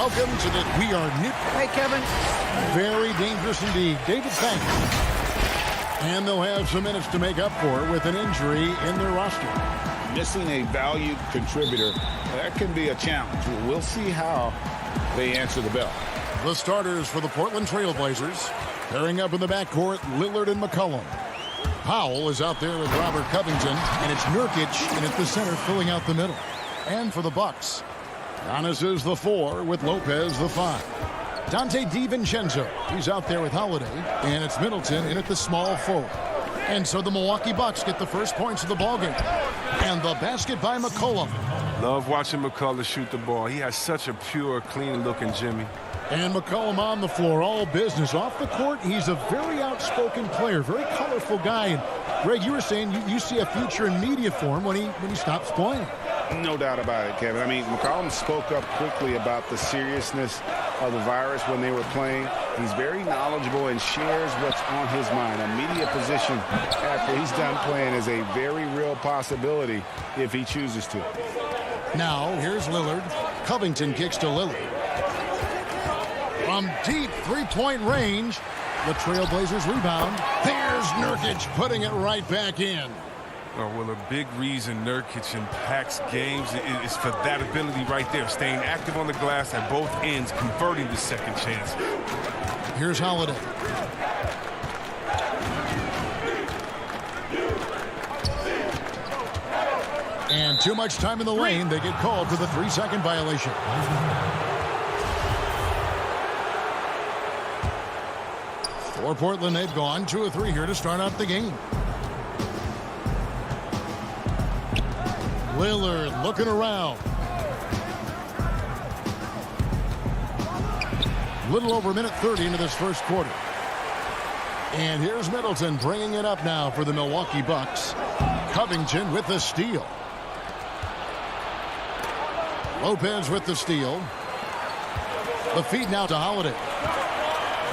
Welcome to the We Are New. Hey, Kevin. Very dangerous indeed. David, thanks. And they'll have some minutes to make up for with an injury in their roster. Missing a valued contributor, that can be a challenge. We'll see how they answer the bell. The starters for the Portland Trail Blazers. Pairing up in the backcourt, Lillard and McCollum. Powell is out there with Robert Covington, and it's Nurkic in at the center filling out the middle. And for the Bucks, Giannis is the 4 with Lopez the 5. Dante DiVincenzo, he's out there with Holiday, and it's Middleton in at the small forward. And so the Milwaukee Bucks get the first points of the ballgame. And the basket by McCollum. Love watching McCullough shoot the ball. He has such a pure, clean-looking Jimmy. And McCollum on the floor, all business. Off the court, he's a very outspoken player, very colorful guy. And Greg, you were saying you see a future in media for him when he stops playing. No doubt about it, Kevin. I mean, McCollum spoke up quickly about the seriousness of the virus when they were playing. He's very knowledgeable and shares what's on his mind. A media position after he's done playing is a very real possibility if he chooses to. Now, here's Lillard. Covington kicks to Lillard. From deep three-point range, the Trailblazers rebound. There's Nurkic putting it right back in. Oh, well, a big reason Nurkic impacts games is for that ability right there, staying active on the glass at both ends, converting the second chance. Here's Holiday. And too much time in the lane. They get called for the 3-second violation. For Portland, they've gone 2 of 3 here to start out the game. Lillard looking around. Little over a minute 30 into this first quarter. And here's Middleton bringing it up now for the Milwaukee Bucks. Covington with the steal. Lopez with the steal. The feed now to Holiday.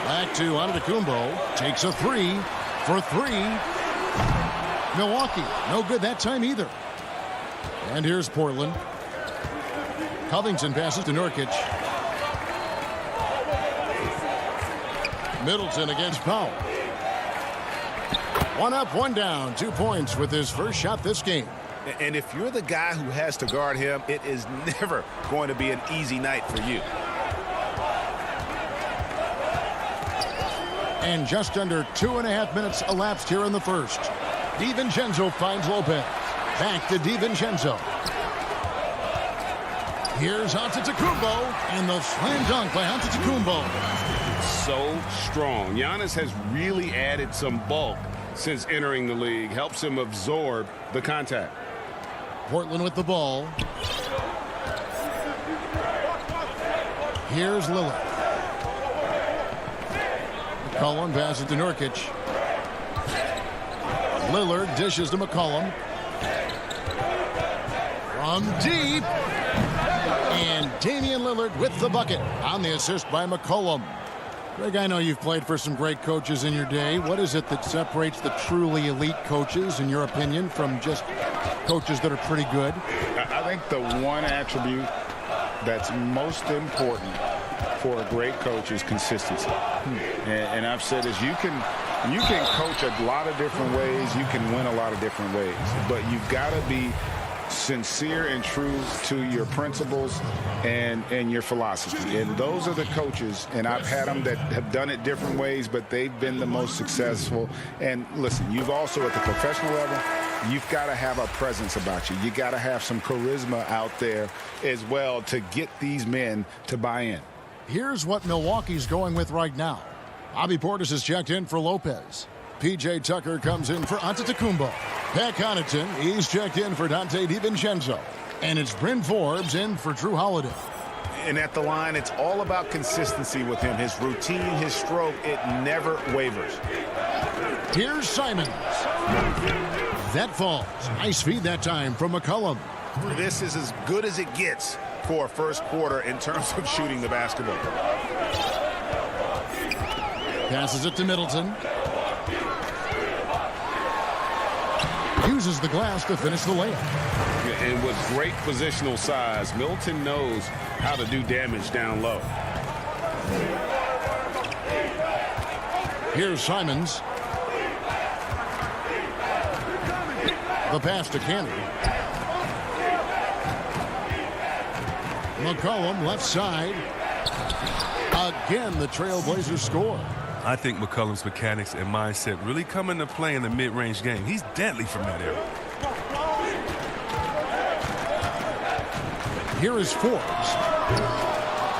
Back to Antetokounmpo. Takes a 3 for 3. Milwaukee, no good that time either. And here's Portland. Covington passes to Nurkic. Middleton against Powell. 1 up, 1 down. 2 points with his first shot this game. And if you're the guy who has to guard him, it is never going to be an easy night for you. And just under 2.5 minutes elapsed here in the first. DiVincenzo finds Lopez. Back to DiVincenzo. Here's Antetokounmpo, and the slam dunk by Antetokounmpo. So strong. Giannis has really added some bulk since entering the league. Helps him absorb the contact. Portland with the ball. Here's Lillard. McCollum passes to Nurkic. Lillard dishes to McCollum. From deep. And Damian Lillard with the bucket on the assist by McCollum. Greg, I know you've played for some great coaches in your day. What is it that separates the truly elite coaches, in your opinion, from just coaches that are pretty good? I think the one attribute that's most important for a great coach is consistency. And I've said this, you can coach a lot of different ways, you can win a lot of different ways, but you've got to be sincere and true to your principles and your philosophy. And those are the coaches, and I've had them that have done it different ways, but they've been the most successful. And listen, you've also at the professional level, you've got to have a presence about you. You got to have some charisma out there as well to get these men to buy in. Here's what Milwaukee's going with right now. Bobby Portis has checked in for Lopez. P.J. Tucker comes in for Antetokounmpo. Pat Connaughton, he's checked in for Dante DiVincenzo. And it's Bryn Forbes in for Drew Holiday. And at the line, it's all about consistency with him. His routine, his stroke, it never wavers. Here's Simons. That falls. Nice feed that time from McCollum. This is as good as it gets for a first quarter in terms of shooting the basketball. Passes it to Middleton. Uses the glass to finish the layup. And with great positional size, Middleton knows how to do damage down low. Here's Simons. The pass to Cannon. McCollum left side. Again, the Trailblazers score. I think McCollum's mechanics and mindset really come into play in the mid-range game. He's deadly from that area. Here is Forbes.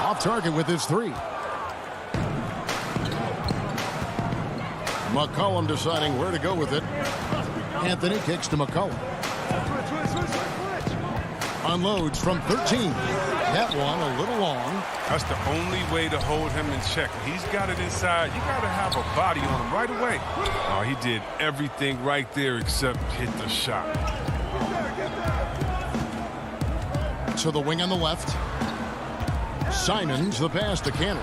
Off target with his three. McCollum deciding where to go with it. Anthony kicks to McCollum. Unloads from 13. That one a little long. That's the only way to hold him in check. He's got it inside. You got to have a body on him right away. Oh, he did everything right there except hit the shot. To the wing on the left. Simons, the pass to Cantor.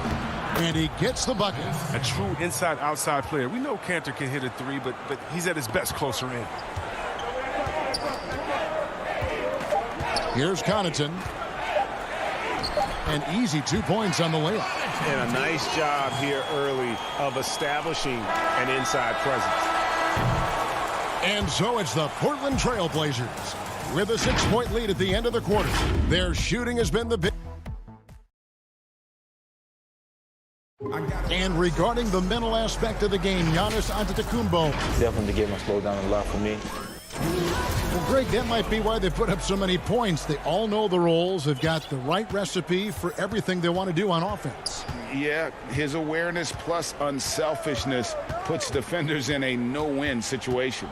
And he gets the bucket. A true inside-outside player. We know Cantor can hit a three, but he's at his best closer in. Here's Connaughton. An easy 2 points on the layup. And a nice job here early of establishing an inside presence. And so it's the Portland Trailblazers with a 6-point lead at the end of the quarter. Their shooting has been the big. And regarding the mental aspect of the game, Giannis Antetokounmpo. Definitely the game will slow down a lot for me. Well, Greg, that might be why they put up so many points. They all know the roles. They've got the right recipe for everything they want to do on offense. Yeah, his awareness plus unselfishness puts defenders in a no-win situation.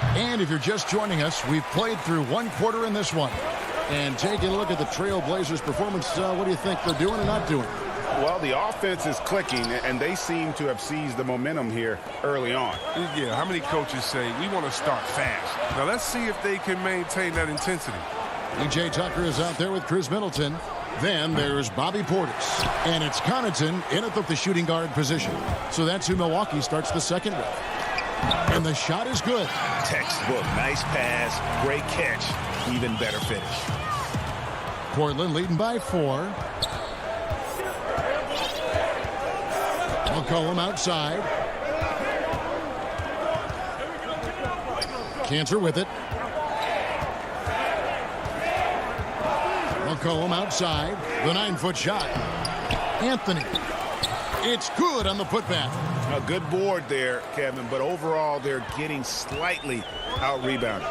And if you're just joining us, we've played through one quarter in this one. And taking a look at the Trailblazers' performance, what do you think they're doing or not doing? Well, the offense is clicking, and they seem to have seized the momentum here early on. Yeah, how many coaches say, we want to start fast? Now, let's see if they can maintain that intensity. P.J. Tucker is out there with Chris Middleton. Then there's Bobby Portis. And it's Connaughton in at the shooting guard position. So that's who Milwaukee starts the second with. And the shot is good. Textbook, nice pass, great catch, even better finish. Portland leading by 4. McCollum outside. Cantor with it. McCollum outside. The 9-foot shot. Anthony. It's good on the putback. A good board there, Kevin, but overall they're getting slightly out-rebounded.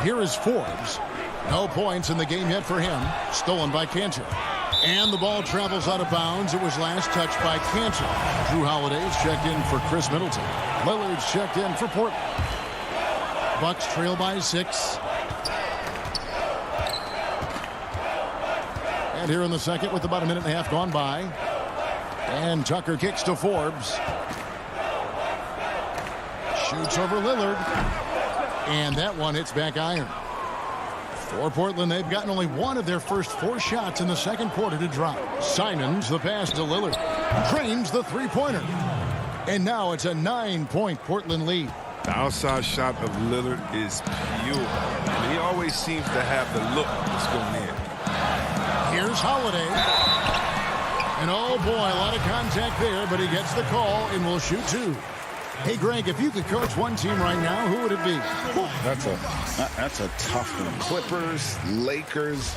Here is Forbes. No points in the game yet for him. Stolen by Cantor. And the ball travels out of bounds. It was last touched by Cantor. Drew Holiday's checked in for Chris Middleton. Lillard's checked in for Portland. Bucks trail by 6. And here in the second with about a minute and a half gone by. And Tucker kicks to Forbes. Shoots over Lillard. And that one hits back iron. For Portland, they've gotten only one of their first 4 shots in the second quarter to drop. Simons, the pass to Lillard. Drains the three-pointer. And now it's a 9-point Portland lead. The outside shot of Lillard is pure. And he always seems to have the look that's going in. Here's Holiday. And oh boy, a lot of contact there, but he gets the call and will shoot 2. Hey, Greg, if you could coach one team right now, who would it be? That's a tough one. Clippers, Lakers,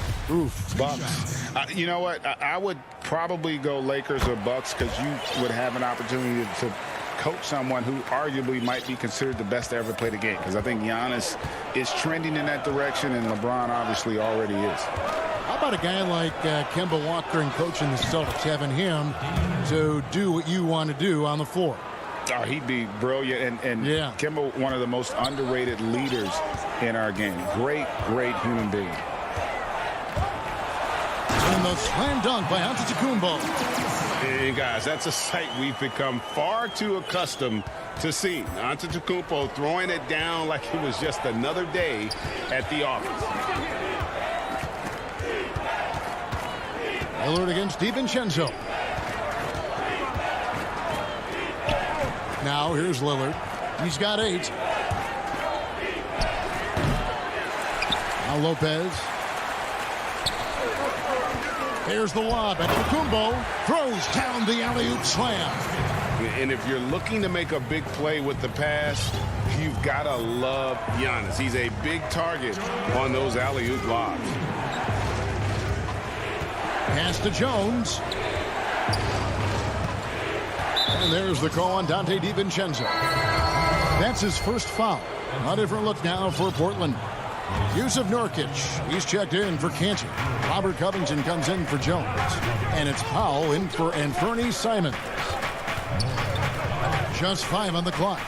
Bucks. You know what? I would probably go Lakers or Bucks because you would have an opportunity to coach someone who arguably might be considered the best to ever play the game, because I think Giannis is trending in that direction, and LeBron obviously already is. How about a guy like Kemba Walker and coaching the Celtics, having him to do what you want to do on the floor? Oh, he'd be brilliant, and yeah. Kemba, one of the most underrated leaders in our game. Great, great human being. And the slam dunk by Antetokounmpo. And guys, that's a sight we've become far too accustomed to seeing. Antetokounmpo throwing it down like it was just another day at the office. Lillard against DiVincenzo. Now here's Lillard. He's got 8. Now Lopez. Here's the lob, and Kumbo throws down the alley-oop slam. And if you're looking to make a big play with the pass, you've got to love Giannis. He's a big target on those alley-oop lobs. Pass to Jones. And there's the call on Dante DiVincenzo. That's his first foul. A different look now for Portland. Yusuf Nurkic, he's checked in for Canty. Robert Covington comes in for Jones. And it's Powell in for Anthony Simons. Just 5 on the clock.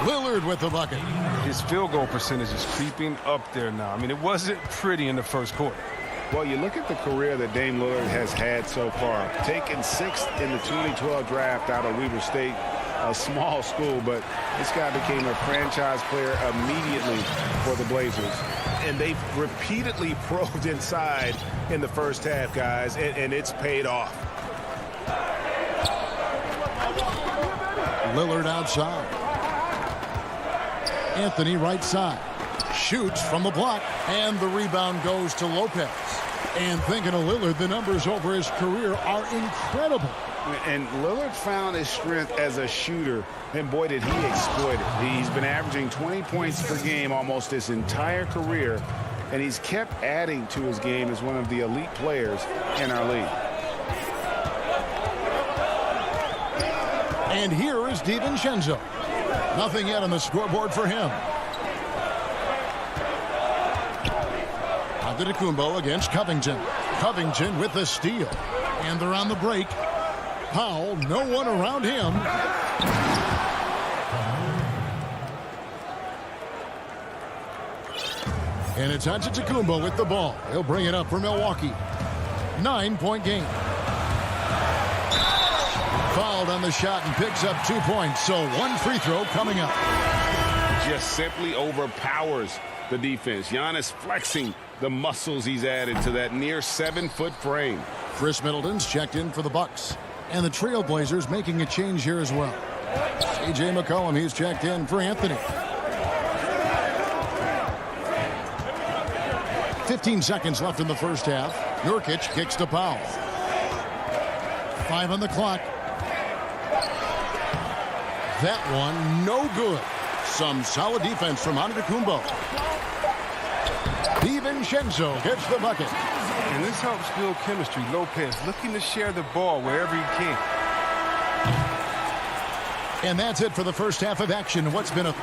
Lillard with the bucket. His field goal percentage is creeping up there now. I mean, it wasn't pretty in the first quarter. Well, you look at the career that Dame Lillard has had so far. Taken 6th in the 2012 draft out of Weber State, a small school, but this guy became a franchise player immediately for the Blazers. And they've repeatedly probed inside in the first half, guys, and it's paid off. Lillard outside. Anthony right side. Shoots from the block, and the rebound goes to Lopez. And thinking of Lillard, the numbers over his career are incredible. And Lillard found his strength as a shooter, and boy, did he exploit it. He's been averaging 20 points per game almost his entire career, and he's kept adding to his game as one of the elite players in our league. And here is DiVincenzo. Nothing yet on the scoreboard for him. Antetokounmpo against Covington. Covington with the steal. And they're on the break. Powell, no one around him. And it's Antetokounmpo with the ball. He'll bring it up for Milwaukee. 9-point game. Fouled on the shot and picks up 2 points. So 1 free throw coming up. Just simply overpowers the defense. Giannis flexing the muscles he's added to that near 7-foot frame. Chris Middleton's checked in for the Bucks. And the Trailblazers making a change here as well. C.J. McCollum, he's checked in for Anthony. 15 seconds left in the first half. Nurkic kicks to Powell. 5 on the clock. That one, no good. Some solid defense from Antetokounmpo. DiVincenzo gets the bucket. And this helps build chemistry. Lopez looking to share the ball wherever he can. And that's it for the first half of action. What's been a...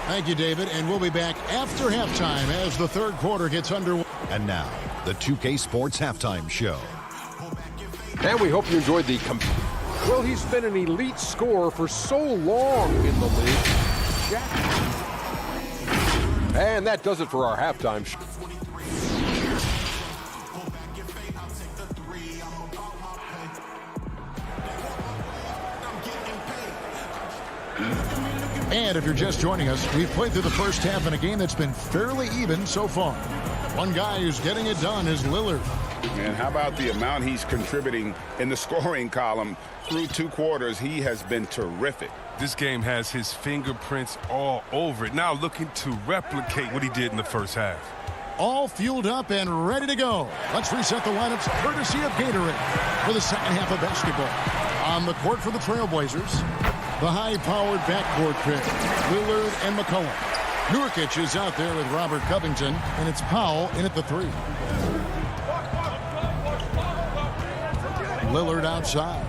Thank you, David. And we'll be back after halftime as the third quarter gets underway. And now, the 2K Sports Halftime Show. And we hope you enjoyed the... Well, he's been an elite scorer for so long in the league. And that does it for our halftime show. And if you're just joining us, we've played through the first half in a game that's been fairly even so far. One guy who's getting it done is Lillard. And how about the amount he's contributing in the scoring column through 2 quarters? He has been terrific. This game has his fingerprints all over it. Now looking to replicate what he did in the first half. All fueled up and ready to go. Let's reset the lineups courtesy of Gatorade for the second half of basketball. On the court for the Trailblazers, the high-powered backcourt pick, Lillard and McCollum. Nurkic is out there with Robert Covington, and it's Powell in at the 3. Lillard outside.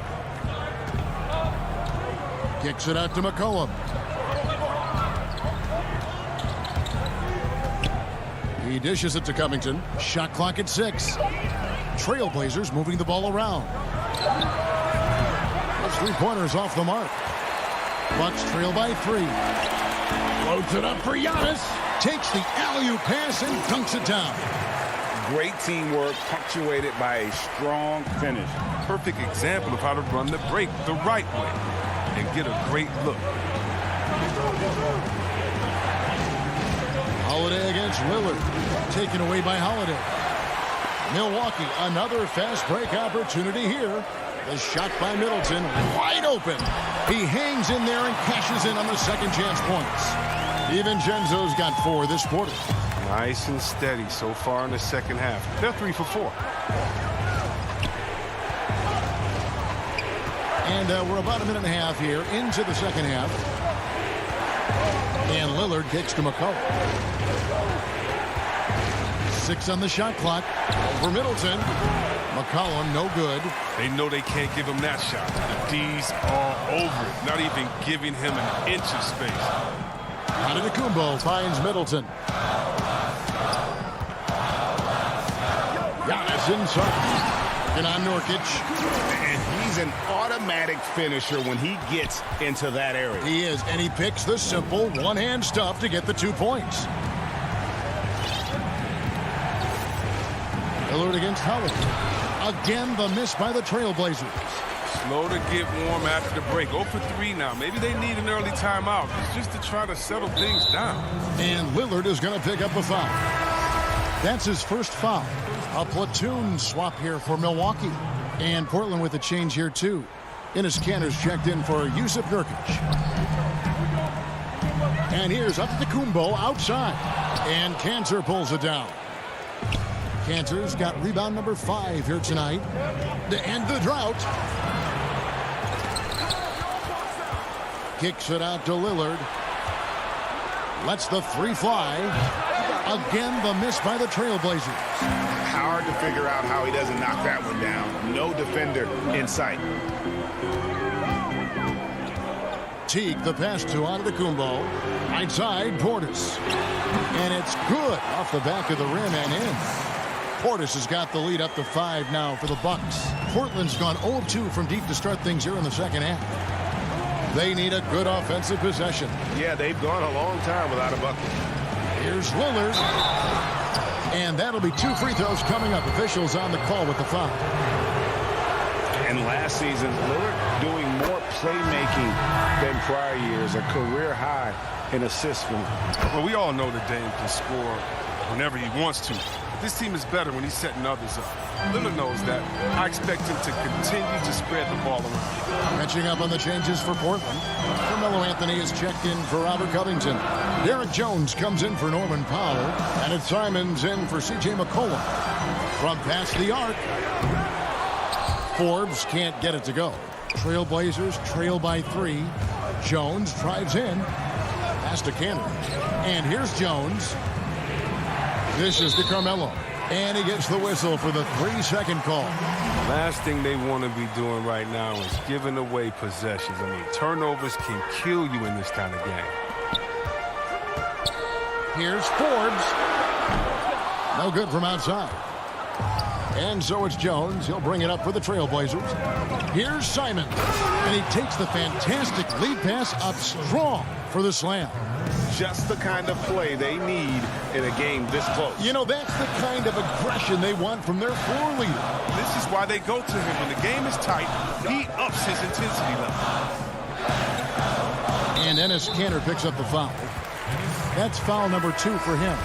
Kicks it out to McCollum. He dishes it to Covington. Shot clock at 6. Trailblazers moving the ball around. Those 3-pointers off the mark. Bucks trail by 3. Floats it up for Giannis. Takes the alley-oop pass and dunks it down. Great teamwork punctuated by a strong finish. Perfect example of how to run the break the right way and get a great look. Holiday against Lillard. Taken away by Holiday. Milwaukee, another fast break opportunity here. The shot by Middleton, wide open. He hangs in there and cashes in on the second chance points. DiVincenzo's got 4 this quarter. Nice and steady so far in the second half. They're 3 for 4. And we're about a minute and a half here into the second half. And Lillard kicks to McCullough. 6 on the shot clock. Over Middleton. McCollum, no good. They know they can't give him that shot. The D's are over it, not even giving him an inch of space. Antetokounmpo finds Middleton. Giannis inside. And on Nurkic. And he's an automatic finisher when he gets into that area. He is, and he picks the simple one-hand stuff to get the 2 points. Lillard against Howard. Again, the miss by the Trailblazers. Slow to get warm after the break. 0 for 3 now. Maybe they need an early timeout. It's just to try to settle things down. And Lillard is going to pick up a foul. That's his first foul. A platoon swap here for Milwaukee. And Portland with a change here, too. Enes Kanter's checked in for Yusuf Nurkic. And here's Antetokounmpo outside. And Kanter pulls it down. Kanter's got rebound number 5 here tonight to end the drought. Kicks it out to Lillard. Lets the 3 fly. Again, the miss by the Trailblazers. Hard to figure out how he doesn't knock that one down. No defender in sight. Teague, the pass to Antetokounmpo. Right side, Portis. And it's good off the back of the rim and in. Portis has got the lead up to 5 now for the Bucks. Portland's gone 0-2 from deep to start things here in the second half. They need a good offensive possession. Yeah, they've gone a long time without a bucket. Here's Lillard. And that'll be 2 free throws coming up. Officials on the call with the foul. And last season, Lillard doing more playmaking than prior years. A career high in assists. Well, we all know that Dame can score whenever he wants to. This team is better when he's setting others up. Lillard knows that. I expect him to continue to spread the ball around. Catching up on the changes for Portland. Carmelo Anthony is checked in for Robert Covington. Derek Jones comes in for Norman Powell. And it's Simons in for C.J. McCollum. From past the arc. Forbes can't get it to go. Trailblazers trail by 3. Jones drives in. Pass to Kanter. And here's Jones. This is to Carmelo. And he gets the whistle for the 3-second call. Last thing they want to be doing right now is giving away possessions. I mean, turnovers can kill you in this kind of game. Here's Forbes. No good from outside. And so it's Jones. He'll bring it up for the Trailblazers. Here's Simon. And he takes the fantastic lead pass up strong for the slam. Just the kind of play they need in a game this close. You know, that's the kind of aggression they want from their floor leader. This is why they go to him. When the game is tight, he ups his intensity level. And Enes Kanter picks up the foul. That's foul number 2 for him.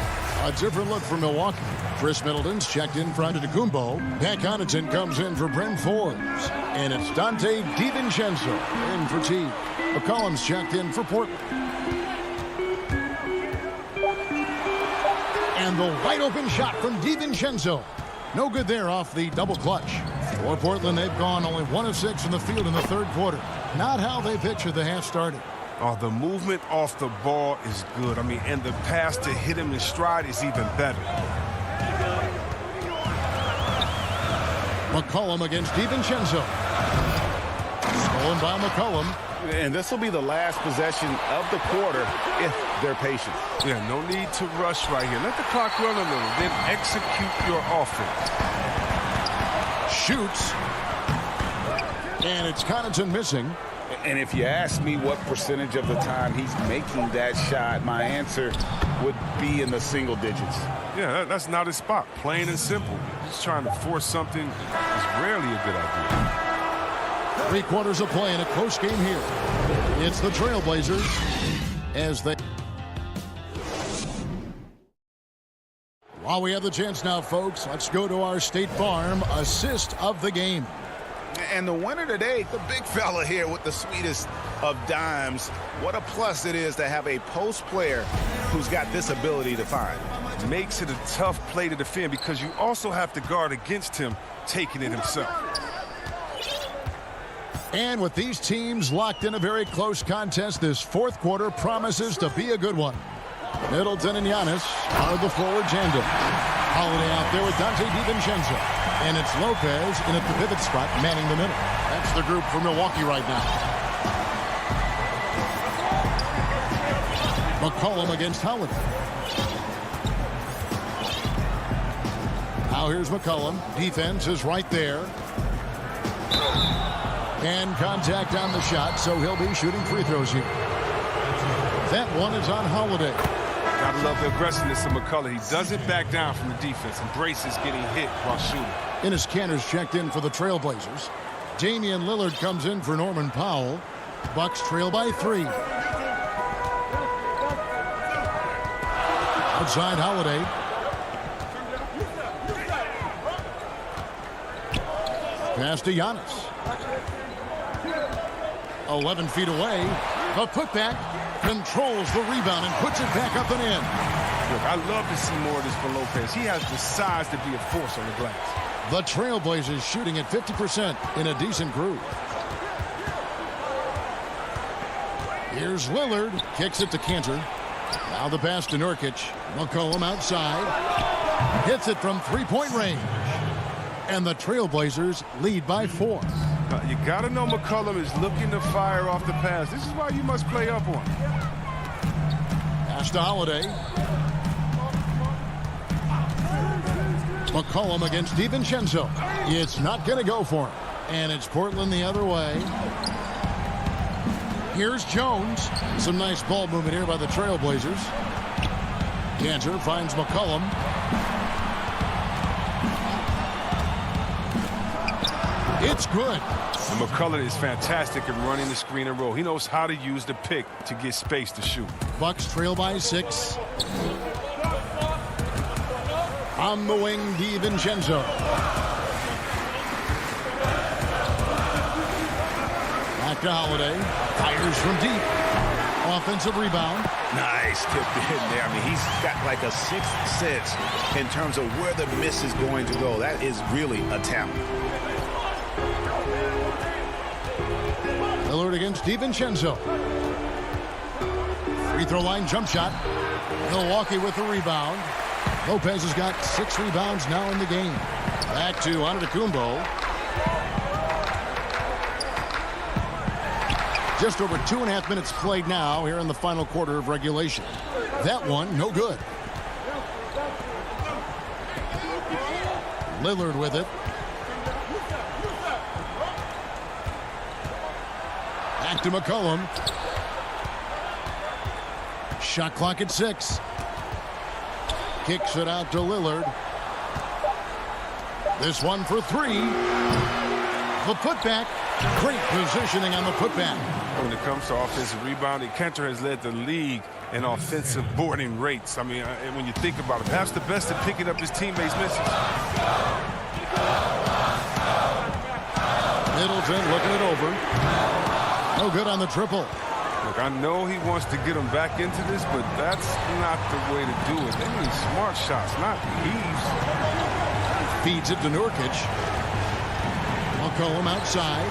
A different look for Milwaukee. Chris Middleton's checked in for Antetokounmpo. Pat Connaughton comes in for Brent Forbes. And it's Dante DiVincenzo in for Teague. McCollum's checked in for Portland. And the wide open shot from DiVincenzo. No good there off the double clutch. For Portland, they've gone only 1 of 6 from the field in the third quarter. Not how they pictured the half started. Oh, the movement off the ball is good. I mean, and the pass to hit him in stride is even better. McCollum against DiVincenzo. Stolen by McCollum. And this will be the last possession of the quarter if they're patient. Yeah, no need to rush right here. Let the clock run a little, then execute your offense. Shoots. And it's Connaughton missing. And if you ask me what percentage of the time he's making that shot, my answer would be in the single digits. Yeah, that's not his spot. Plain and simple. Just trying to force something is rarely a good idea. 3 quarters of play in a close game here. It's the Trailblazers as they... While we have the chance now, folks, let's go to our State Farm assist of the game. And the winner today, the big fella here with the sweetest of dimes. What a plus it is to have a post player who's got this ability to find. Makes it a tough play to defend because you also have to guard against him taking it himself. And with these teams locked in a very close contest, this fourth quarter promises to be a good one. Middleton and Giannis are the forward tandem. Holiday out there with Dante DiVincenzo. And it's Lopez in at the pivot spot, manning the middle. That's the group for Milwaukee right now. McCollum against Holiday. Now here's McCollum. Defense is right there. And contact on the shot, so he'll be shooting free throws here. That one is on Holiday. Gotta love the aggressiveness of McCullough. He doesn't back down from the defense. Embraces getting hit while shooting. Enes Kanter's checked in for the Trailblazers. Damian Lillard comes in for Norman Powell. Bucks trail by 3. Outside Holiday. Pass to Giannis. 11 feet away. The putback controls the rebound and puts it back up and in. Look, I love to see more of this for Lopez. He has the size to be a force on the glass. The Trailblazers shooting at 50% in a decent groove. Here's Lillard. Kicks it to Kanter. Now the pass to Nurkic. McCollum outside. Hits it from three-point range. And the Trailblazers lead by 4. You got to know McCollum is looking to fire off the pass. This is why you must play up on him. Pass to Holiday. McCollum against DiVincenzo. It's not going to go for him. And it's Portland the other way. Here's Jones. Some nice ball movement here by the Trailblazers. Kanter finds McCollum. It's good. And McCullough is fantastic at running the screen and roll. He knows how to use the pick to get space to shoot. Bucks trail by 6. On the wing, DiVincenzo. Back to Holiday. Fires from deep. Offensive rebound. Nice tip in there. I mean, he's got like a sixth sense in terms of where the miss is going to go. That is really a talent. Lillard against DiVincenzo. Free throw line jump shot. Milwaukee with the rebound. Lopez has got 6 rebounds now in the game. Back to Antetokounmpo. Just over 2.5 minutes played now here in the final quarter of regulation. That one, no good. Lillard with it. Back to McCollum. Shot clock at 6. Kicks it out to Lillard. This one for 3. The putback. Great positioning on the putback. When it comes to offensive rebounding, Kanter has led the league in offensive boarding rates. I mean, when you think about it, perhaps the best at picking up his teammates' misses. Middleton looking it over. No good on the triple. Look, I know he wants to get him back into this, but that's not the way to do it. They need smart shots, not heaves. Feeds it to Nurkic. McCollum outside.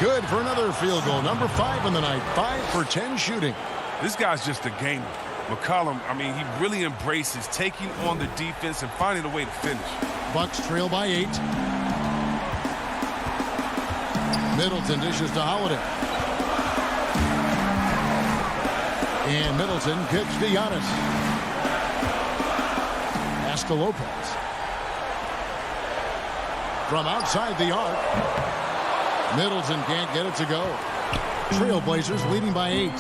Good for another field goal. Number 5 in the night. 5 for 10 shooting. This guy's just a gamer. McCollum, I mean, he really embraces taking on the defense and finding a way to finish. Bucks trail by 8. Middleton dishes to Holiday. And Middleton kicks to Giannis. Pass to Lopez. From outside the arc. Middleton can't get it to go. Trailblazers leading by 8.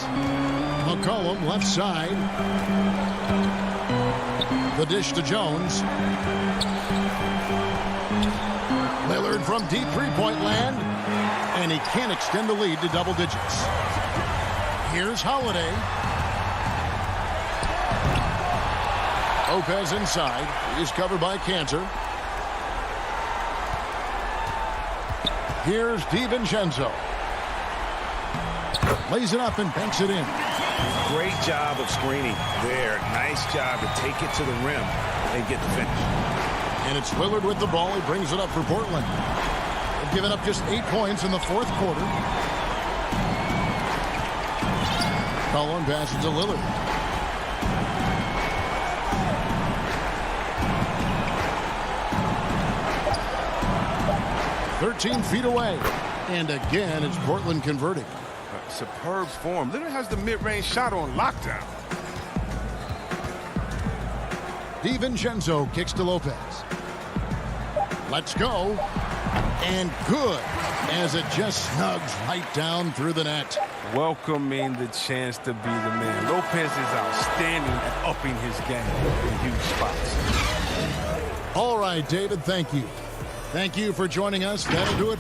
McCollum left side. The dish to Jones. Lillard from deep three-point land. And he can't extend the lead to double digits. Here's Holiday. Lopez inside. He's covered by Cantor. Here's DiVincenzo. Lays it up and banks it in. Great job of screening there. Nice job to take it to the rim and get the finish. And it's Lillard with the ball. He brings it up for Portland. They've given up just 8 points in the fourth quarter. Collin passes to Lillard. "13 feet away." And again, it's Portland converting. Superb form. Lillard has the mid-range shot on lockdown. DiVincenzo kicks to Lopez. Let's go. And good, as it just snugs right down through the net. Welcoming the chance to be the man. Lopez is outstanding at upping his game in huge spots. All right, David, thank you. Thank you for joining us. That'll do it.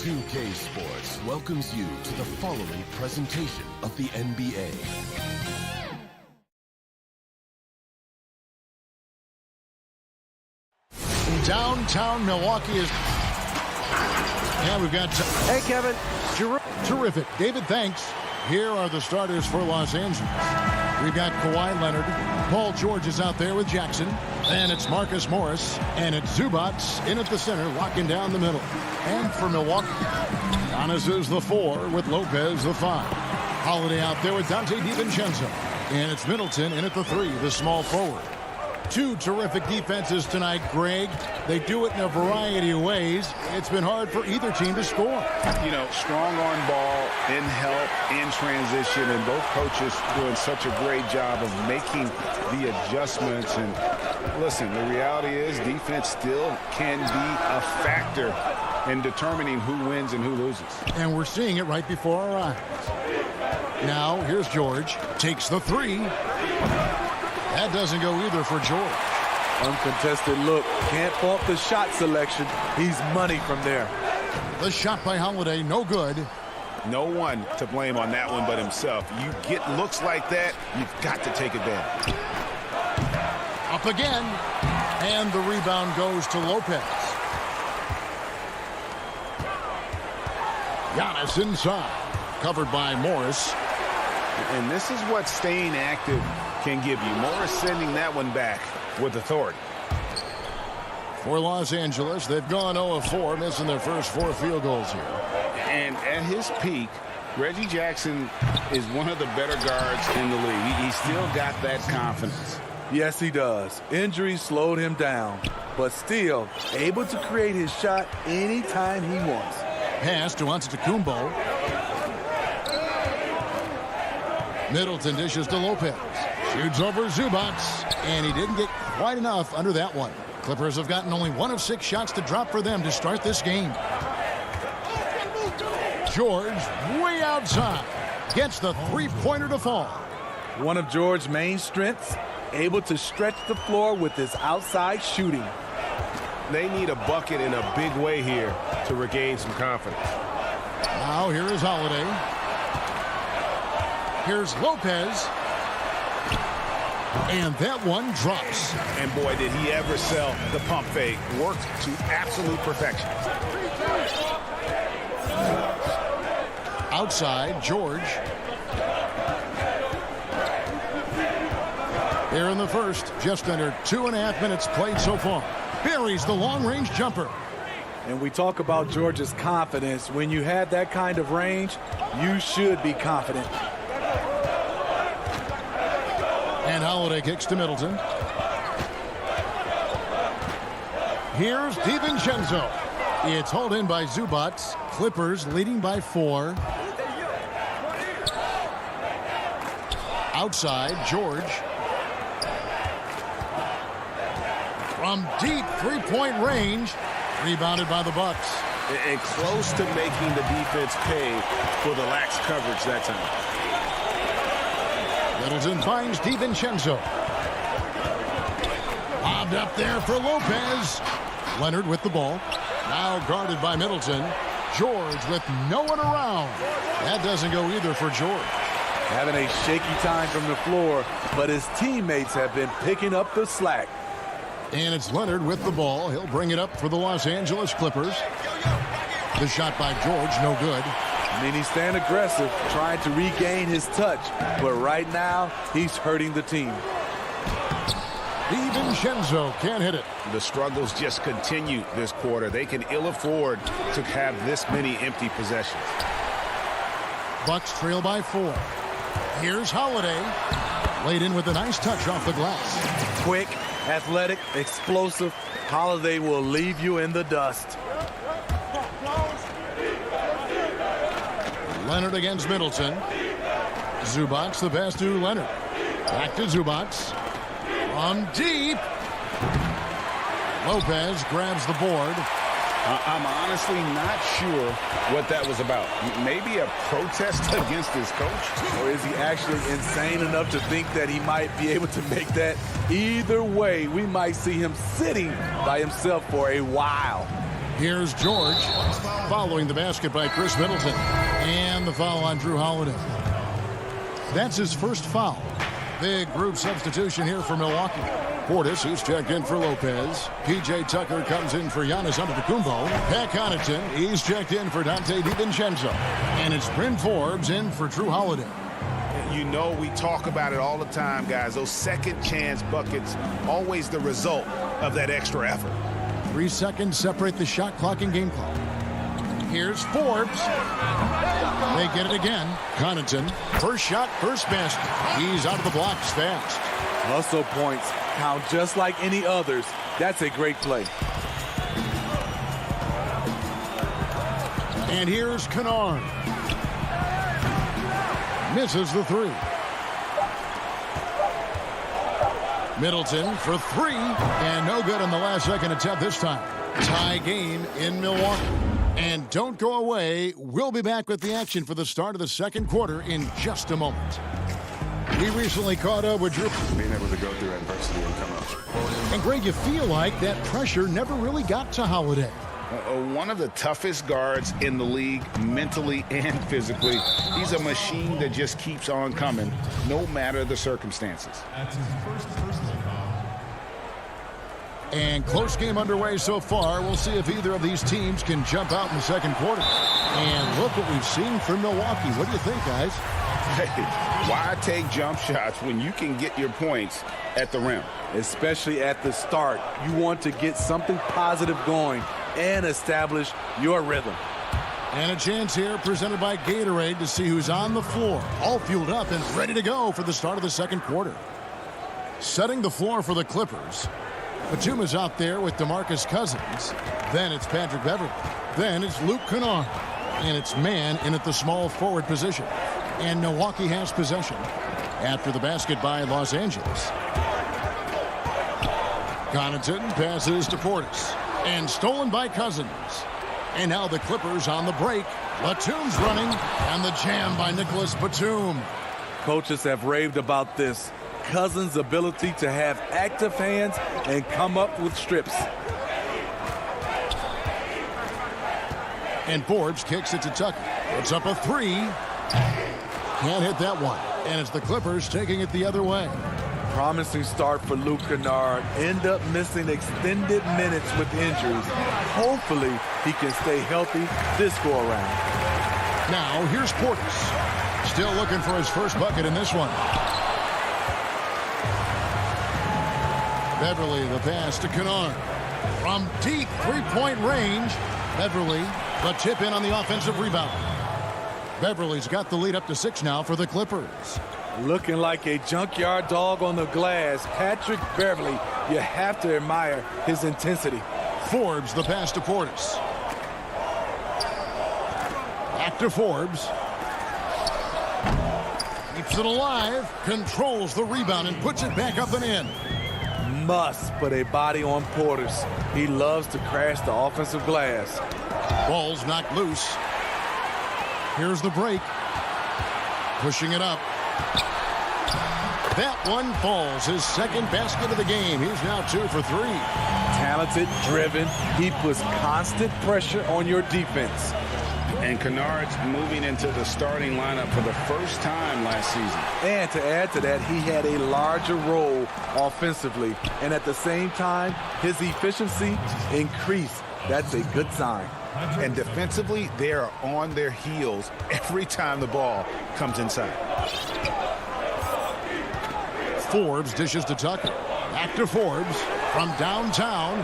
2K Sports welcomes you to the following presentation of the NBA. Downtown Milwaukee is... Yeah, we've got... Hey, Kevin. Terrific. David, thanks. Here are the starters for Los Angeles. We've got Kawhi Leonard. Paul George is out there with Jackson. And it's Marcus Morris. And it's Zubats in at the center, locking down the middle. And for Milwaukee, Giannis is the 4 with Lopez the 5. Holiday out there with Dante DiVincenzo. And it's Middleton in at the 3, the small forward. Two terrific defenses tonight, Greg. They do it in a variety of ways. It's been hard for either team to score. You know, strong on ball, in help, in transition, and both coaches doing such a great job of making the adjustments. And listen, the reality is defense still can be a factor in determining who wins and who loses. And we're seeing it right before our eyes. Now, here's George. Takes the 3. That doesn't go either for George. Uncontested look. Can't fault the shot selection. He's money from there. The shot by Holiday, no good. No one to blame on that one but himself. You get looks like that, you've got to take advantage. Up again. And the rebound goes to Lopez. Giannis inside. Covered by Morris. And this is what staying active can give you. Morris sending that one back with authority. For Los Angeles, they've gone 0 of 4, missing their first 4 field goals here. And at his peak, Reggie Jackson is one of the better guards in the league. He's still got that confidence. Yes, he does. Injuries slowed him down, but still able to create his shot anytime he wants. Pass to Antetokounmpo. Middleton dishes to Lopez. Shoots over Zubac, and he didn't get quite enough under that one. Clippers have gotten only 1 of 6 shots to drop for them to start this game. George, way outside, gets the three-pointer to fall. One of George's main strengths, able to stretch the floor with his outside shooting. They need a bucket in a big way here to regain some confidence. Now here is Holiday. Here's Lopez. And that one drops. And boy, did he ever sell the pump fake. Worked to absolute perfection. Outside, George. Here in the first, just under 2.5 minutes played so far. Buries the long-range jumper. And we talk about George's confidence. When you have that kind of range, you should be confident. And Holiday kicks to Middleton. Here's DiVincenzo. It's hauled in by Zubac. Clippers leading by 4. Outside, George. From deep three-point range. Rebounded by the Bucks. And close to making the defense pay for the lax coverage that time. Middleton finds DiVincenzo. Bobbed up there for Lopez. Leonard with the ball. Now guarded by Middleton. George with no one around. That doesn't go either for George. Having a shaky time from the floor, but his teammates have been picking up the slack. And it's Leonard with the ball. He'll bring it up for the Los Angeles Clippers. The shot by George, no good. I mean, he's staying aggressive, trying to regain his touch. But right now, he's hurting the team. DiVincenzo can't hit it. The struggles just continue this quarter. They can ill afford to have this many empty possessions. Bucks trail by 4. Here's Holiday. Laid in with a nice touch off the glass. Quick, athletic, explosive. Holiday will leave you in the dust. Leonard against Middleton. Zubac, the pass to Leonard. Back to Zubac. From deep. Lopez grabs the board. I'm honestly not sure what that was about. Maybe a protest against his coach? Or is he actually insane enough to think that he might be able to make that? Either way, we might see him sitting by himself for a while. Here's George following the basket by Chris Middleton. And the foul on Drew Holiday. That's his first foul. Big group substitution here for Milwaukee. Portis, he's checked in for Lopez. P.J. Tucker comes in for Giannis Antetokounmpo. Pat Connaughton, he's checked in for Dante DiVincenzo. And it's Bryn Forbes in for Drew Holiday. You know, we talk about it all the time, guys. Those second chance buckets, always the result of that extra effort. 3 seconds separate the shot clock and game clock. Here's Forbes. They get it again. Connaughton, first shot, first basket. He's out of the blocks fast. Hustle points count just like any others. That's a great play. And here's Kennard. Misses the 3. Middleton for 3. And no good on the last second attempt this time. Tie game in Milwaukee. And don't go away. We'll be back with the action for the start of the second quarter in just a moment. We recently caught up with Drew. Being able to go through adversity and come out. And Greg, you feel like that pressure never really got to Holiday. One of the toughest guards in the league, mentally and physically. He's a machine that just keeps on coming, no matter the circumstances. That's his first personal foul. And close game underway so far. We'll see if either of these teams can jump out in the second quarter. And look what we've seen from Milwaukee. What do you think, guys? Hey, why take jump shots when you can get your points at the rim? Especially at the start. You want to get something positive going and establish your rhythm. And a chance here presented by Gatorade to see who's on the floor. All fueled up and ready to go for the start of the second quarter. Setting the floor for the Clippers. Batum is out there with DeMarcus Cousins. Then it's Patrick Beverley. Then it's Luke Kennard. And it's man in at the small forward position. And Milwaukee has possession after the basket by Los Angeles. Connaughton passes to Portis. And stolen by Cousins. And now the Clippers on the break. Batum's running. And the jam by Nicholas Batum. Coaches have raved about this. Cousins' ability to have active hands and come up with strips. And Forbes kicks it to Tucker. Puts up a three. Can't hit that one. And it's the Clippers taking it the other way. Promising start for Luke Kennard. End up missing extended minutes with injuries. Hopefully, he can stay healthy this go-around. Now, here's Portis. Still looking for his first bucket in this one. Beverley, the pass to Kennard. From deep three-point range. Beverley, the tip in on the offensive rebound. Beverley's got the lead up to 6 now for the Clippers. Looking like a junkyard dog on the glass. Patrick Beverley, you have to admire his intensity. Forbes, the pass to Portis. Back to Forbes. Keeps it alive. Controls the rebound and puts it back up and in. Must put a body on Portis. He loves to crash the offensive glass. Ball's knocked loose. Here's the break. Pushing it up. That one falls. His second basket of the game. He's now 2 for 3. Talented, driven. He puts constant pressure on your defense. And Kennard's moving into the starting lineup for the first time last season. And to add to that, he had a larger role offensively. And at the same time, his efficiency increased. That's a good sign. And defensively, they are on their heels every time the ball comes inside. Forbes dishes to Tucker. Back to Forbes from downtown.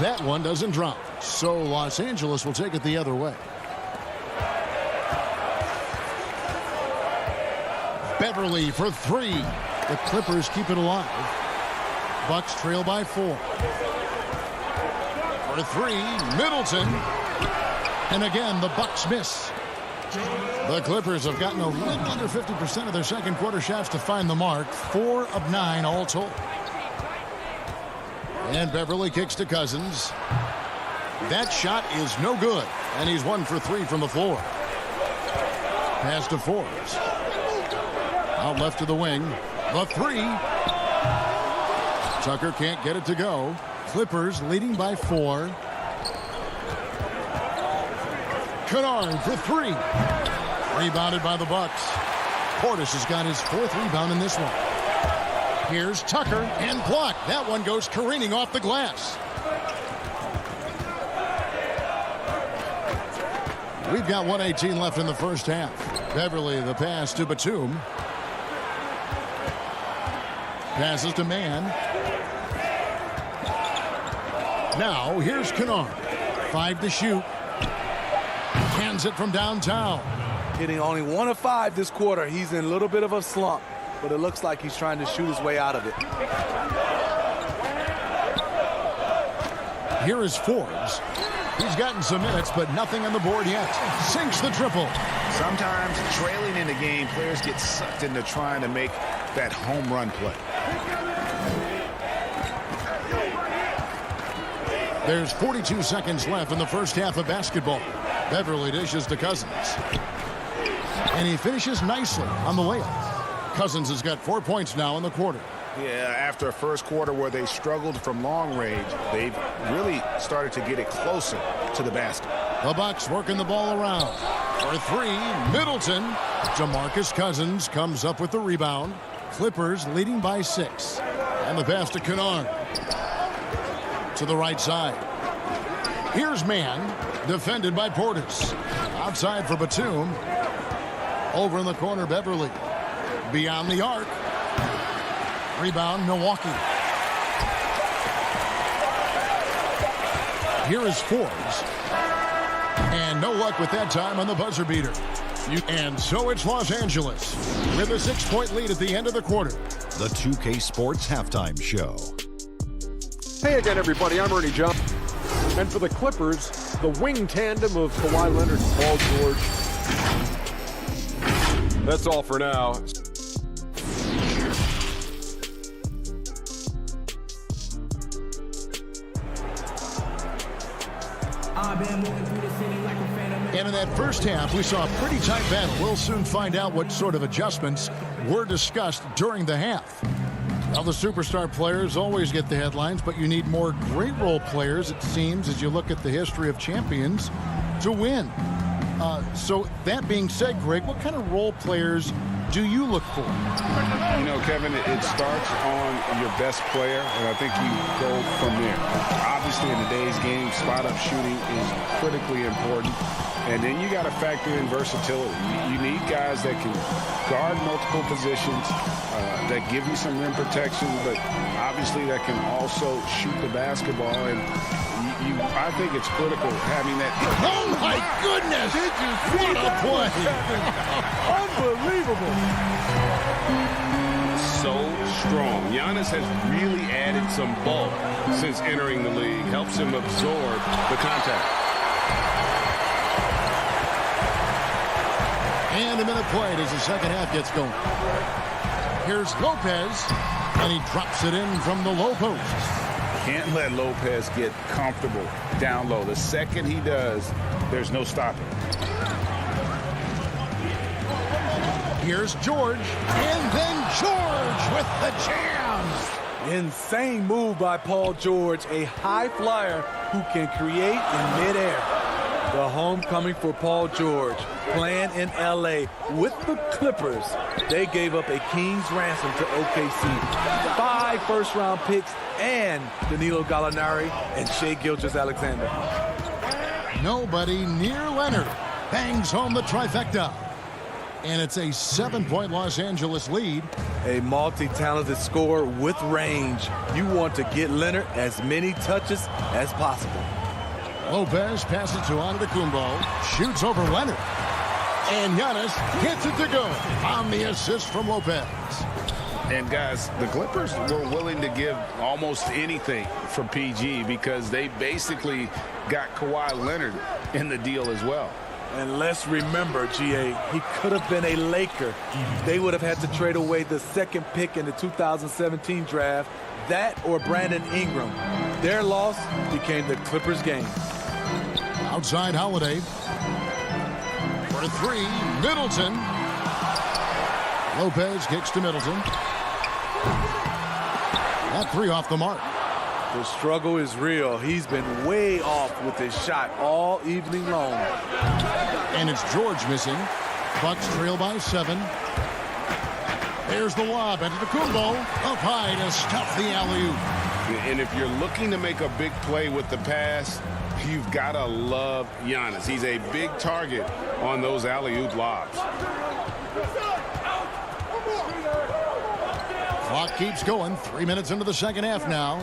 That one doesn't drop. So Los Angeles will take it the other way. Beverley for 3. The Clippers keep it alive. Bucks trail by 4. For 3, Middleton. And again, the Bucks miss. The Clippers have gotten a little under 50% of their second quarter shots to find the mark. 4 of 9 all told. And Beverley kicks to Cousins. That shot is no good. And he's 1 for 3 from the floor. Pass to Forbes. Out left to the wing. The 3. Tucker can't get it to go. Clippers leading by 4. Kennard for 3. Rebounded by the Bucks. Portis has got his 4th rebound in this one. Here's Tucker and blocked. That one goes careening off the glass. We've got 1:18 left in the first half. Beverley, the pass to Batum. Passes to Mann. Now, here's Kennard. 5 to shoot. Hands it from downtown. Hitting only 1 of 5 this quarter. He's in a little bit of a slump, but it looks like he's trying to shoot his way out of it. Here is Forbes. He's gotten some minutes, but nothing on the board yet. Sinks the triple. Sometimes trailing in the game, players get sucked into trying to make that home run play. There's 42 seconds left in the first half of basketball. Beverley dishes to Cousins. And he finishes nicely on the layup. Cousins has got 4 points now in the quarter. Yeah, after a first quarter where they struggled from long range, they've really started to get it closer to the basket. The Bucks working the ball around. For 3, Middleton. DeMarcus Cousins comes up with the rebound. Clippers leading by 6. And the pass to Kennard. to the right side. Here's man, defended by Portis. Outside for Batum. Over in the corner, Beverly. Beyond the arc. Rebound, Milwaukee. Here is Forbes. And no luck with that time on the buzzer beater. And so it's Los Angeles with a 6-point lead at the end of the quarter. The 2K Sports Halftime Show. Hey again, everybody. I'm Ernie John. And for the Clippers, the wing tandem of Kawhi Leonard and Paul George. That's all for now. And in that first half, we saw a pretty tight battle. We'll soon find out what sort of adjustments were discussed during the half. Well, the superstar players always get the headlines, but you need more great role players, it seems, as you look at the history of champions, to win. So that being said, Greg, what kind of role players do you look for? You know, Kevin, it starts on your best player, and I think you go from there. Obviously, in today's game, spot-up shooting is critically important. And then you got to factor in versatility. You need guys that can guard multiple positions, that give you some rim protection, but obviously that can also shoot the basketball. And I think it's critical having that. Oh, my goodness! Did you see what a play! Unbelievable. So strong. Giannis has really added some bulk since entering the league. Helps him absorb the contact. And a minute played as the second half gets going. Here's Lopez, and he drops it in from the low post. Can't let Lopez get comfortable down low. The second he does, there's no stopping. Here's George, and then George with the jam. Insane move by Paul George, a high flyer who can create in midair. The homecoming for Paul George, playing in L.A. with the Clippers. They gave up a king's ransom to OKC. 5 first-round picks and Danilo Gallinari and Shai Gilgeous-Alexander. Nobody near Leonard bangs home the trifecta. And it's a 7-point Los Angeles lead. A multi-talented scorer with range. You want to get Leonard as many touches as possible. Lopez passes to Antetokounmpo, shoots over Leonard. And Giannis gets it to go on the assist from Lopez. And guys, the Clippers were willing to give almost anything for PG because they basically got Kawhi Leonard in the deal as well. And let's remember, GA, he could have been a Laker. They would have had to trade away the second pick in the 2017 draft, that or Brandon Ingram. Their loss became the Clippers' game. Outside Holiday. For 3, Middleton. Lopez kicks to Middleton. That 3 off the mark. The struggle is real. He's been way off with his shot all evening long. And it's George missing. Bucks trail by 7. There's the lob. Antetokounmpo up high to stuff the alley-oop. And if you're looking to make a big play with the pass, you've got to love Giannis. He's a big target on those alley-oop lobs. Clock keeps going. 3 minutes into the second half now.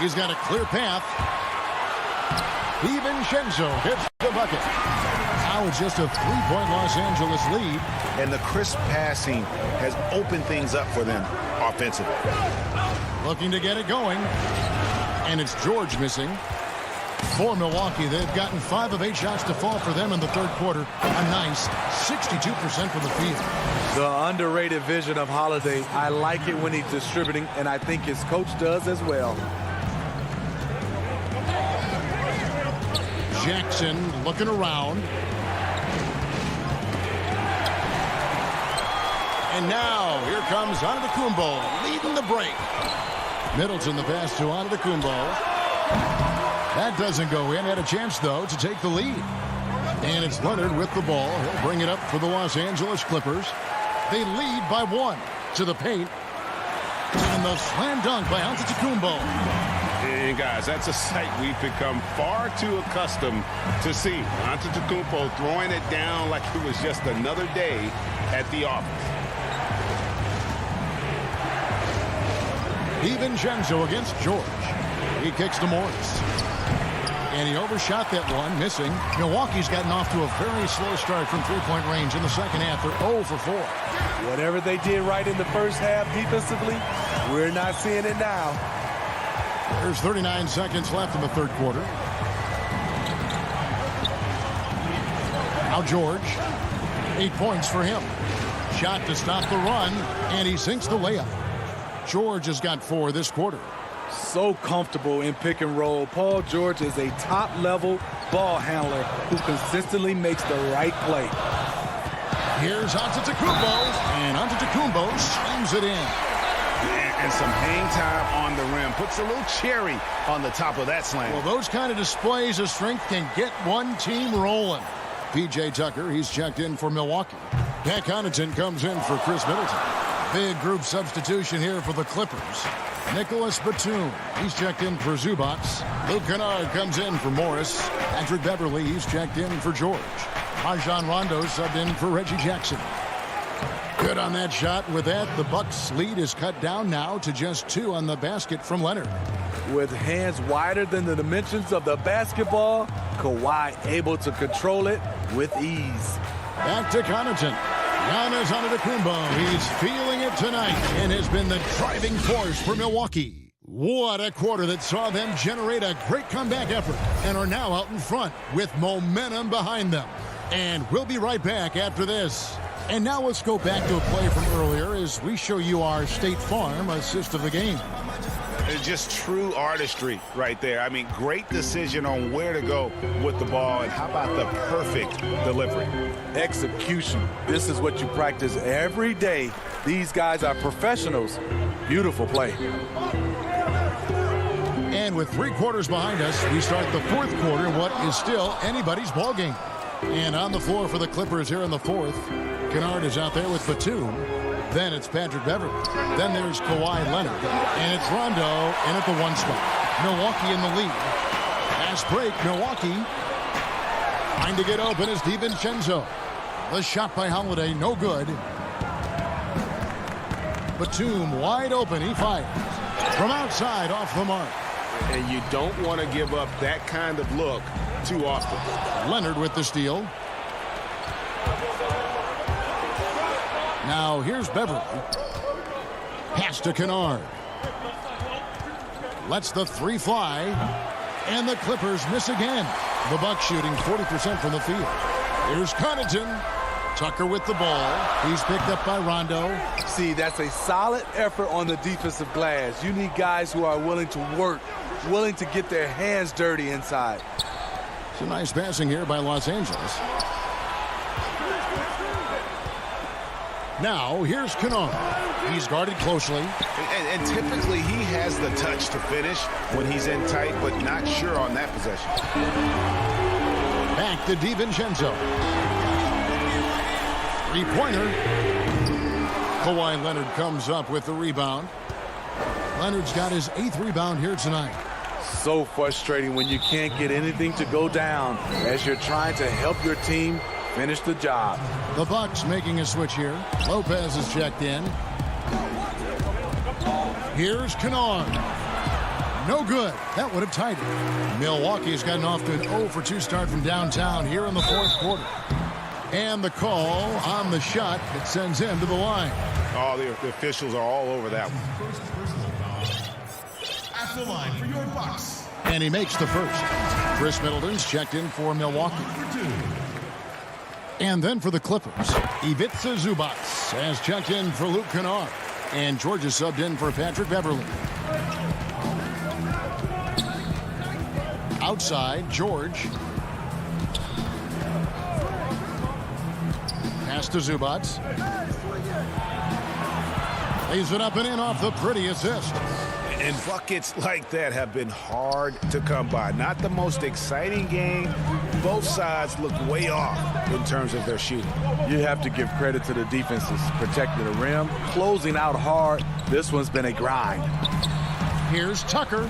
He's got a clear path. DiVincenzo hits the bucket. Now it's just a 3-point Los Angeles lead. And the crisp passing has opened things up for them offensively. Looking to get it going. And it's George missing. For Milwaukee, they've gotten 5 of 8 shots to fall for them in the third quarter. A nice 62% from the field. The underrated vision of Holiday. I like it when he's distributing, and I think his coach does as well. Jackson looking around. And now here comes Antetokounmpo leading the break. Middleton the pass to Antetokounmpo. That doesn't go in. Had a chance, though, to take the lead. And it's Leonard with the ball. He'll bring it up for the Los Angeles Clippers. They lead by 1 to the paint. And the slam dunk by Antetokounmpo. And guys, that's a sight we've become far too accustomed to see. Antetokounmpo throwing it down like it was just another day at the office. DiVincenzo against George. He kicks to Morris. And he overshot that one, missing. Milwaukee's gotten off to a very slow start from three-point range in the second half. They're 0 for 4. Whatever they did right in the first half defensively, we're not seeing it now. There's 39 seconds left in the third quarter. Now George. 8 points for him. Shot to stop the run, and he sinks the layup. George has got 4 this quarter. So comfortable in pick and roll. Paul George is a top-level ball handler who consistently makes the right play. Here's Antetokounmpo, and Antetokounmpo slams it in. And some hang time on the rim. Puts a little cherry on the top of that slam. Well, those kind of displays of strength can get one team rolling. P.J. Tucker, he's checked in for Milwaukee. Pat Connaughton comes in for Chris Middleton. Big group substitution here for the Clippers. Nicholas Batum, he's checked in for Zubac. Luke Kennard comes in for Morris. Patrick Beverly, he's checked in for George. Rajon Rondo subbed in for Reggie Jackson. Good on that shot. With that, the Bucks' lead is cut down now to just 2 on the basket from Leonard. With hands wider than the dimensions of the basketball, Kawhi able to control it with ease. Back to Connaughton. Giannis Antetokounmpo, he's feeling it tonight and has been the driving force for Milwaukee. What a quarter that saw them generate a great comeback effort and are now out in front with momentum behind them. And we'll be right back after this. And now let's go back to a play from earlier as we show you our State Farm assist of the game. It's just true artistry right there. I mean, great decision on where to go with the ball, and how about the perfect delivery? Execution. This is what you practice every day. These guys are professionals. Beautiful play. And with 3 quarters behind us, we start the fourth quarter, what is still anybody's ball game. And on the floor for the Clippers here in the fourth, Kennard is out there with Batum. Then it's Patrick Beverly. Then there's Kawhi Leonard. And it's Rondo in at the 1 spot. Milwaukee in the lead. Fast break, Milwaukee. Trying to get open is DiVincenzo. The shot by Holiday, no good. Batum wide open, he fires. From outside, off the mark. And you don't want to give up that kind of look too often. Leonard with the steal. Now here's Beverly. Pass to Kennard. Lets the 3 fly. And the Clippers miss again. The Bucks shooting 40% from the field. Here's Connaughton. Tucker with the ball. He's picked up by Rondo. See, that's a solid effort on the defensive glass. You need guys who are willing to work, willing to get their hands dirty inside. Some nice passing here by Los Angeles. Now, here's Kennard. He's guarded closely. And typically he has the touch to finish when he's in tight, but not sure on that possession. Back to DiVincenzo. 3-pointer. Kawhi Leonard comes up with the rebound. Leonard's got his 8th rebound here tonight. So frustrating when you can't get anything to go down as you're trying to help your team finish the job. The Bucks making a switch here. Lopez is checked in. Here's Kennard. No good. That would have tied it. Milwaukee's gotten off to an 0 for 2 start from downtown here in the fourth quarter. And the call on the shot that sends him to the line. Oh, the officials are all over that one. At the line for your Bucks. And he makes the first. Chris Middleton's checked in for Milwaukee. And then for the Clippers, Ivica Zubac has checked in for Luke Kennard. And George is subbed in for Patrick Beverly. Outside, George. Pass to Zubac. Lays it up and in off the pretty assist. And buckets like that have been hard to come by. Not the most exciting game, both sides look way off in terms of their shooting. You have to give credit to the defenses protecting the rim, closing out hard. This one's been a grind. Here's Tucker.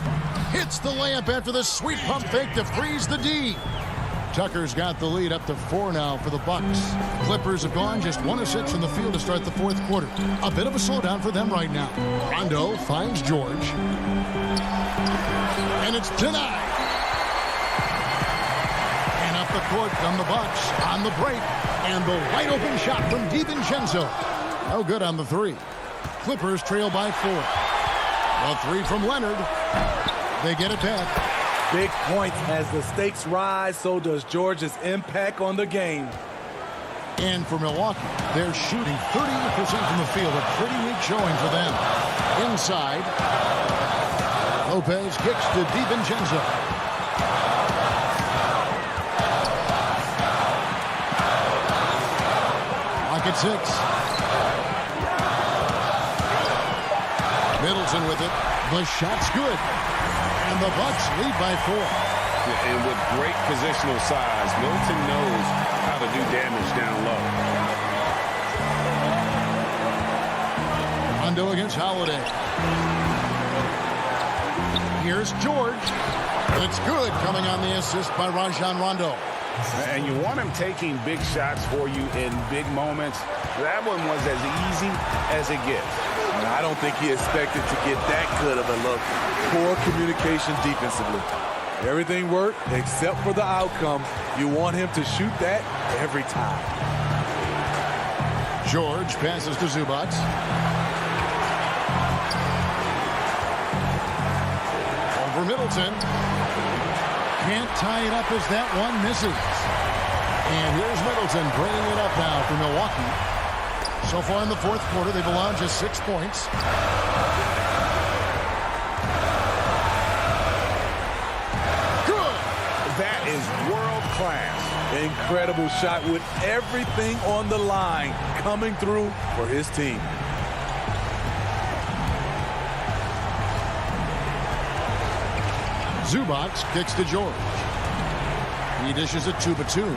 Hits the layup after the sweet pump fake to freeze the D. Tucker's got the lead up to 4 now for the Bucks. Clippers have gone just 1 of 6 in the field to start the fourth quarter. A bit of a slowdown for them right now. Rondo finds George. And it's denied. And up the court come the Bucks on the break. And the wide open shot from DiVincenzo. No good on the 3. Clippers trail by 4. A 3 from Leonard. They get it back. Big points as the stakes rise, so does George's impact on the game. And for Milwaukee, they're shooting 38% from the field. A pretty weak showing for them. Inside, Lopez kicks to DiVincenzo. Lock at 6. Middleton with it. The shot's good. And the Bucks lead by 4. And with great positional size, Middleton knows how to do damage down low. Rondo against Holiday. Here's George. It's good, coming on the assist by Rajon Rondo. And you want him taking big shots for you in big moments. That one was as easy as it gets. And I don't think he expected to get that good of a look. Poor communication defensively. Everything worked except for the outcome. You want him to shoot that every time. George passes to Zubac. Over Middleton. Can't tie it up as that one misses. And here's Middleton bringing it up now for Milwaukee. So far in the fourth quarter, they've allowed just 6 points. Good! That is world class. Incredible shot with everything on the line coming through for his team. Zubac kicks to George. He dishes it to Batum.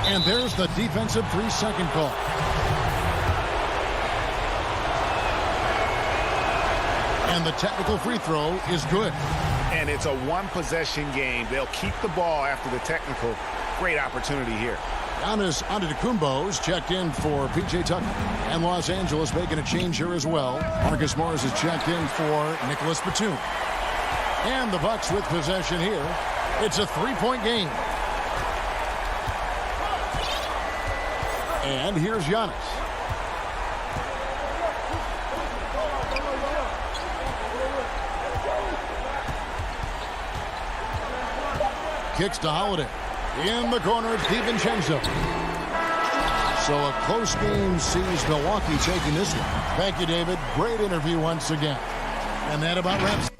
And there's the defensive 3-second call. And the technical free throw is good. And it's a one-possession game. They'll keep the ball after the technical. Great opportunity here. Giannis Antetokounmpo's checked in for P.J. Tucker. And Los Angeles making a change here as well. Marcus Morris is checked in for Nicholas Batum. And the Bucks with possession here. It's a 3-point game. And here's Giannis. Kicks to Holiday. In the corner, it's DiVincenzo. So a close game sees Milwaukee taking this one. Thank you, David. Great interview once again. And that about wraps.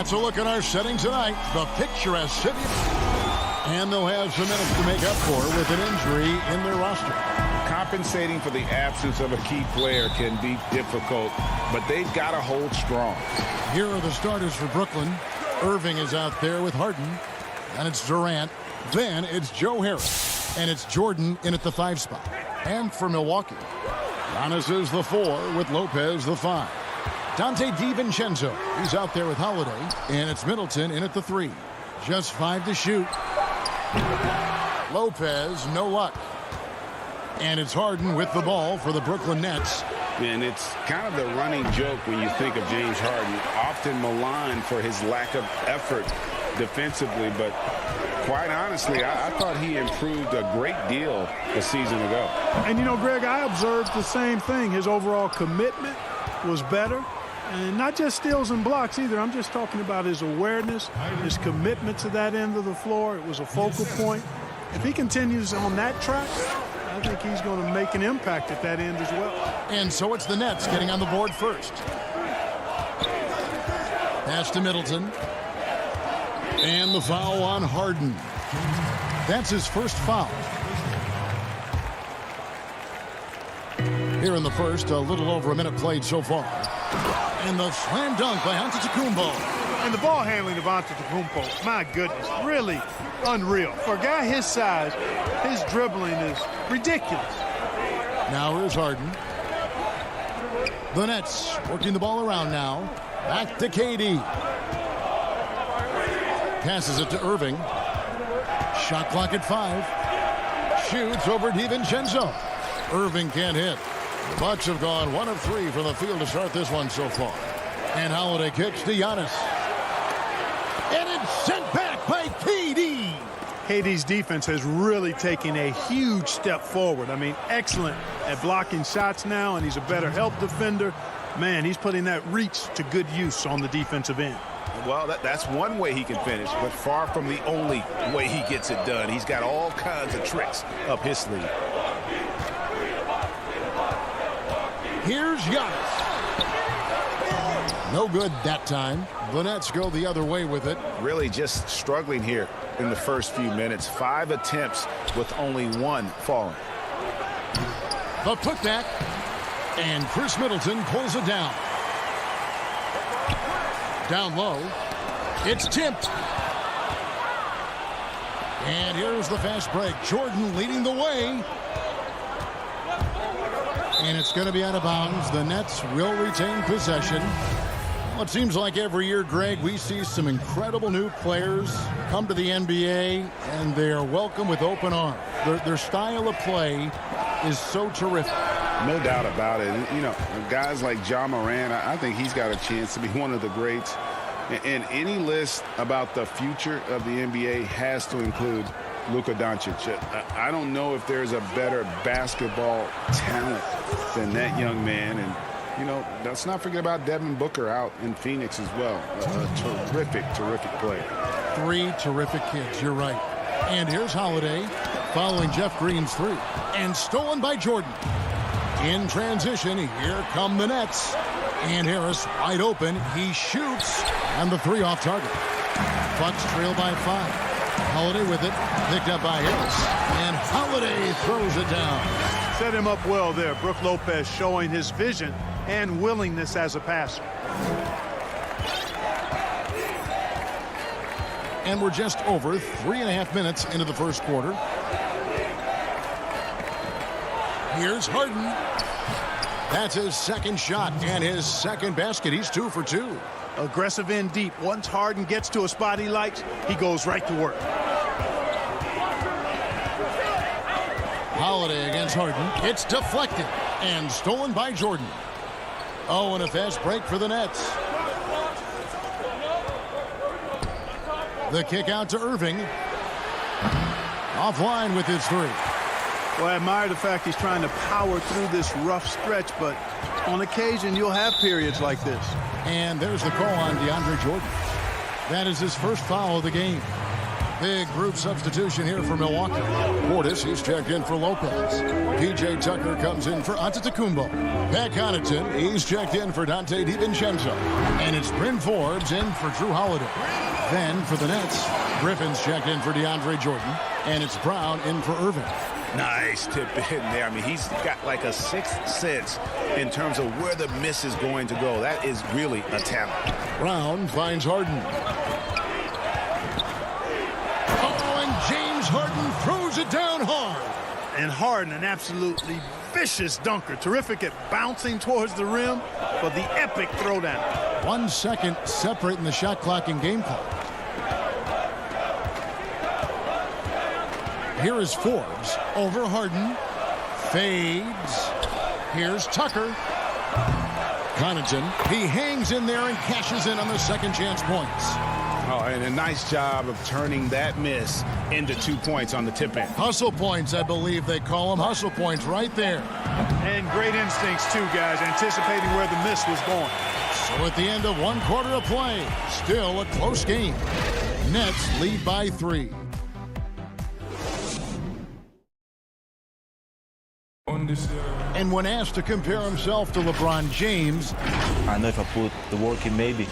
That's a look at our setting tonight. The picturesque city. And they'll have some minutes to make up for with an injury in their roster. Compensating for the absence of a key player can be difficult, but they've got to hold strong. Here are the starters for Brooklyn. Irving is out there with Harden. And it's Durant. Then it's Joe Harris. And it's Jordan in at the 5 spot. And for Milwaukee, Giannis is the 4 with Lopez the 5. Dante DiVincenzo, he's out there with Holiday, and it's Middleton in at the 3. Just 5 to shoot. Lopez, no luck. And it's Harden with the ball for the Brooklyn Nets. And it's kind of the running joke when you think of James Harden, often maligned for his lack of effort defensively, but quite honestly, I thought he improved a great deal a season ago. And, you know, Greg, I observed the same thing. His overall commitment was better. And not just steals and blocks either. I'm just talking about his awareness, his commitment to that end of the floor. It was a focal point. If he continues on that track, I think he's going to make an impact at that end as well. And so it's the Nets getting on the board first. Pass to Middleton. And the foul on Harden. That's his first foul. Here in the first, a little over a minute played so far. And the slam dunk by Antetokounmpo. And the ball handling of Antetokounmpo, my goodness, really unreal. For a guy his size, his dribbling is ridiculous. Now here's Harden. The Nets working the ball around now. Back to KD. Passes it to Irving. Shot clock at 5. Shoots over DiVincenzo. Irving can't hit. The Bucks have gone 1 of 3 from the field to start this one so far. And Holiday kicks to Giannis. And it's sent back by KD. KD's defense has really taken a huge step forward. I mean, excellent at blocking shots now, and he's a better help defender. Man, he's putting that reach to good use on the defensive end. Well, that's one way he can finish, but far from the only way he gets it done. He's got all kinds of tricks up his sleeve. Here's Giannis. No good that time. The Nets go the other way with it. Really just struggling here in the first few minutes. 5 attempts with only 1 falling. The putback. And Chris Middleton pulls it down. Down low. It's tipped. And here's the fast break. Jordan leading the way. And it's going to be out of bounds. The Nets will retain possession. Well, it seems like every year, Greg, we see some incredible new players come to the NBA, and they are welcome with open arms. Their style of play is so terrific. No doubt about it. You know, guys like Ja Morant, I think he's got a chance to be one of the greats. And any list about the future of the NBA has to include Luka Doncic. I don't know if there's a better basketball talent than that young man. And, you know, let's not forget about Devin Booker out in Phoenix as well. A terrific, terrific player. 3 terrific kids, you're right. And here's Holiday following Jeff Green's 3. And stolen by Jordan. In transition, here come the Nets. And Harris wide open. He shoots. And the 3 off target. Bucks trail by 5. Holiday with it. Picked up by Harris. And Holiday throws it down. Set him up well there. Brook Lopez showing his vision and willingness as a passer. And we're just over 3.5 minutes into the first quarter. Here's Harden. That's his second shot and his second basket. He's 2 for 2. Aggressive in deep. Once Harden gets to a spot he likes, he goes right to work. Holiday against Harden. It's deflected and stolen by Jordan. Oh, and a fast break for the Nets. The kick out to Irving. Offline with his 3. Well, I admire the fact he's trying to power through this rough stretch, but on occasion you'll have periods like this. And there's the call on DeAndre Jordan. That is his first foul of the game. Big group substitution here for Milwaukee. Portis, he's checked in for Lopez. P.J. Tucker comes in for Antetokounmpo. Pat Connaughton, he's checked in for Dante DiVincenzo. And it's Bryn Forbes in for Drew Holiday. Then for the Nets, Griffin's checked in for DeAndre Jordan. And it's Brown in for Irving. Nice tip in there. I mean, he's got like a sixth sense in terms of where the miss is going to go. That is really a talent. Brown finds Harden. Oh, and James Harden throws it down hard. And Harden, an absolutely vicious dunker. Terrific at bouncing towards the rim, but the epic throwdown. 1 second separating the shot clock and game clock. Here is Forbes over Harden. Fades. Here's Tucker. Connaughton. He hangs in there and cashes in on the second chance points. Oh, and a nice job of turning that miss into 2 points on the tip in. Hustle points, I believe they call them. Hustle points right there. And great instincts, too, guys, anticipating where the miss was going. So at the end of 1 quarter of play, still a close game. Nets lead by 3. And when asked to compare himself to LeBron James, I know if I put the work in, maybe.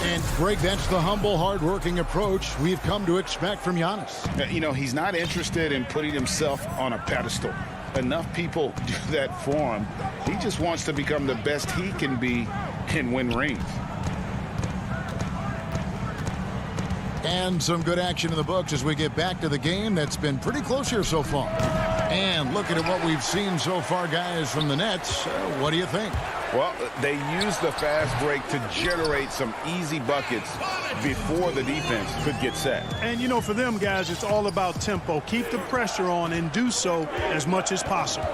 And Greg, that's the humble, hard-working approach we've come to expect from Giannis. You know, he's not interested in putting himself on a pedestal. Enough people do that for him. He just wants to become the best he can be and win rings. And some good action in the books as we get back to the game that's been pretty close here so far. And looking at what we've seen so far, guys, from the Nets, what do you think? Well, they used the fast break to generate some easy buckets before the defense could get set. And, you know, for them, guys, it's all about tempo. Keep the pressure on and do so as much as possible.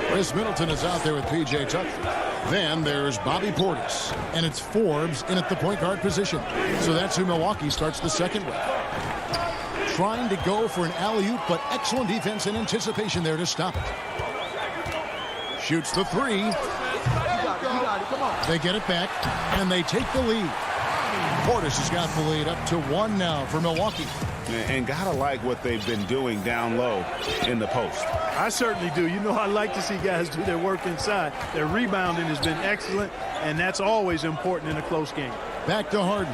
Chris Middleton is out there with P.J. Tucker. Then there's Bobby Portis, and it's Forbes in at the point guard position. So that's who Milwaukee starts the second with. Trying to go for an alley-oop, but excellent defense and anticipation there to stop it. Shoots the 3. They get it back, and they take the lead. Portis has got the lead up to 1 now for Milwaukee. And gotta like what they've been doing down low in the post. I certainly do. You know, I like to see guys do their work inside. Their rebounding has been excellent, and that's always important in a close game. Back to Harden.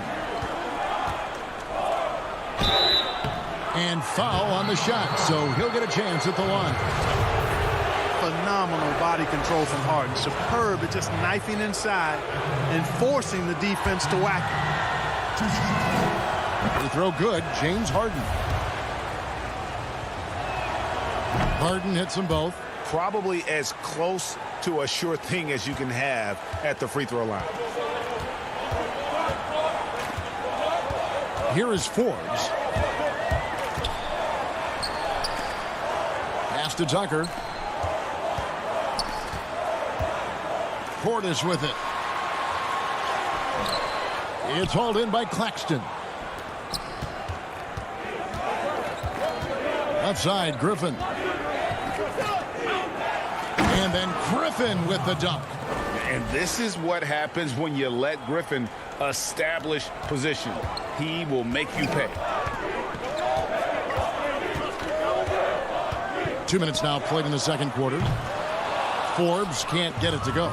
And foul on the shot, so he'll get a chance at the line. Phenomenal body control from Harden. Superb at just knifing inside and forcing the defense to whack it. Free throw good, James Harden. Harden hits them both. Probably as close to a sure thing as you can have at the free throw line. Here is Forbes. Pass to Tucker. Portis with it. It's hauled in by Claxton. Outside, Griffin. And then Griffin with the dunk. And this is what happens when you let Griffin establish position. He will make you pay. 2 minutes now played in the second quarter. Forbes can't get it to go.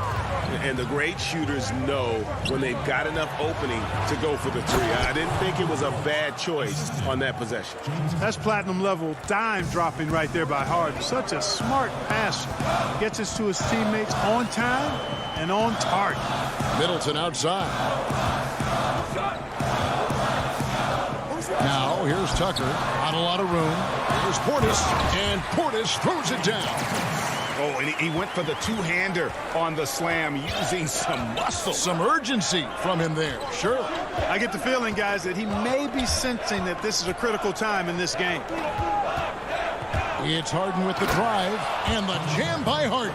And the great shooters know when they've got enough opening to go for the three. I didn't think it was a bad choice on that possession. That's platinum level dime dropping right there by Harden. Such a smart passer. Gets us to his teammates on time and on target. Middleton outside. Now here's Tucker. Not a lot of room. Here's Portis. And Portis throws it down. Oh, and he went for the two-hander on the slam using some muscle. Some urgency from him there. Sure. I get the feeling, guys, that he may be sensing that this is a critical time in this game. It's Harden with the drive and the jam by Harden.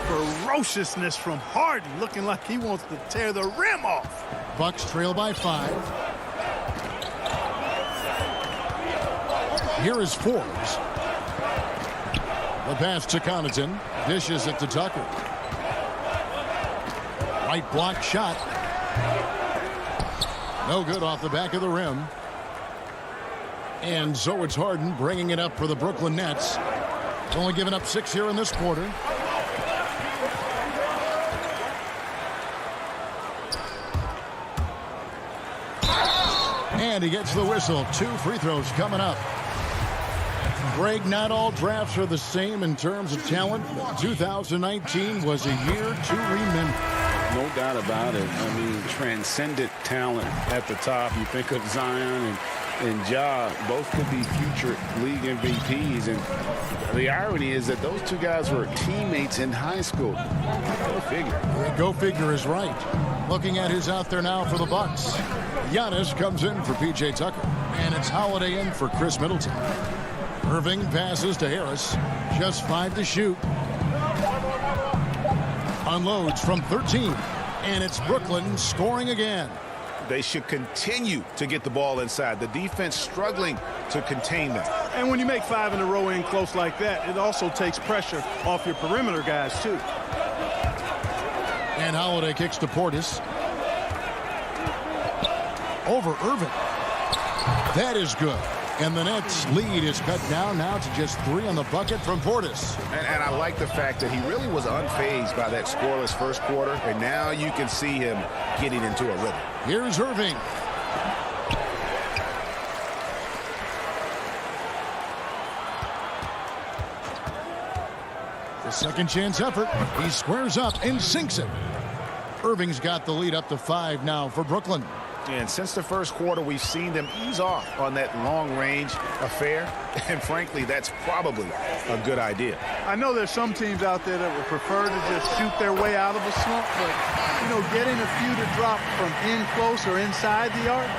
Ferociousness from Harden, looking like he wants to tear the rim off. Bucks trail by 5. Here is Forbes. The pass to Connaughton. Dishes it to Tucker. Right block shot. No good off the back of the rim. And so it's Harden bringing it up for the Brooklyn Nets. Only giving up 6 here in this quarter. And he gets the whistle. 2 free throws coming up. Greg, not all drafts are the same in terms of talent. 2019 was a year to remember. No doubt about it. I mean, transcendent talent at the top. You think of Zion and Ja, both could be future league MVPs. And the irony is that those two guys were teammates in high school. Go figure. Go figure is right. Looking at who's out there now for the Bucks. Giannis comes in for P.J. Tucker. And it's Holiday in for Chris Middleton. Irving passes to Harris. Just 5 to shoot. Unloads from 13. And it's Brooklyn scoring again. They should continue to get the ball inside. The defense struggling to contain them. And when you make 5 in a row in close like that, it also takes pressure off your perimeter guys, too. And Holiday kicks to Portis. Over Irving. That is good. And the Nets lead is cut down now to just 3 on the bucket from Portis. And I like the fact that he really was unfazed by that scoreless first quarter. And now you can see him getting into a rhythm. Here's Irving. The second chance effort. He squares up and sinks it. Irving's got the lead up to 5 now for Brooklyn. And since the first quarter, we've seen them ease off on that long-range affair. And frankly, that's probably a good idea. I know there's some teams out there that would prefer to just shoot their way out of a slump, but, you know, getting a few to drop from in close or inside the arc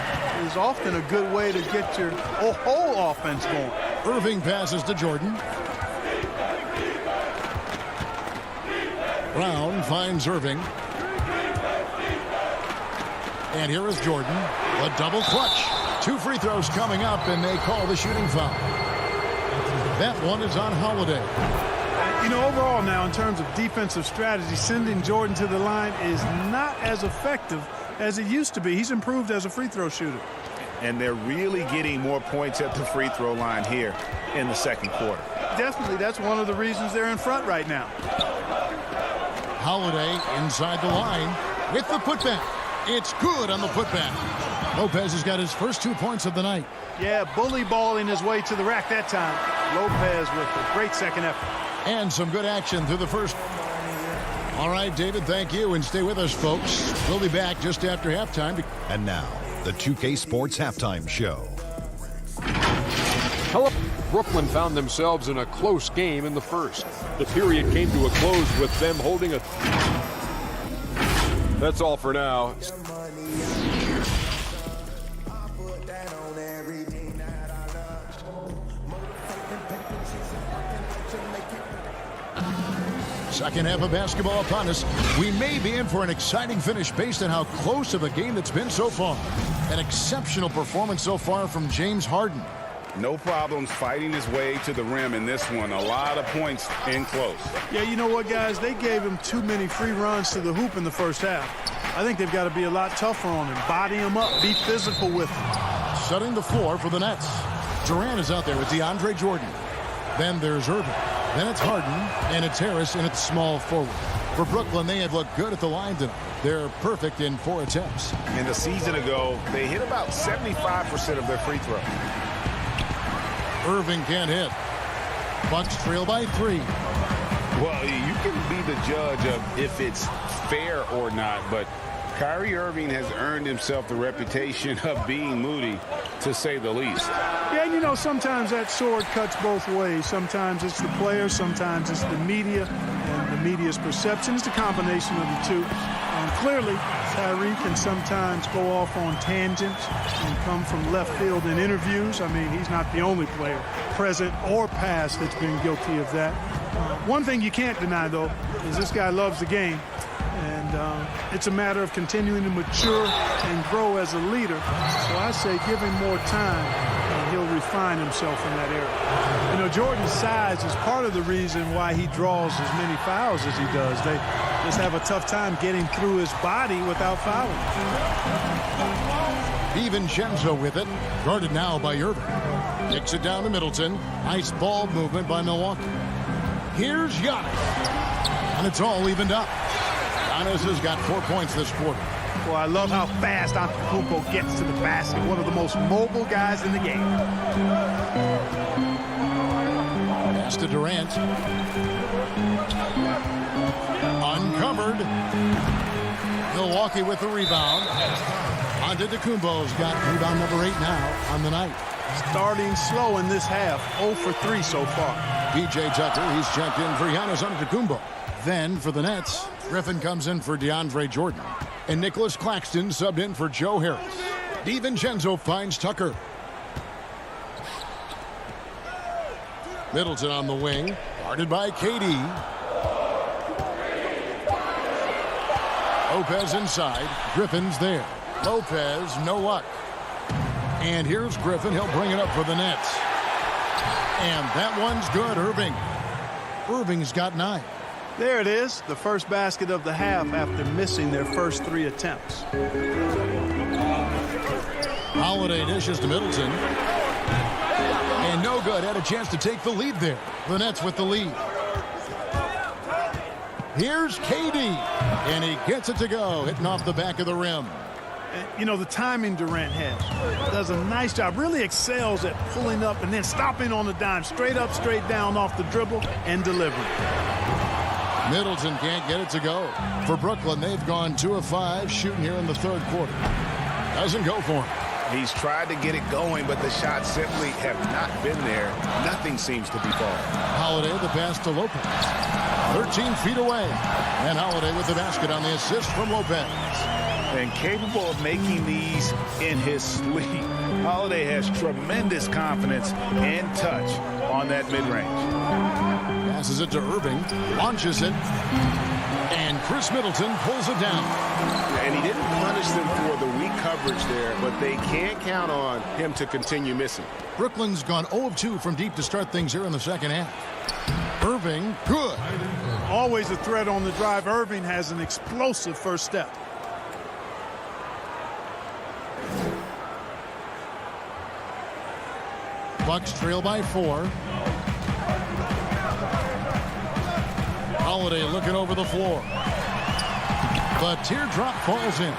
is often a good way to get your whole offense going. Irving passes to Jordan. Brown finds Irving. And here is Jordan. A double clutch. 2 free throws coming up, and they call the shooting foul. That one is on Holiday. You know, overall now, in terms of defensive strategy, sending Jordan to the line is not as effective as it used to be. He's improved as a free throw shooter. and they're really getting more points at the free throw line here in the second quarter. Definitely, that's one of the reasons they're in front right now. Holiday inside the line with the putback. It's good on the putback. Lopez has got his first 2 points of the night. Yeah, bully balling his way to the rack that time. Lopez with a great second effort. And some good action through the first. All right, David, thank you, and stay with us, folks. We'll be back just after halftime. And now, the 2K Sports Halftime Show. Hello. Brooklyn found themselves in a close game in the first. The period came to a close with them holding a... That's all for now. Second half of basketball upon us. We may be in for an exciting finish based on how close of a game that's been so far. An exceptional performance so far from James Harden. No problems fighting his way to the rim in this one. A lot of points in close. Yeah, you know what, guys? They gave him too many free runs to the hoop in the first half. I think they've got to be a lot tougher on him. Body him up. Be physical with him. Setting the floor for the Nets. Durant is out there with DeAndre Jordan. Then there's Irving. Then it's Harden, and it's Harris, and it's small forward. For Brooklyn, they have looked good at the line tonight. They're perfect in 4 attempts. And a season ago, they hit about 75% of their free throw. Irving can't hit. Bucks trail by 3. Well, you can be the judge of if it's fair or not, but Kyrie Irving has earned himself the reputation of being moody, to say the least. Yeah, you know, sometimes that sword cuts both ways. Sometimes it's the player, sometimes it's the media, and the media's perception. It's a combination of the two. Clearly, Kyrie can sometimes go off on tangents and come from left field in interviews. I mean, he's not the only player, present or past, that's been guilty of that. One thing you can't deny, though, is this guy loves the game. And it's a matter of continuing to mature and grow as a leader. So I say give him more time, and he'll refine himself in that area. You know, Jordan's size is part of the reason why he draws as many fouls as he does. They just have a tough time getting through his body without fouling. DiVincenzo with it. Guarded now by Irving. Kicks it down to Middleton. Nice ball movement by Milwaukee. Here's Giannis. And it's all evened up. Giannis has got 4 points this quarter. Well, I love how fast Antetokounmpo gets to the basket. One of the most mobile guys in the game. Pass to Durant. Uncovered. Milwaukee with the rebound. Antetokounmpo's got rebound number 8 now on the night. Starting slow in this half. 0 for 3 so far. P.J. Tucker, he's checked in for Giannis Antetokounmpo. Then for the Nets, Griffin comes in for DeAndre Jordan. And Nicholas Claxton subbed in for Joe Harris. DiVincenzo finds Tucker. Middleton on the wing, guarded by KD. Lopez inside. Griffin's there. Lopez, no luck. And here's Griffin. He'll bring it up for the Nets. And that one's good, Irving. Irving's got 9. There it is, the first basket of the half after missing their first 3 attempts. Holiday dishes to Middleton. And no good. Had a chance to take the lead there. The Nets with the lead. Here's KD. And he gets it to go, hitting off the back of the rim. And, you know, the timing Durant has. Does a nice job. Really excels at pulling up and then stopping on the dime. Straight up, straight down off the dribble and delivering. Middleton can't get it to go. For Brooklyn, they've gone 2 of 5 shooting here in the third quarter. Doesn't go for him. He's tried to get it going, but the shots simply have not been there. Nothing seems to be falling. Holiday, the pass to Lopez. 13 feet away. And Holiday with the basket on the assist from Lopez. And capable of making these in his sleep. Holiday has tremendous confidence and touch on that mid-range. Passes it to Irving, launches it, and Chris Middleton pulls it down. And he didn't punish them for the weak coverage there, but they can't count on him to continue missing. Brooklyn's gone 0 of 2 from deep to start things here in the second half. Irving, good. Always a threat on the drive. Irving has an explosive first step. Bucks trail by 4. Holiday looking over the floor. The teardrop falls in.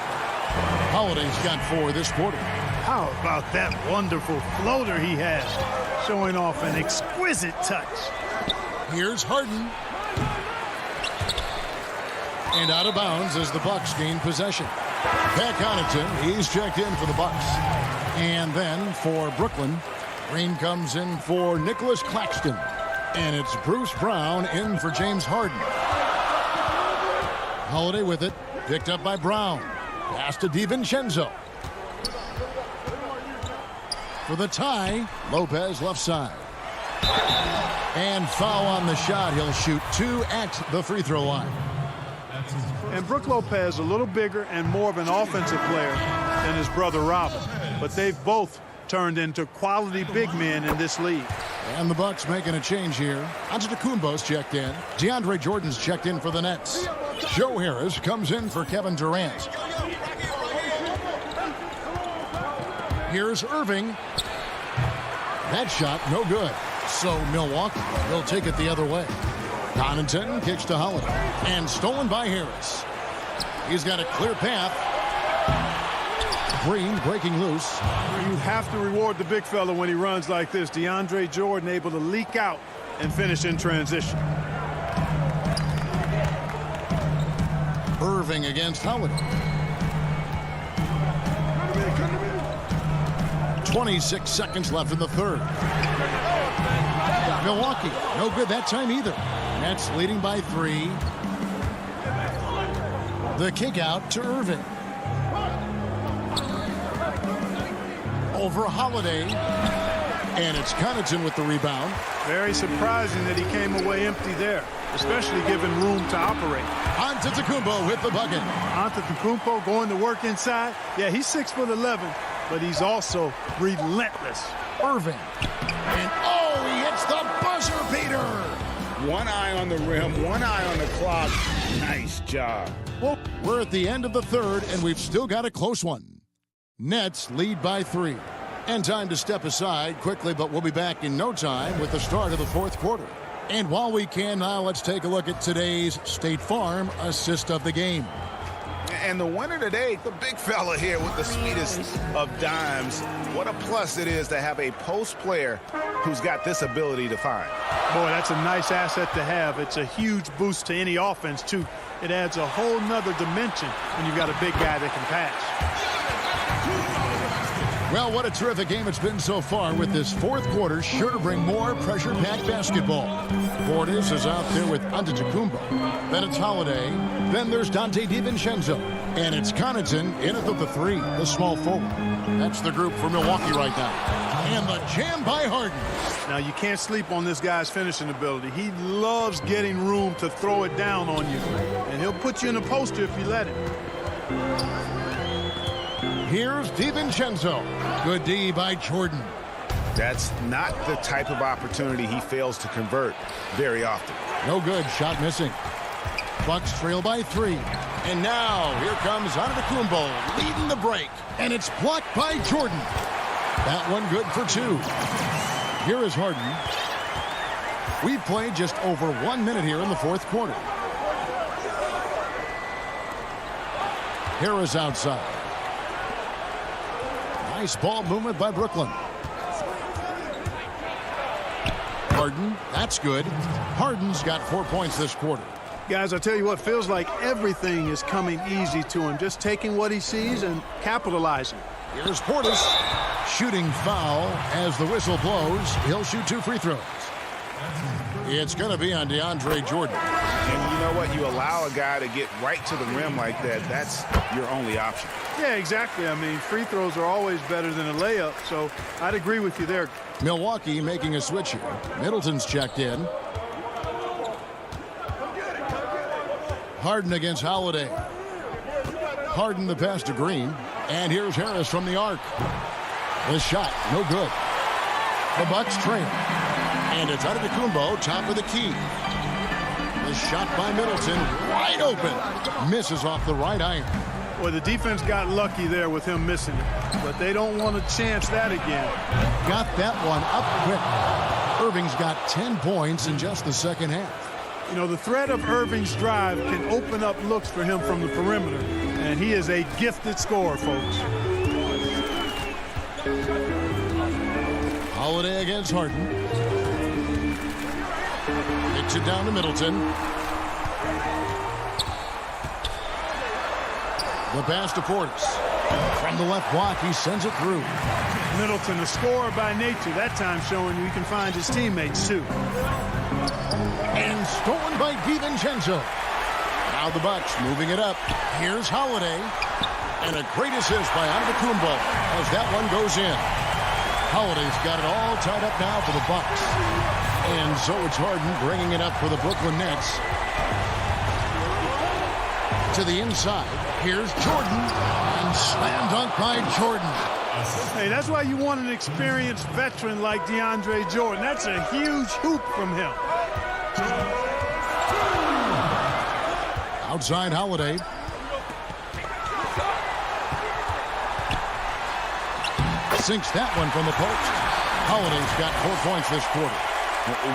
Holiday's got 4 this quarter. How about that wonderful floater he has, showing off an exquisite touch. Here's Harden. And out of bounds as the Bucks gain possession. Pat Connaughton, he's checked in for the Bucks. And then for Brooklyn, Green comes in for Nicholas Claxton. And it's Bruce Brown in for James Harden. Holiday with it, picked up by Brown. Pass to DiVincenzo. For the tie, Lopez left side. And foul on the shot. He'll shoot 2 at the free throw line. And Brook Lopez a little bigger and more of an offensive player than his brother Robin. But they've both turned into quality big men in this league. And the Bucks making a change here. Antetokounmpo's checked in. DeAndre Jordan's checked in for the Nets. Joe Harris comes in for Kevin Durant. Here's Irving. That shot, no good. So Milwaukee will take it the other way. Connaughton kicks to Holiday. And stolen by Harris. He's got a clear path. Green breaking loose. You have to reward the big fella when he runs like this. DeAndre Jordan able to leak out and finish in transition. Irving against Holiday. 26 seconds left in the third. Milwaukee, no good that time either. Nets leading by 3. The kick out to Irving. Over Holiday. And it's Connaughton with the rebound. Very surprising that he came away empty there, especially given room to operate. Antetokounmpo with the bucket. Antetokounmpo going to work inside. Yeah, he's 6'11", but he's also relentless. Irving. And he hits the buzzer beater. One eye on the rim, one eye on the clock. Nice job. Well, we're at the end of the third, and we've still got a close one. Nets lead by 3. And time to step aside quickly, but we'll be back in no time with the start of the fourth quarter. And while we can now, let's take a look at today's State Farm assist of the game. And the winner today, the big fella here with the sweetest of dimes. What a plus it is to have a post player who's got this ability to find. Boy, that's a nice asset to have. It's a huge boost to any offense, too. It adds a whole nother dimension when you've got a big guy that can pass. Well, what a terrific game it's been so far with this fourth quarter. Sure to bring more pressure-packed basketball. Portis is out there with Antetokounmpo. Then it's Holiday. Then there's Dante DiVincenzo. And it's Connaughton in at the 3, the small forward. That's the group for Milwaukee right now. And the jam by Harden. Now, you can't sleep on this guy's finishing ability. He loves getting room to throw it down on you. And he'll put you in a poster if you let him. Here's DiVincenzo. Good D by Jordan. That's not the type of opportunity he fails to convert very often. No good. Shot missing. Bucks trail by 3. And now here comes Antetokounmpo leading the break. And it's blocked by Jordan. That one good for 2. Here is Harden. We've played just over 1 minute here in the fourth quarter. Harris outside. Nice ball movement by Brooklyn. Harden, that's good. Harden's got 4 points this quarter. Guys, I tell you what, feels like everything is coming easy to him. Just taking what he sees and capitalizing. Here's Portis. Shooting foul as the whistle blows. He'll shoot 2 free throws. It's going to be on DeAndre Jordan. And you know what? You allow a guy to get right to the rim like that. That's your only option. Yeah, exactly. I mean, free throws are always better than a layup, so I'd agree with you there. Milwaukee making a switch here. Middleton's checked in. Harden against Holiday. Harden the pass to Green. And here's Harris from the arc. The shot, no good. The Bucks trail. And it's Antetokounmpo, top of the key. The shot by Middleton, wide open. Misses off the right iron. Well, the defense got lucky there with him missing it, but they don't want to chance that again. Got that one up quick. Irving's got 10 points in just the second half. You know, the threat of Irving's drive can open up looks for him from the perimeter, and he is a gifted scorer, folks. Holiday against Harden. Kicks it down to Middleton. The pass to Portis. From the left block, he sends it through. Middleton, a scorer by nature, that time showing you he can find his teammates, too. And stolen by DiVincenzo. Now the Bucks moving it up. Here's Holiday. And a great assist by Antetokounmpo as that one goes in. Holiday's got it all tied up now for the Bucks. And so it's Harden bringing it up for the Brooklyn Nets. To the inside. Here's Jordan. And slam dunk by Jordan. Hey, that's why you want an experienced veteran like DeAndre Jordan. That's a huge hoop from him. Outside Holiday. Sinks that one from the post. Holiday's got 4 points this quarter.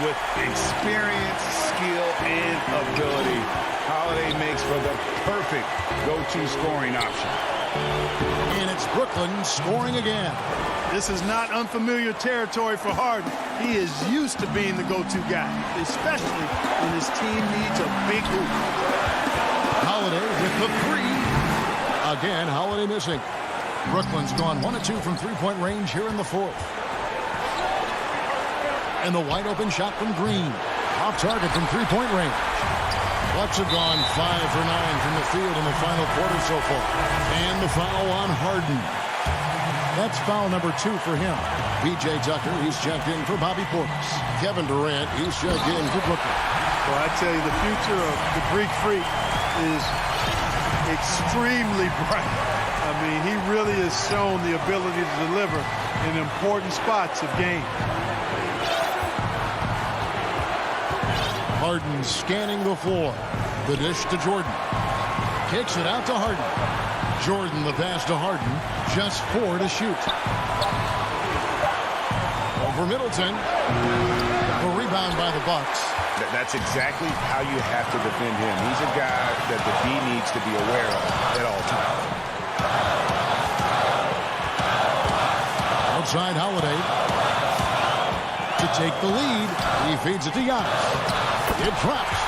With experience, skill, and ability, Holiday makes for the perfect go-to scoring option. And it's Brooklyn scoring again. This is not unfamiliar territory for Harden. He is used to being the go-to guy, especially when his team needs a big hoop. Holiday with the three. Again, Holiday missing. Brooklyn's gone 1 of 2 from three-point range here in the fourth. And the wide-open shot from Green. Off target from three-point range. Bucks have gone 5 for 9 from the field in the final quarter so far. And the foul on Harden. That's foul number 2 for him. P.J. Tucker, he's checked in for Bobby Portis. Kevin Durant, he's checked in for Brooklyn. Well, I tell you, the future of the Greek Freak is extremely bright. I mean, he really has shown the ability to deliver in important spots of game. Harden scanning the floor. The dish to Jordan. Kicks it out to Harden. Jordan the pass to Harden. Just 4 to shoot. Over Middleton. The rebound by the Bucks. That's exactly how you have to defend him. He's a guy that the D needs to be aware of at all times. Outside Holiday. To take the lead. He feeds it to Giannis. It drops.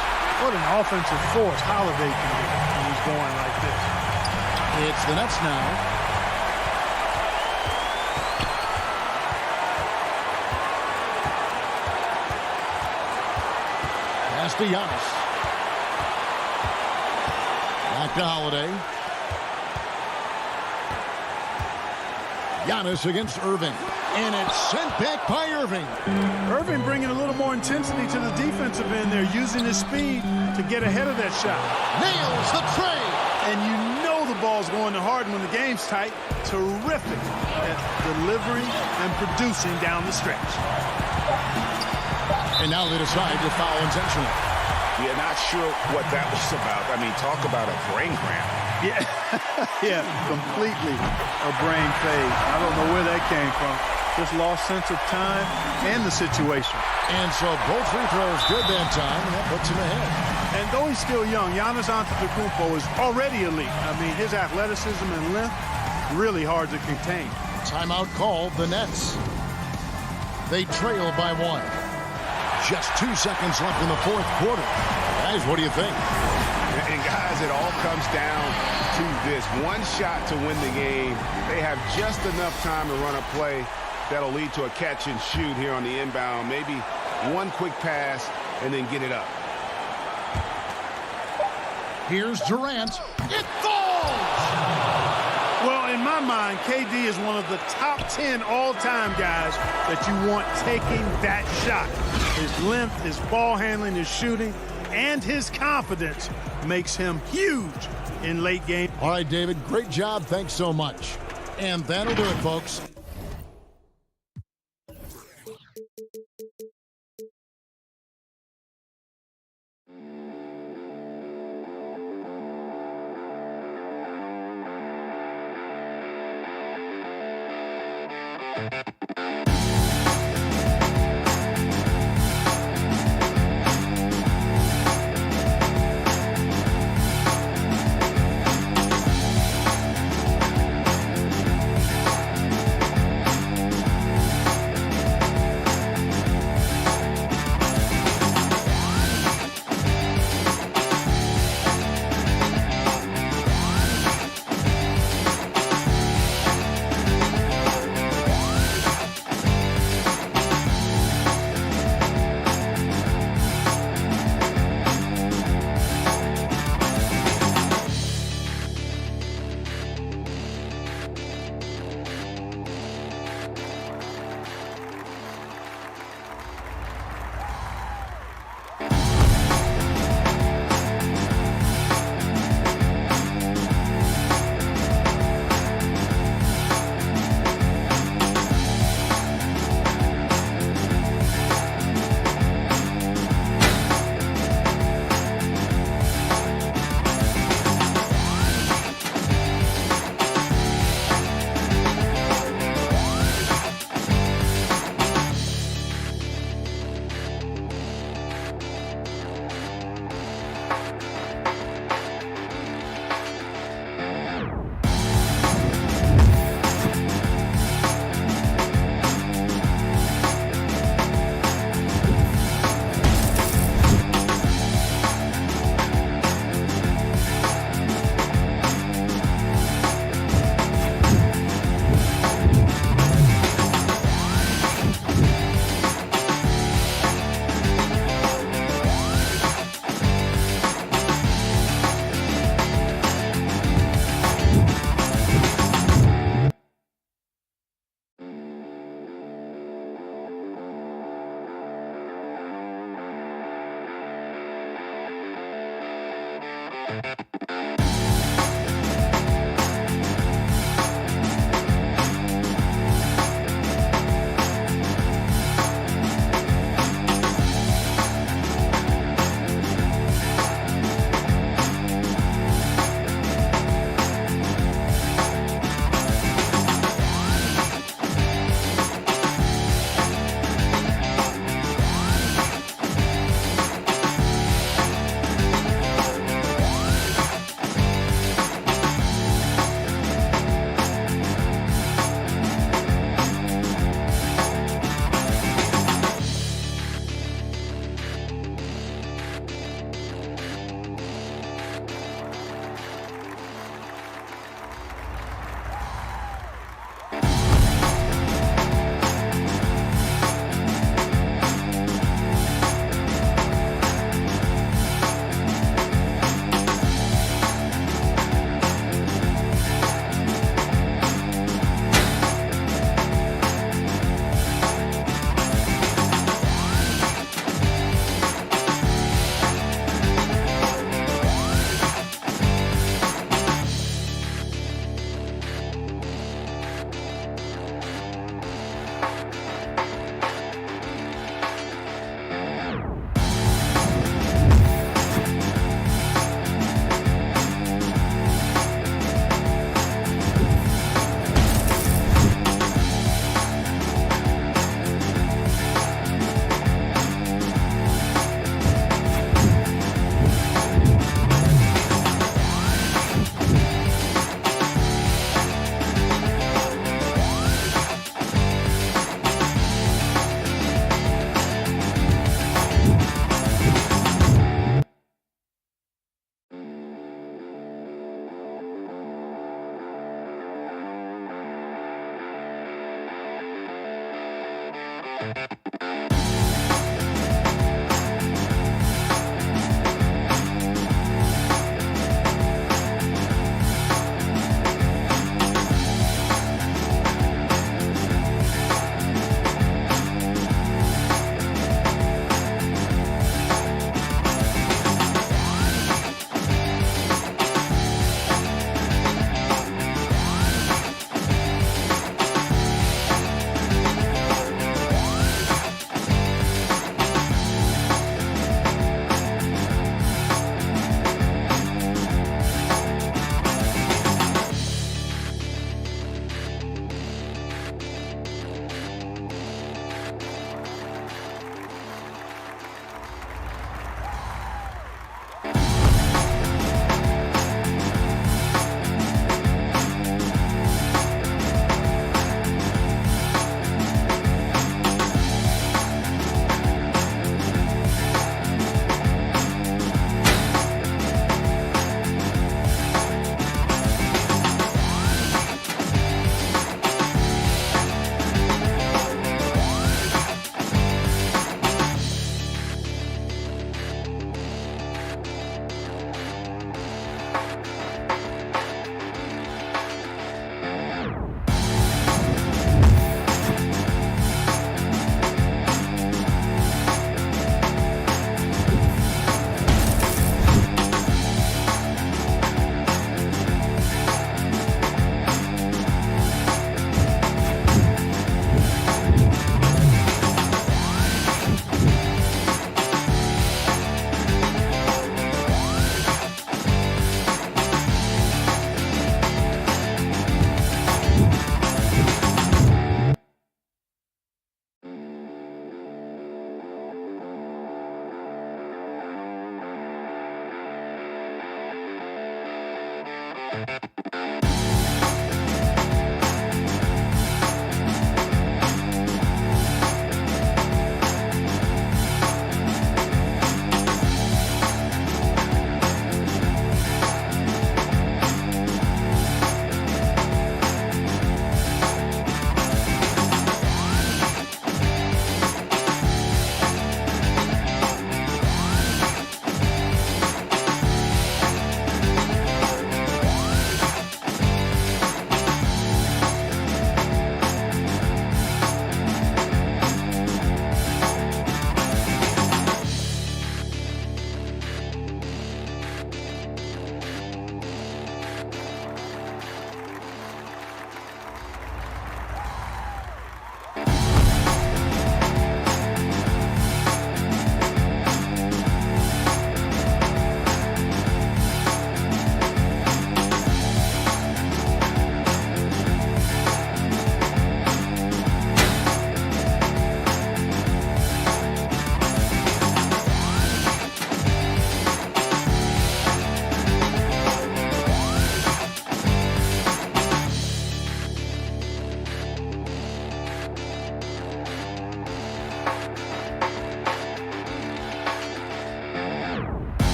What an offensive force Holiday can be when he's going like this. It's the Nets now. Pass to Giannis. Back to Holiday. Giannis against Irving. And it's sent back by Irving. Irving bringing a little more intensity to the defensive end there, using his speed to get ahead of that shot. Nails the tray. And you know the ball's going to Harden when the game's tight. Terrific at delivering and producing down the stretch. And now they decide to foul intentionally. Yeah, not sure what that was about. I mean, talk about a brain cramp. Yeah, yeah, completely a brain fade. I don't know where that came from. Just lost sense of time and the situation. And so both free throws good that time, and that puts him ahead. And though he's still young, Giannis Antetokounmpo is already elite. I mean, his athleticism and length, really hard to contain. Timeout called, the Nets. They trail by 1. Just 2 seconds left in the fourth quarter. Guys, what do you think? And guys, it all comes down to this. One shot to win the game. They have just enough time to run a play that'll lead to a catch and shoot here on the inbound. Maybe one quick pass and then get it up. Here's Durant. It falls! Well, in my mind, KD is one of the top 10 all-time guys that you want taking that shot. His length, his ball handling, his shooting, and his confidence makes him huge in late game. All right, David, great job. Thanks so much. And that'll do it, folks.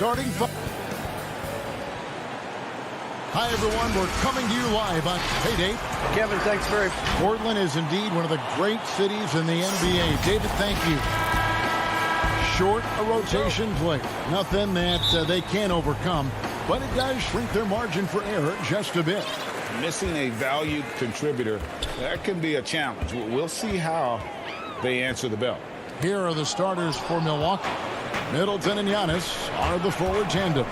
starting five. Hi, everyone. We're coming to you live on Payday. Kevin, thanks very much. Portland is indeed one of the great cities in the NBA. David, thank you. Short a rotation play. Nothing that they can't overcome, but it does shrink their margin for error just a bit. Missing a valued contributor, that can be a challenge. We'll see how they answer the bell. Here are the starters for Milwaukee. Middleton and Giannis are the forward tandem.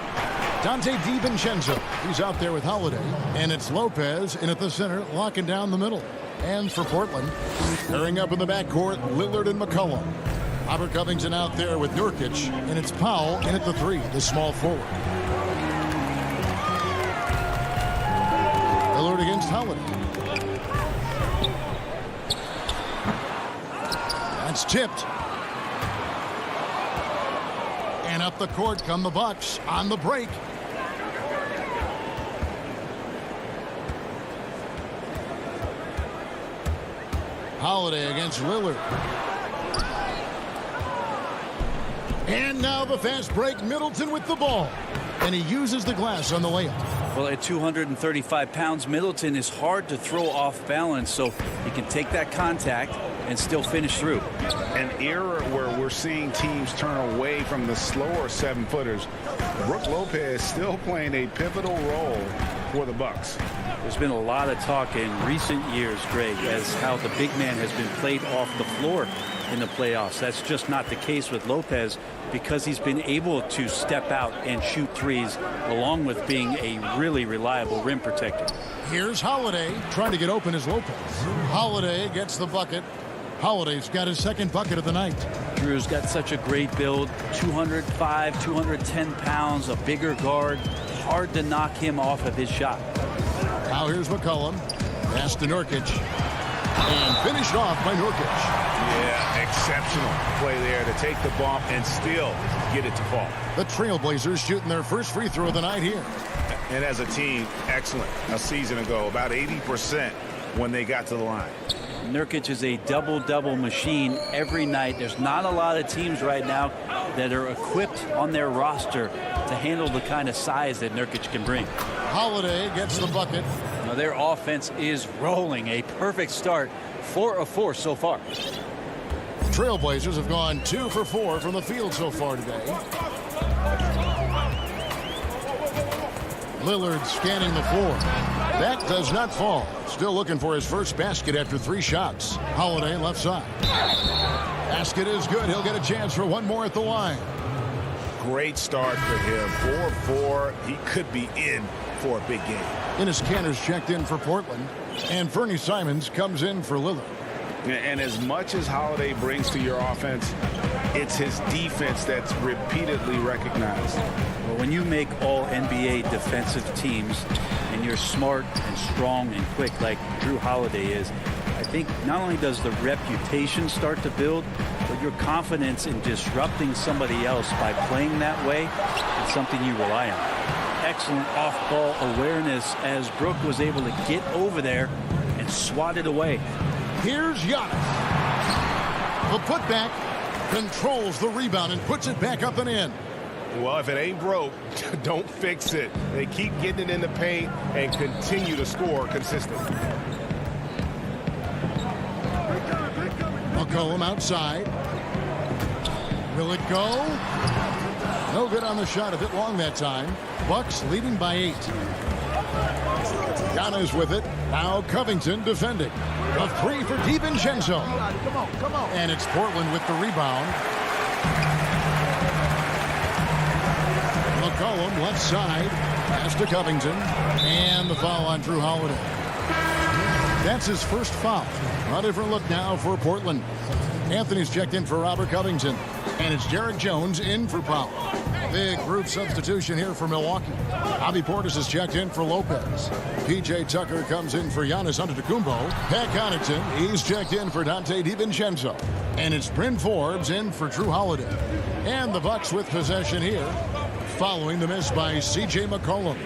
Dante DiVincenzo, he's out there with Holiday. And it's Lopez in at the center, locking down the middle. And for Portland, pairing up in the backcourt, Lillard and McCollum. Robert Covington out there with Nurkic. And it's Powell in at the three, the small forward. Lillard against Holiday. That's tipped. And up the court come the Bucks on the break. Holiday against Lillard. And now the fast break. Middleton with the ball. And he uses the glass on the layup. Well, at 235 pounds, Middleton is hard to throw off balance, so he can take that contact and still finish through. An era where we're seeing teams turn away from the slower 7-footers. Brook Lopez still playing a pivotal role for the Bucks. There's been a lot of talk in recent years, Greg, as how the big man has been played off the floor in the playoffs. That's just not the case with Lopez because he's been able to step out and shoot threes along with being a really reliable rim protector. Here's Holiday trying to get open as Lopez. Holiday gets the bucket. Holiday's got his second bucket of the night. Drew's got such a great build, 205, 210 pounds, a bigger guard. Hard to knock him off of his shot. Now here's McCollum. Pass to Nurkic. And finished off by Nurkic. Yeah, exceptional play there to take the bump and still get it to fall. The Trailblazers shooting their first free throw of the night here. And as a team, excellent. A season ago, about 80% when they got to the line. Nurkic is a double-double machine every night. There's not a lot of teams right now that are equipped on their roster to handle the kind of size that Nurkic can bring. Holiday gets the bucket. Now their offense is rolling. A perfect start. 4 of 4 so far. Trailblazers have gone 2 for 4 from the field so far today. Lillard scanning the floor. That does not fall. Still looking for his first basket after 3 shots. Holiday left side. Basket is good. He'll get a chance for one more at the line. Great start for him. 4-4. He could be in for a big game. Enes Kanter's checked in for Portland. And Fernie Simons comes in for Lillard. And as much as Holiday brings to your offense, it's his defense that's repeatedly recognized. Well, when you make all NBA defensive teams and you're smart and strong and quick like Drew Holiday is, I think not only does the reputation start to build, but your confidence in disrupting somebody else by playing that way is something you rely on. Excellent off-ball awareness as Brook was able to get over there and swat it away. Here's Giannis. The putback controls the rebound and puts it back up and in. Well, if it ain't broke, don't fix it. They keep getting it in the paint and continue to score consistently. McCollum outside. Will it go? No good on the shot. A bit long that time. Bucks leading by 8. Giannis with it. Now Covington defending. A 3 for DiVincenzo. Come on. And it's Portland with the rebound. McCollum left side. Pass to Covington. And the foul on Drew Holiday. That's his first foul. A different look now for Portland. Anthony's checked in for Robert Covington. And it's Derek Jones in for Powell. Big group substitution here for Milwaukee. Bobby Portis is checked in for Lopez. P.J. Tucker comes in for Giannis Antetokounmpo. Pat Connaughton, he's checked in for Dante DiVincenzo. And it's Bryn Forbes in for Drew Holiday. And the Bucks with possession here, following the miss by C.J. McCollum.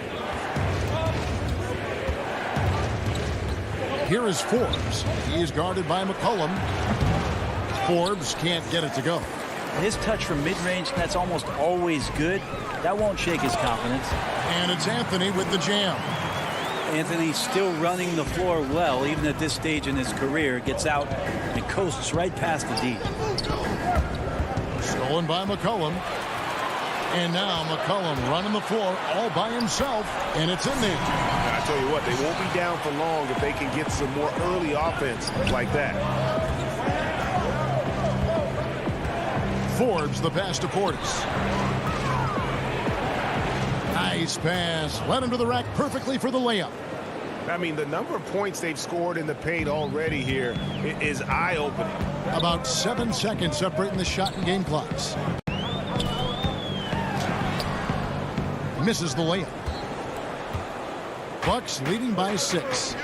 Here is Forbes. He is guarded by McCollum. Forbes can't get it to go. his touch from mid-range, that's almost always good. That won't shake his confidence. And it's Anthony with the jam. Anthony's still running the floor well, even at this stage in his career. Gets out and coasts right past the D. Stolen by McCollum. And now McCollum running the floor all by himself, and it's in there. I tell you what, they won't be down for long if they can get some more early offense like that. Forbes the pass to Portis. Nice pass. Led him to the rack perfectly for the layup. I mean, the number of points they've scored in the paint already here is eye-opening. About 7 seconds separating the shot and game clocks. Misses the layup. Bucks leading by 6.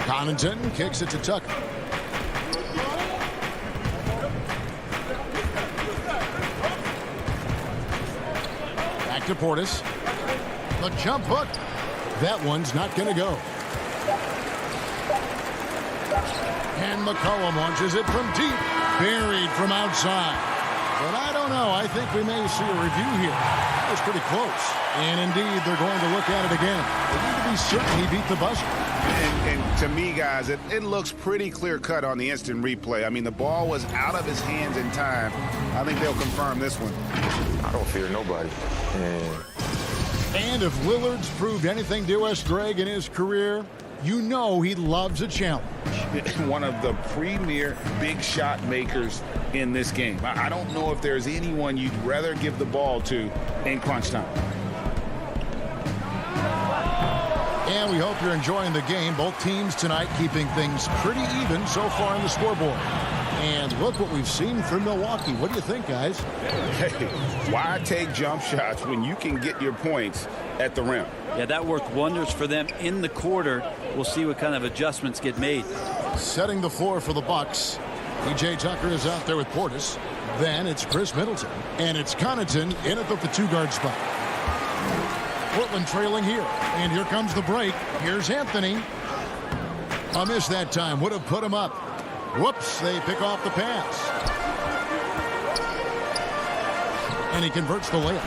Connaughton kicks it to Tucker. Back to Portis. The jump hook. That one's not going to go. And McCollum launches it from deep. Buried from outside. But I don't know. I think we may see a review here. That was pretty close. And indeed, they're going to look at it again. They need to be certain he beat the buzzer. And to me, guys, it looks pretty clear-cut on the instant replay. I mean, the ball was out of his hands in time. I think they'll confirm this one. I don't fear nobody. And if Lillard's proved anything to us, Greg, in his career, you know he loves a challenge. One of the premier big shot makers in this game. I don't know if there's anyone you'd rather give the ball to in crunch time. And we hope you're enjoying the game. Both teams tonight keeping things pretty even so far on the scoreboard. And look what we've seen from Milwaukee. What do you think, guys? Hey, why take jump shots when you can get your points at the rim? Yeah, that worked wonders for them in the quarter. We'll see what kind of adjustments get made. Setting the floor for the Bucks. P.J. Tucker is out there with Portis. Then it's Chris Middleton. And it's Connaughton in at the 2-guard spot. Portland trailing here. And here comes the break. Here's Anthony. A miss that time. Would have put him up. Whoops, they pick off the pass. And he converts the layup.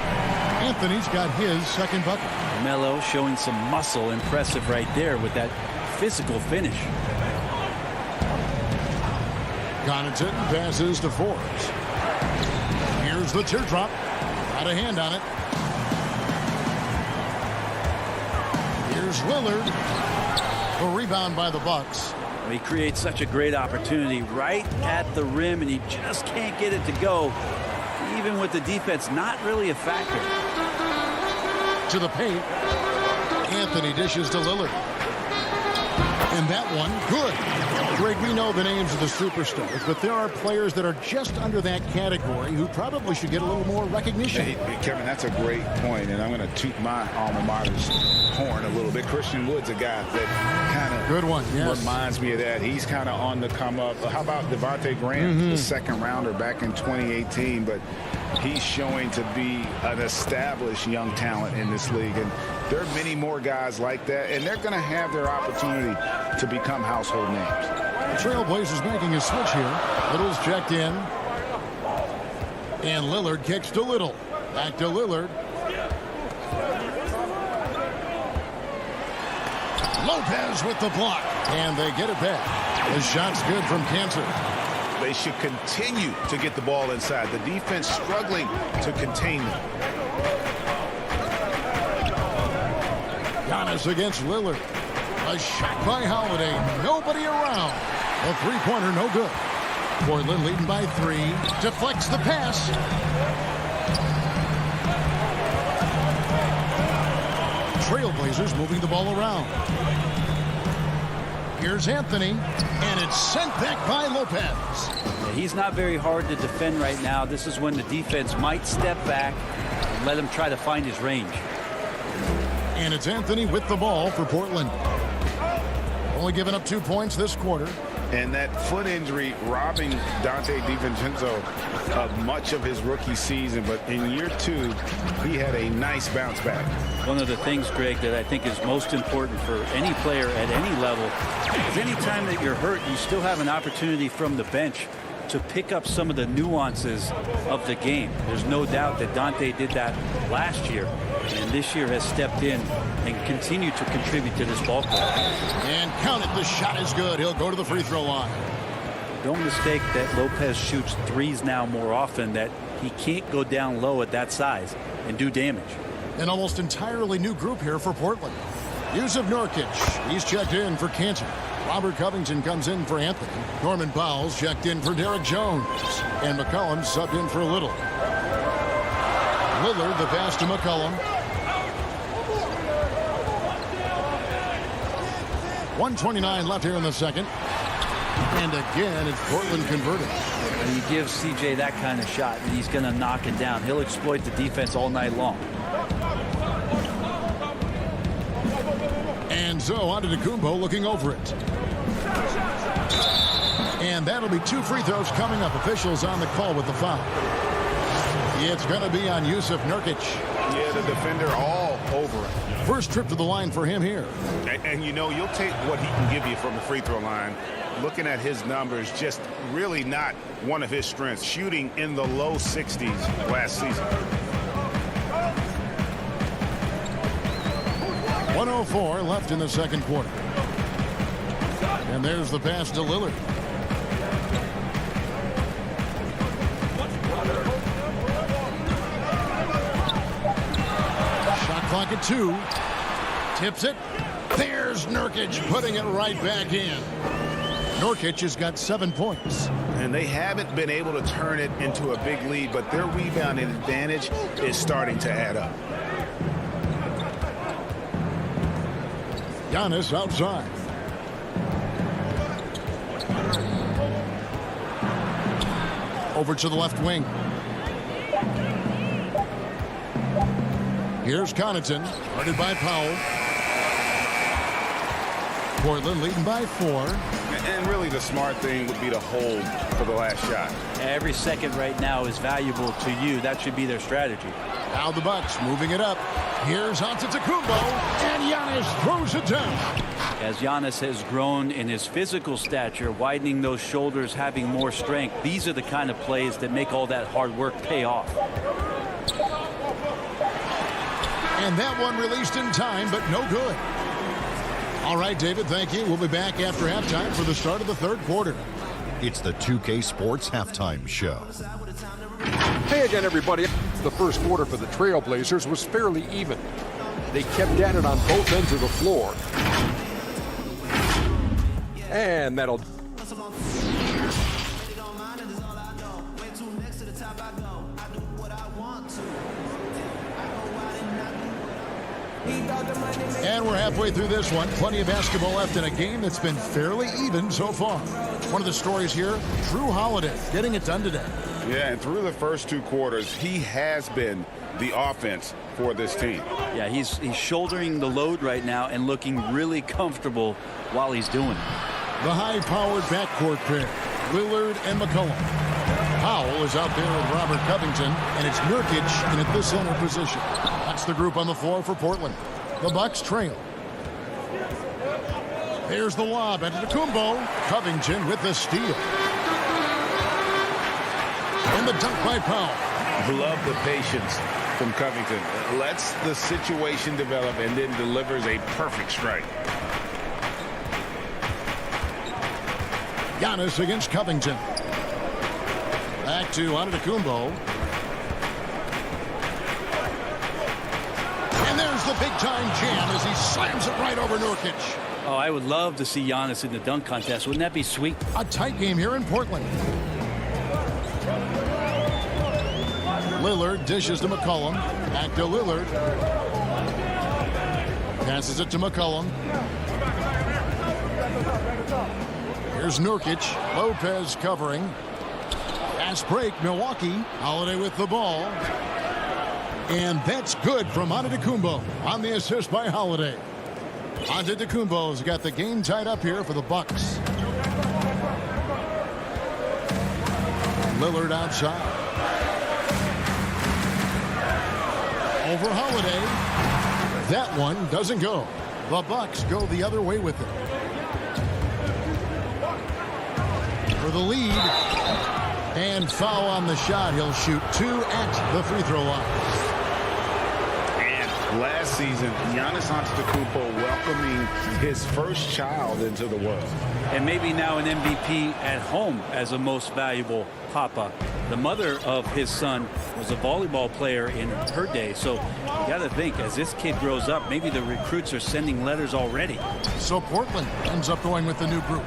Anthony's got his second bucket. Melo showing some muscle. Impressive right there with that physical finish. Connaughton passes to Forbes. Here's the teardrop. Got a hand on it. Here's Lillard. A rebound by the Bucks. He creates such a great opportunity right at the rim, and he just can't get it to go. Even with the defense not really a factor. To the paint. Anthony dishes to Lillard. And that one, good. Greg, we know the names of the superstars, but there are players that are just under that category who probably should get a little more recognition. Hey, Kevin, that's a great point, and I'm going to toot my alma mater's horn a little bit. Christian Wood's a guy that kind of good one, yes. Reminds me of that. He's kind of on the come up. How about Devontae Graham, the second rounder back in 2018, but he's showing to be an established young talent in this league, and there are many more guys like that, and they're going to have their opportunity to become household names. The Trailblazers making a switch here. Little's checked in. And Lillard kicks to Little. Back to Lillard. Lopez with the block. And they get it back. The shot's good from Cancer. They should continue to get the ball inside. The defense struggling to contain them. Giannis against Lillard. A shot by Holiday. Nobody around. A three-pointer, no good. Portland leading by 3. Deflects the pass. Trailblazers moving the ball around. Here's Anthony. And it's sent back by Lopez. Yeah, he's not very hard to defend right now. This is when the defense might step back and let him try to find his range. And it's Anthony with the ball for Portland. Only giving up 2 points this quarter. And that foot injury robbing Dante DiVincenzo of much of his rookie season. But in year 2, he had a nice bounce back. One of the things, Greg, that I think is most important for any player at any level is any time that you're hurt, you still have an opportunity from the bench to pick up some of the nuances of the game. There's no doubt that Dante did that last year, and this year has stepped in and continued to contribute to this ball club. And count it, the shot is good. He'll go to the free throw line. Don't mistake that Lopez shoots threes now more often, that he can't go down low at that size and do damage. An almost entirely new group here for Portland. Yusuf Nurkic, he's checked in for Cantor. Robert Covington comes in for Anthony. Norman Powell's checked in for Derek Jones. And McCollum subbed in for Little. Lillard, the pass to McCollum. 1:29 left here in the second. And again, it's Portland converted. When you give CJ that kind of shot, and he's going to knock it down. He'll exploit the defense all night long. And so Antetokounmpo looking over it. And that'll be 2 free throws coming up. Officials on the call with the foul. It's going to be on Yusuf Nurkic. Yeah, the defender all over it. First trip to the line for him here. And you know, you'll take what he can give you from the free throw line. Looking at his numbers, just really not one of his strengths. Shooting in the low 60s last season. 1:04 left in the second quarter. And there's the pass to Lillard. Shot clock at 2. Tips it. There's Nurkic putting it right back in. Nurkic has got 7 points. And they haven't been able to turn it into a big lead, but their rebounding advantage is starting to add up. Giannis outside. Over to the left wing. Here's Connaughton, guarded by Powell. Portland leading by 4. And really the smart thing would be to hold for the last shot. Every second right now is valuable to you. That should be their strategy. Now the Bucks moving it up. Here's Antetokounmpo, and Giannis throws it down. As Giannis has grown in his physical stature, widening those shoulders, having more strength, these are the kind of plays that make all that hard work pay off. And that one released in time, but no good. All right, David, thank you. We'll be back after halftime for the start of the third quarter. It's the 2K Sports Halftime Show. Hey again, everybody. The first quarter for the Trailblazers was fairly even. They kept at it on both ends of the floor. And that'll... And we're halfway through this one. Plenty of basketball left in a game that's been fairly even so far. One of the stories here, Jrue Holiday getting it done today. Yeah, and through the first 2 quarters, he has been the offense for this team. Yeah, he's shouldering the load right now and looking really comfortable while he's doing it. The high-powered backcourt pair, Lillard and McCollum. Powell is out there with Robert Covington, and it's Nurkic in at the center position. That's the group on the floor for Portland. The Bucks trail. There's the lob. Antetokounmpo. Covington with the steal. And the dunk by Powell. Love the patience from Covington. Lets the situation develop and then delivers a perfect strike. Giannis against Covington. Back to Antetokounmpo. And there's the big-time jam as he slams it right over Nurkic. Oh, I would love to see Giannis in the dunk contest. Wouldn't that be sweet? A tight game here in Portland. Lillard dishes to McCollum. Back to Lillard. Passes it to McCollum. Here's Nurkic. Lopez covering. Fast break, Milwaukee. Holiday with the ball. And that's good from Antetokounmpo on the assist by Holiday. Antetokounmpo's got the game tied up here for the Bucks. Lillard outside. Over Holiday. That one doesn't go. The Bucks go the other way with it. For the lead. And foul on the shot. He'll shoot 2 at the free throw line. And last season, Giannis Antetokounmpo welcoming his first child into the world. And maybe now an MVP at home as a most valuable papa. The mother of his son was a volleyball player in her day. So you got to think, as this kid grows up, maybe the recruits are sending letters already. So Portland ends up going with the new group.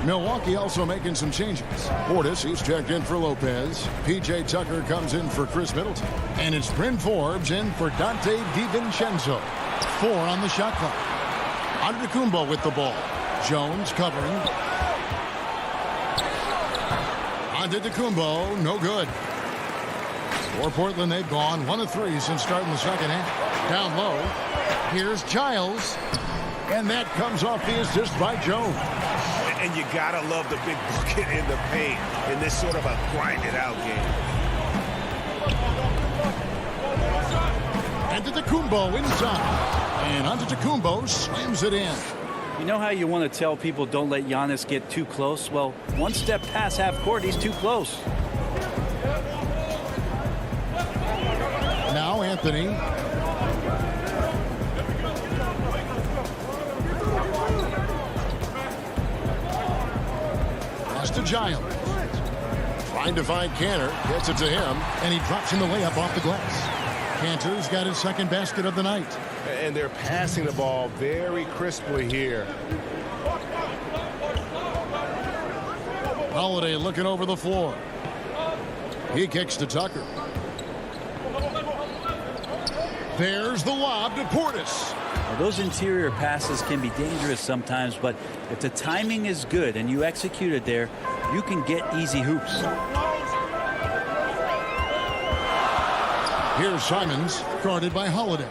Milwaukee also making some changes. Portis, he's checked in for Lopez. P.J. Tucker comes in for Chris Middleton. And it's Bryn Forbes in for Dante DiVincenzo. 4 on the shot clock. Antetokounmpo with the ball. Jones covering. Antetokounmpo, no good. For Portland, they've gone 1 of 3 since starting the second half. Down low. Here's Giles. And that comes off the assist by Jones. And you gotta love the big bucket in the paint in this sort of a grinded-out game. Antetokounmpo inside. And Antetokounmpo slams it in. You know how you want to tell people don't let Giannis get too close? Well, 1 step past half court, he's too close. Now Anthony. Pass to Giles. Trying to find Cantor. Gets it to him. And he drops in the layup off the glass. Cantor's got his second basket of the night. And they're passing the ball very crisply here. Holiday looking over the floor. He kicks to Tucker. There's the lob to Portis. Now, those interior passes can be dangerous sometimes, but if the timing is good and you execute it there, you can get easy hoops. Here's Simons, guarded by Holiday.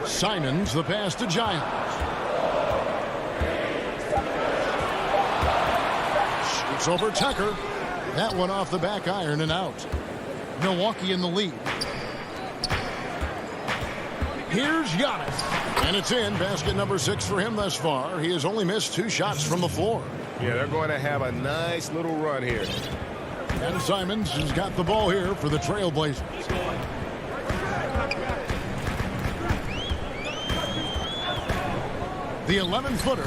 Simons, the pass to Giles. Shoots over Tucker. That one off the back iron and out. Milwaukee in the lead. Here's Giannis. And it's in. Basket number 6 for him thus far. He has only missed 2 shots from the floor. Yeah, they're going to have a nice little run here. And Simons has got the ball here for the Trailblazers. The 11-footer.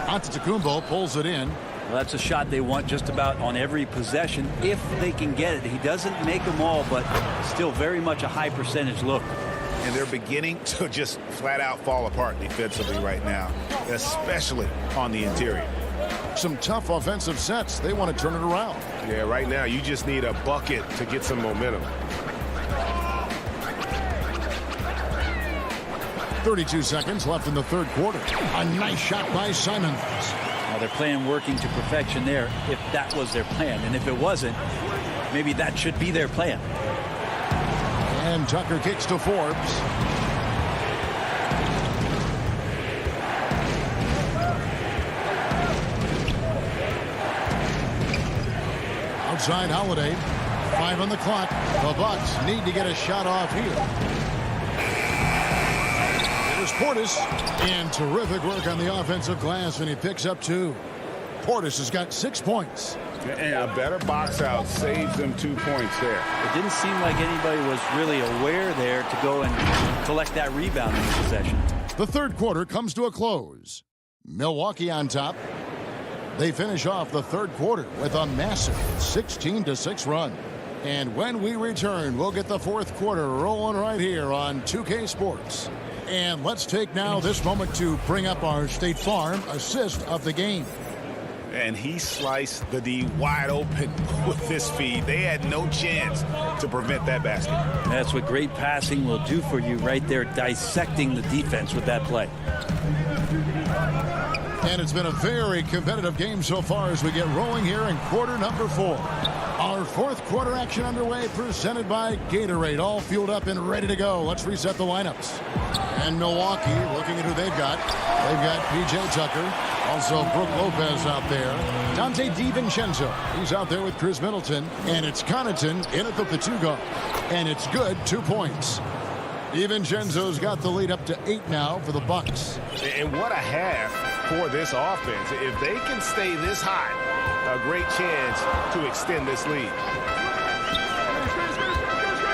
Antetokounmpo pulls it in. Well, that's a shot they want just about on every possession if they can get it. He doesn't make them all, but still very much a high percentage look. And they're beginning to just flat out fall apart defensively right now, especially on the interior. Some tough offensive sets. They want to turn it around. Yeah, right now you just need a bucket to get some momentum. 32 seconds left in the third quarter. A nice shot by Simons. Now they're playing working to perfection there if that was their plan. And if it wasn't, maybe that should be their plan. And Tucker kicks to Forbes. Outside Holiday. 5 on the clock. The Bucks need to get a shot off here. Here's Portis. And terrific work on the offensive glass, and he picks up 2. Portis has got 6 points. And a better box out saves them 2 points there. It didn't seem like anybody was really aware there to go and collect that rebound in the possession. The third quarter comes to a close. Milwaukee on top. They finish off the third quarter with a massive 16-6 run. And when we return, we'll get the fourth quarter rolling right here on 2K Sports. And let's take now this moment to bring up our State Farm assist of the game. And he sliced the D wide open with this feed. They had no chance to prevent that basket. That's what great passing will do for you right there, dissecting the defense with that play. And it's been a very competitive game so far as we get rolling here in quarter number 4. Our fourth quarter action underway, presented by Gatorade, all fueled up and ready to go. Let's reset the lineups. And Milwaukee, looking at who they've got. They've got P.J. Tucker, also Brook Lopez out there. Dante DiVincenzo, he's out there with Chris Middleton. And it's Connaughton in at the 2 guard. And it's good, 2 points. DiVincenzo's got the lead up to 8 now for the Bucks. And what a half for this offense. If they can stay this hot, a great chance to extend this lead.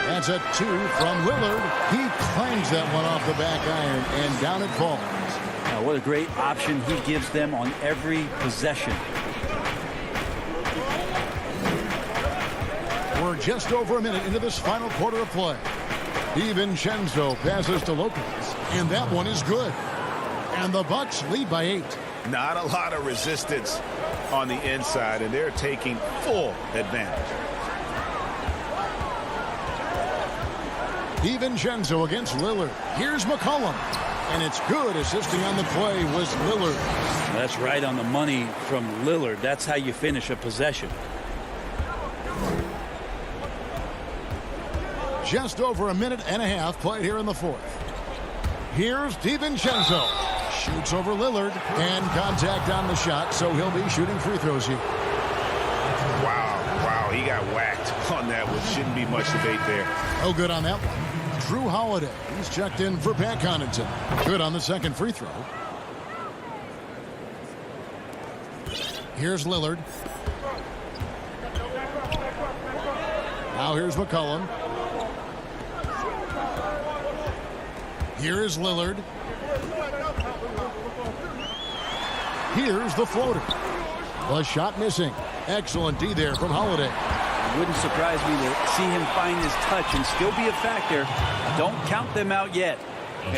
That's a 2 from Lillard. He claims that one off the back iron, and down it falls. Now, what a great option he gives them on every possession. We're just over a minute into this final quarter of play. DiVincenzo passes to Lopez, and that one is good. And the Bucks lead by 8. Not a lot of resistance on the inside, and they're taking full advantage. DiVincenzo against Lillard. Here's McCollum. And it's good. Assisting on the play was Lillard. That's right on the money from Lillard. That's how you finish a possession. Just over a minute and a half played here in the fourth. Here's DiVincenzo. Shoots over Lillard. And contact on the shot, so he'll be shooting free throws here. Wow, he got whacked on that, which shouldn't be much debate there. No good on that one. Drew Holiday. He's checked in for Pat Connaughton. Good on the second free throw. Here's Lillard. Now here's McCollum. Here is Lillard. Here's the floater. The shot missing. Excellent D there from Holiday. It wouldn't surprise me to see him find his touch and still be a factor. Don't count them out yet.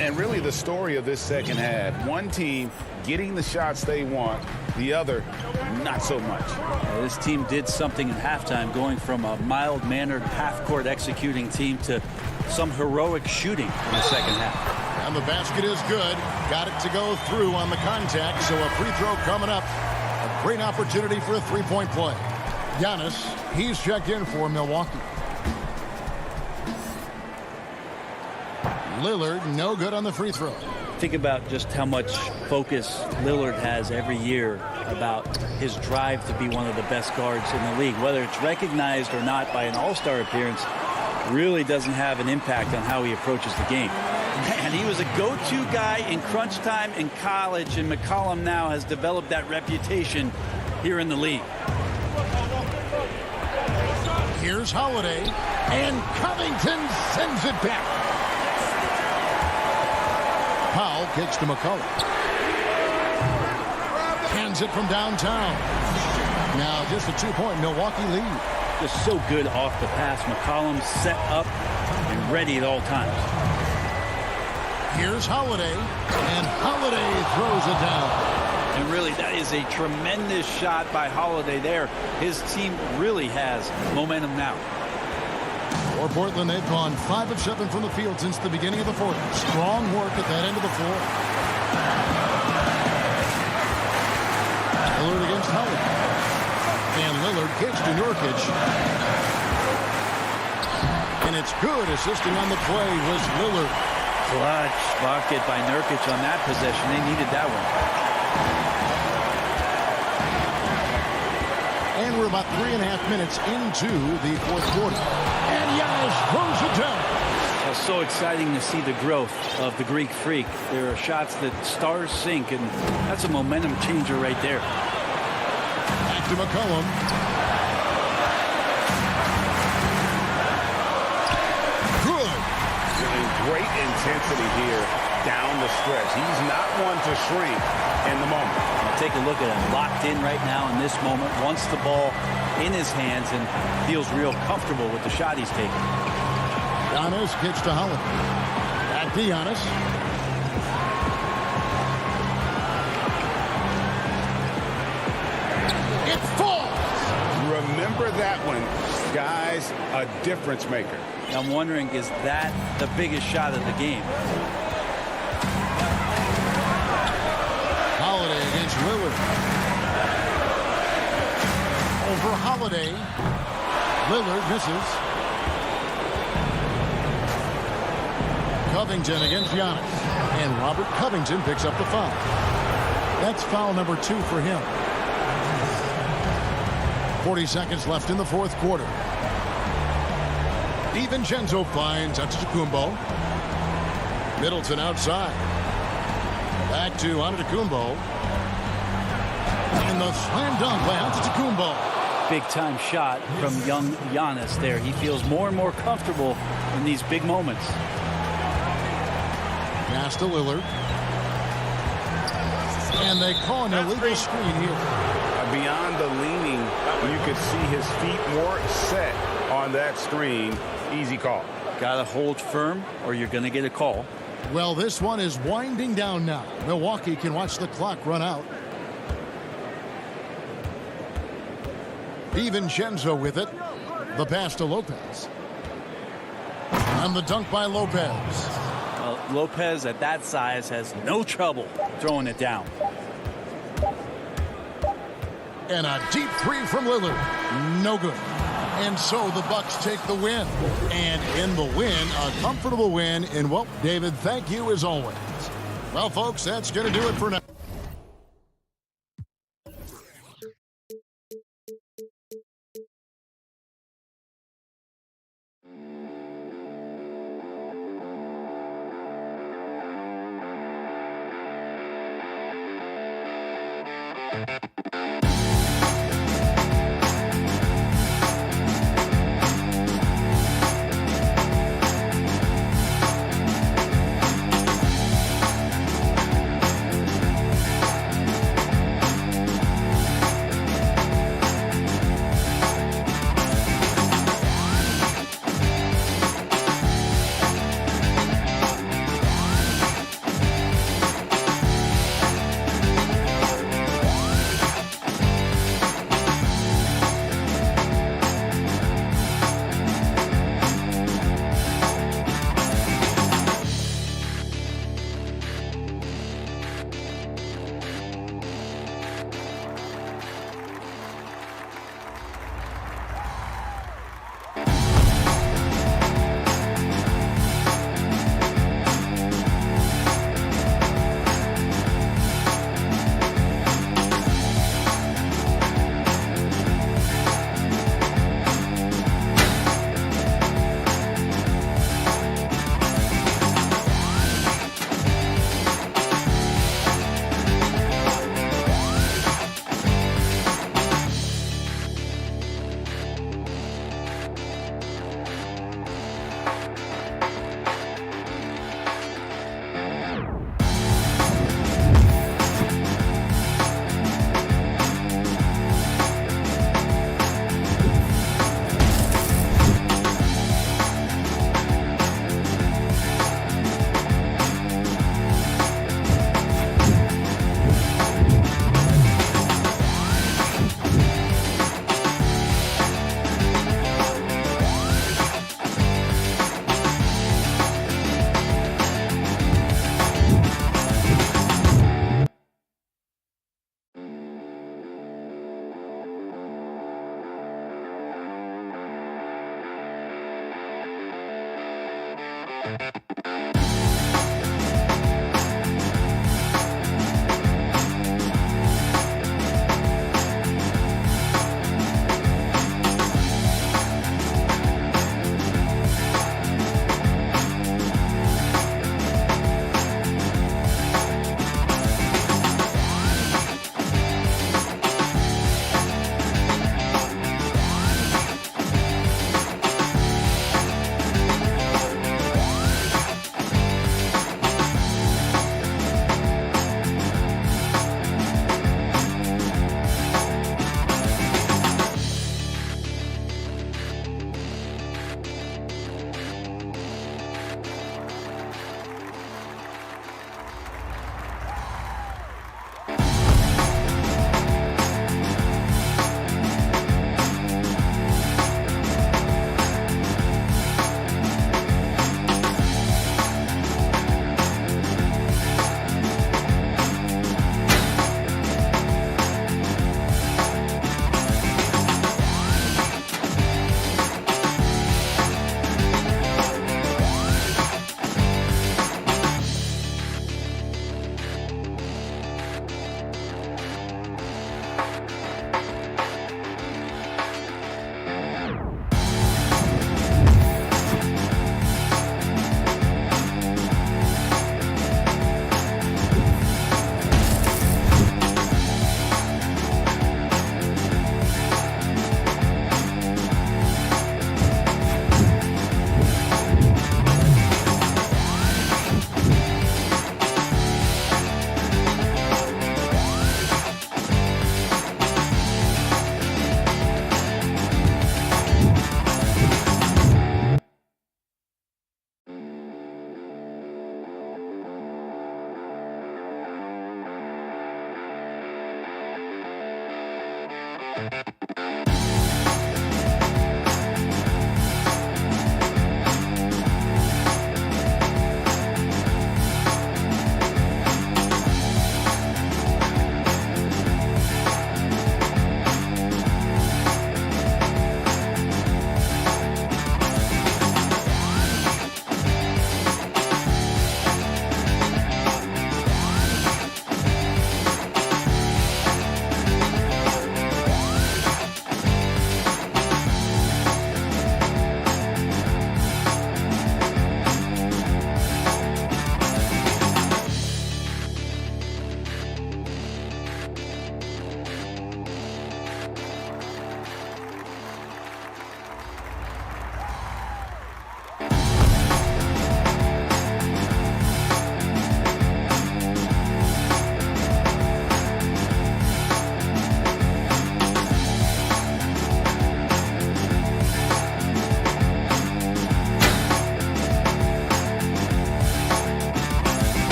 And really the story of this second half, one team getting the shots they want, the other not so much. This team did something at halftime, going from a mild-mannered half-court executing team to some heroic shooting in the second half. And the basket is good. Got it to go through on the contact, so a free throw coming up. A great opportunity for a three-point play. Giannis, he's checked in for Milwaukee. Lillard, no good on the free throw. Think about just how much focus Lillard has every year about his drive to be one of the best guards in the league. Whether it's recognized or not by an all-star appearance, really doesn't have an impact on how he approaches the game. And he was a go-to guy in crunch time in college, and McCollum now has developed that reputation here in the league. Here's Holiday, and Covington sends it back. Powell kicks to McCollum. Hands it from downtown. Now just a two-point Milwaukee lead. Just so good off the pass. McCollum set up and ready at all times. Here's Holiday, and Holiday throws it down. And really, that is a tremendous shot by Holiday there. His team really has momentum now. For Portland, they've gone 5 of 7 from the field since the beginning of the fourth. Strong work at that end of the floor. Lillard against Holiday. And Lillard kicks to Nurkic. And it's good. Assisting on the play was Lillard. Clutch bucket by Nurkic on that possession. They needed that one. And we're about 3.5 minutes into the fourth quarter. And Giannis throws it down. It's so exciting to see the growth of the Greek Freak. There are shots that stars sink, and that's a momentum changer right there. Back to McCollum. Good. Great intensity here down the stretch. He's not one to shrink in the moment. Now take a look at him, locked in right now in this moment, wants the ball in his hands and feels real comfortable with the shot he's taking. Giannis kicks to Holiday. Back to Giannis. It falls. Remember that one, guys, a difference maker. I'm wondering, is that the biggest shot of the game? Holiday against Lillard. Over Holiday. Lillard misses. Covington against Giannis. And Robert Covington picks up the foul. That's foul number 2 for him. 40 seconds left in the fourth quarter. DiVincenzo finds Antetokounmpo. Middleton outside. Back to Antetokounmpo. And the slam dunk by Antetokounmpo. Big-time shot from young Giannis there. He feels more and more comfortable in these big moments. Pass to Lillard. And they call an illegal screen here. Beyond the leaning, you could see his feet more set on that screen. Easy call. Got to hold firm or you're going to get a call. Well, this one is winding down now. Milwaukee can watch the clock run out. DiVincenzo with it. The pass to Lopez. And the dunk by Lopez. Well, Lopez at that size has no trouble throwing it down. And a deep three from Lillard. No good. And so the Bucks take the win. And in the win, a comfortable win. And, well, David, thank you as always. Well, folks, that's going to do it for now.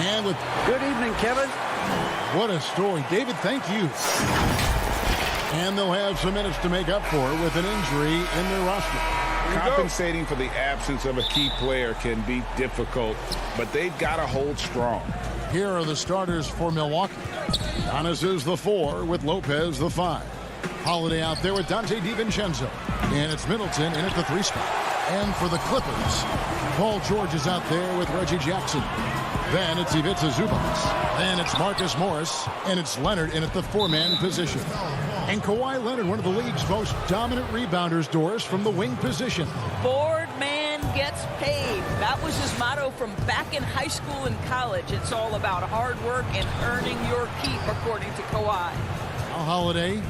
And with good evening, Kevin. What a story. David, thank you. And they'll have some minutes to make up for with an injury in their roster. Compensating for the absence of a key player can be difficult, but they've got to hold strong. Here are the starters for Milwaukee. Giannis is the 4 with Lopez the 5. Holiday out there with Dante DiVincenzo. And it's Middleton in at the 3 spot. And for the Clippers, Paul George is out there with Reggie Jackson. Then it's Ivica Zubac. Then it's Marcus Morris. And it's Leonard in at the 4-man position. And Kawhi Leonard, one of the league's most dominant rebounders, Doris, from the wing position. Board man gets paid. That was his motto from back in high school and college. It's all about hard work and earning your keep, according to Kawhi. Now Holiday.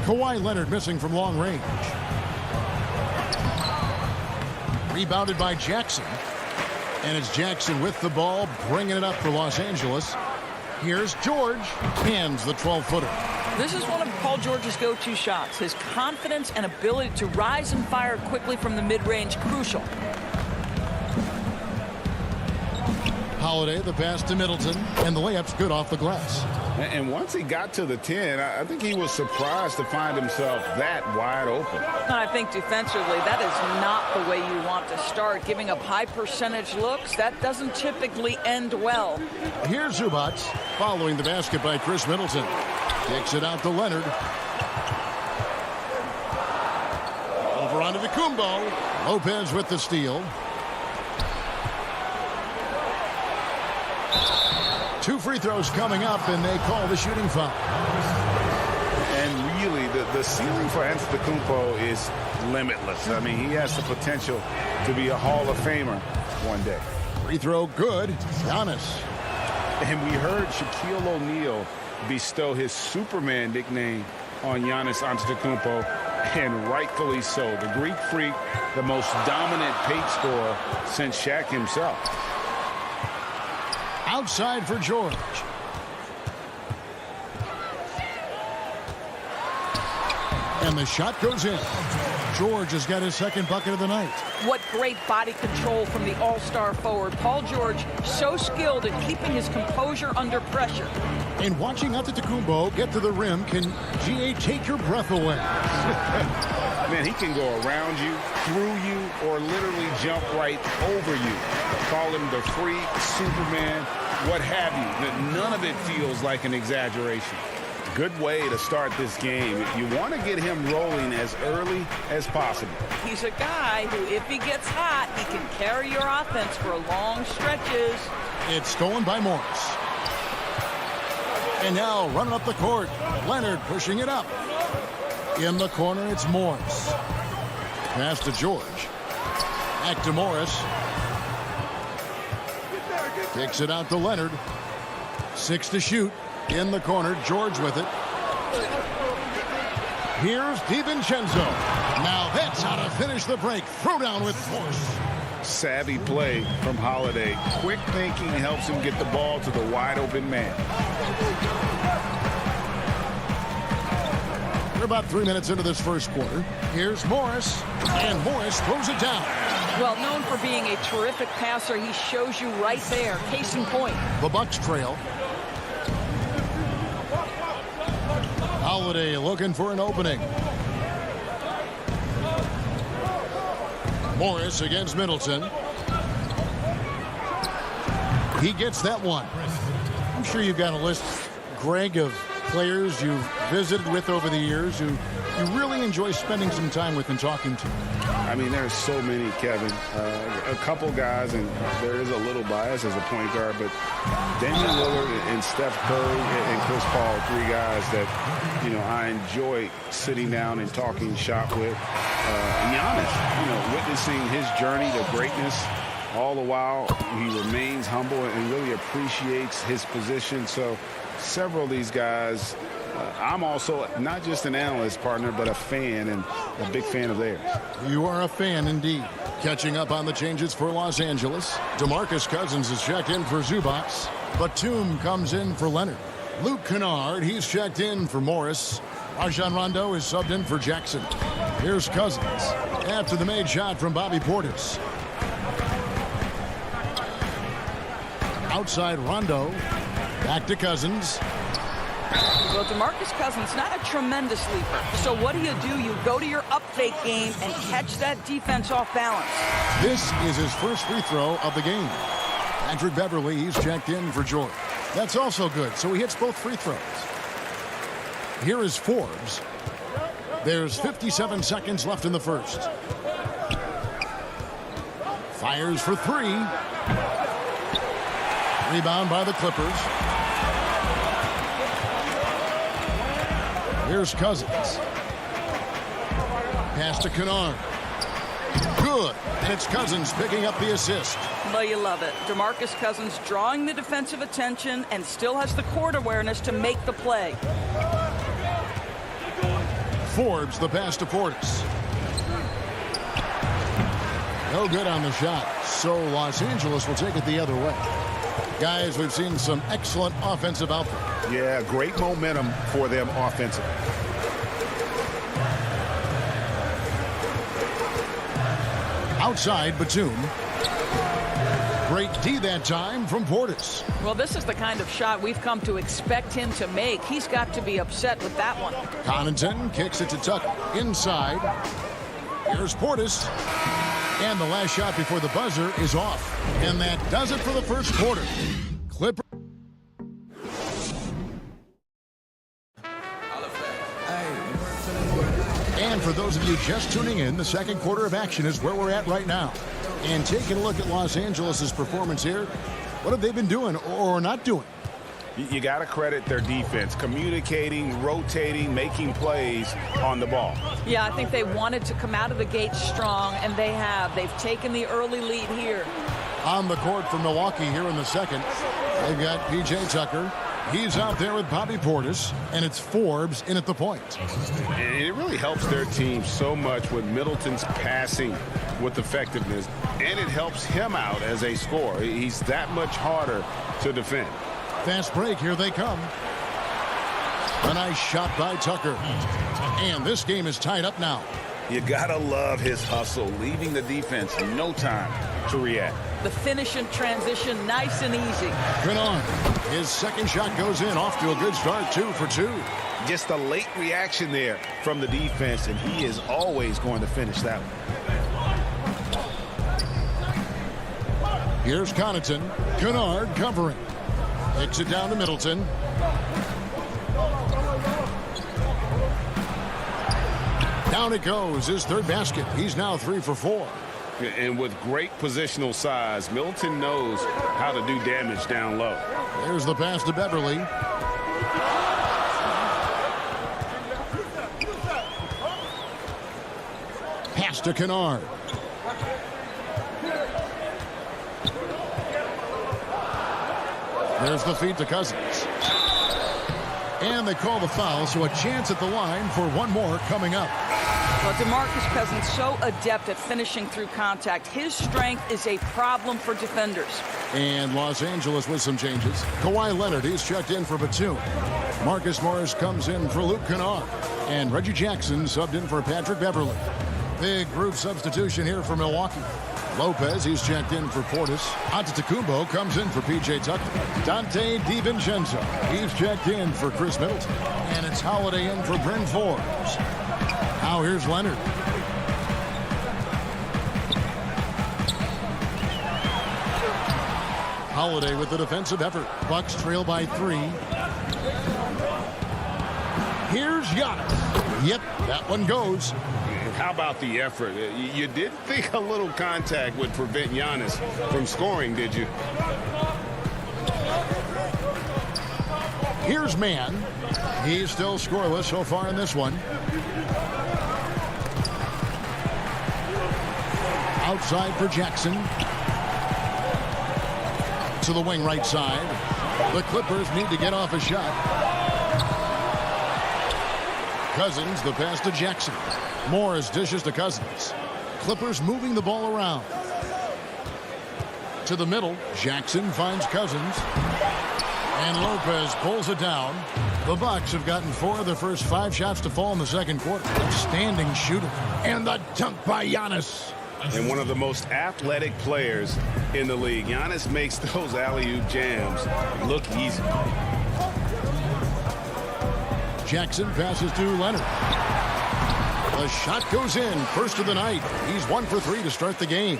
Kawhi Leonard missing from long range. Rebounded by Jackson. And it's Jackson with the ball, bringing it up for Los Angeles. Here's George. Hands the 12-footer. This is one of Paul George's go-to shots. His confidence and ability to rise and fire quickly from the mid-range, crucial. Holiday, the pass to Middleton, and the layup's good off the glass. And once he got to the 10, I think he was surprised to find himself that wide open. And I think defensively, that is not the way you want to start. Giving up high percentage looks, that doesn't typically end well. Here's Zubac, following the basket by Chris Middleton. Takes it out to Leonard. Over onto the Kumbo. Lopez with the steal. 2 free throws coming up, and they call the shooting foul. And really, the ceiling for Antetokounmpo is limitless. I mean, he has the potential to be a Hall of Famer one day. Free throw good. Giannis. And we heard Shaquille O'Neal bestow his Superman nickname on Giannis Antetokounmpo, and rightfully so. The Greek Freak, the most dominant paint scorer since Shaq himself. Outside for George. And the shot goes in. George has got his second bucket of the night. What great body control from the all-star forward. Paul George, so skilled at keeping his composure under pressure. And watching Antetokounmpo get to the rim can, GA, take your breath away. Man, he can go around you, through you, or literally jump right over you. Call him the freak, Superman, what have you. None of it feels like an exaggeration. Good way to start this game. You want to get him rolling as early as possible. He's a guy who, if he gets hot, he can carry your offense for long stretches. It's stolen by Morris. And now running up the court, Leonard pushing it up. In the corner, it's Morris. Pass to George. Back to Morris. Kicks it out to Leonard. 6 to shoot. In the corner, George with it. Here's DiVincenzo. Now that's how to finish the break. Throw down with force. Savvy play from Holiday. Quick thinking helps him get the ball to the wide open man. We're about 3 minutes into this first quarter. Here's Morris, and Morris throws it down. Well, known for being a terrific passer, he shows you right there. Case in point. The Bucks trail. Holiday looking for an opening. Morris against Middleton. He gets that one. I'm sure you've got a list, Greg, of players you've visited with over the years who you really enjoy spending some time with and talking to. I mean, there's so many, Kevin. A couple guys, and there is a little bias as a point guard, but Damian Lillard and Steph Curry and Chris Paul, 3 guys that, you know, I enjoy sitting down and talking shop with. Giannis, you know, witnessing his journey to greatness. All the while, he remains humble and really appreciates his position. So several of these guys, I'm also not just an analyst, partner, but a fan and a big fan of theirs. You are a fan indeed. Catching up on the changes for Los Angeles. DeMarcus Cousins is checked in for Zubac. Batum comes in for Leonard. Luke Kennard, he's checked in for Morris. Rajon Rondo is subbed in for Jackson. Here's Cousins after the made shot from Bobby Portis. Outside Rondo. Back to Cousins. Well, DeMarcus Cousins, not a tremendous leaper. So what do? You go to your up fake game and catch that defense off balance. This is his first free throw of the game. Patrick Beverly, he's checked in for George. That's also good, so he hits both free throws. Here is Forbes. There's 57 seconds left in the first. Fires for three. Rebound by the Clippers. Here's Cousins. Pass to Kennard. Good. And it's Cousins picking up the assist. Well, you love it. DeMarcus Cousins drawing the defensive attention and still has the court awareness to make the play. Forbes, the pass to Portis. No good on the shot. So Los Angeles will take it the other way. Guys, we've seen some excellent offensive output. Yeah, great momentum for them offensively. Outside, Batum. Great D that time from Portis. Well, this is the kind of shot we've come to expect him to make. He's got to be upset with that one. Connaughton kicks it to Tucker. Inside. Here's Portis. And the last shot before the buzzer is off. And that does it for the first quarter. Clipper. And for those of you just tuning in, the second quarter of action is where we're at right now. And taking a look at Los Angeles' performance here, what have they been doing or not doing? You got to credit their defense, communicating, rotating, making plays on the ball. Yeah, I think they wanted to come out of the gate strong, and they have. They've taken the early lead here. On the court for Milwaukee here in the second, they've got P.J. Tucker. He's out there with Bobby Portis, and it's Forbes in at the point. And it really helps their team so much with Middleton's passing with effectiveness, and it helps him out as a scorer. He's that much harder to defend. Fast break, here they come. A nice shot by Tucker. And this game is tied up now. You gotta love his hustle, leaving the defense no time to react. The finish and transition, nice and easy. Kennard, his second shot goes in, off to a good start, 2 for 2. Just a late reaction there from the defense, and he is always going to finish that one. Here's Connaughton. Kennard covering. Takes it down to Middleton. Down it goes, his third basket. He's now 3 for 4. And with great positional size, Middleton knows how to do damage down low. There's the pass to Beverly. Pass to Kennard. There's the feed to Cousins. And they call the foul, so a chance at the line for one more coming up. Well, DeMarcus Cousins so adept at finishing through contact. His strength is a problem for defenders. And Los Angeles with some changes. Kawhi Leonard, he's checked in for Batum. Marcus Morris comes in for Luke Kennard. And Reggie Jackson subbed in for Patrick Beverly. Big group substitution here for Milwaukee. Lopez, he's checked in for Portis. Antetokounmpo comes in for P.J. Tucker. Dante DiVincenzo, he's checked in for Chris Middleton. And it's Holiday in for Bryn Forbes. Now here's Leonard. Holiday with the defensive effort. Bucks trail by 3. Here's Giannis. Yep, that one goes. How about the effort? You did think a little contact would prevent Giannis from scoring, did you? Here's Mann. He's still scoreless so far in this one. Outside for Jackson. To the wing right side. The Clippers need to get off a shot. Cousins, the pass to Jackson. Morris dishes to Cousins. Clippers moving the ball around. To the middle, Jackson finds Cousins. And Lopez pulls it down. The Bucks have gotten 4 of their first 5 shots to fall in the second quarter. Outstanding shooting. And the dunk by Giannis. and one of the most athletic players in the league. Giannis makes those alley-oop jams look easy. Jackson passes to Leonard. The shot goes in. First of the night. He's 1 for 3 to start the game.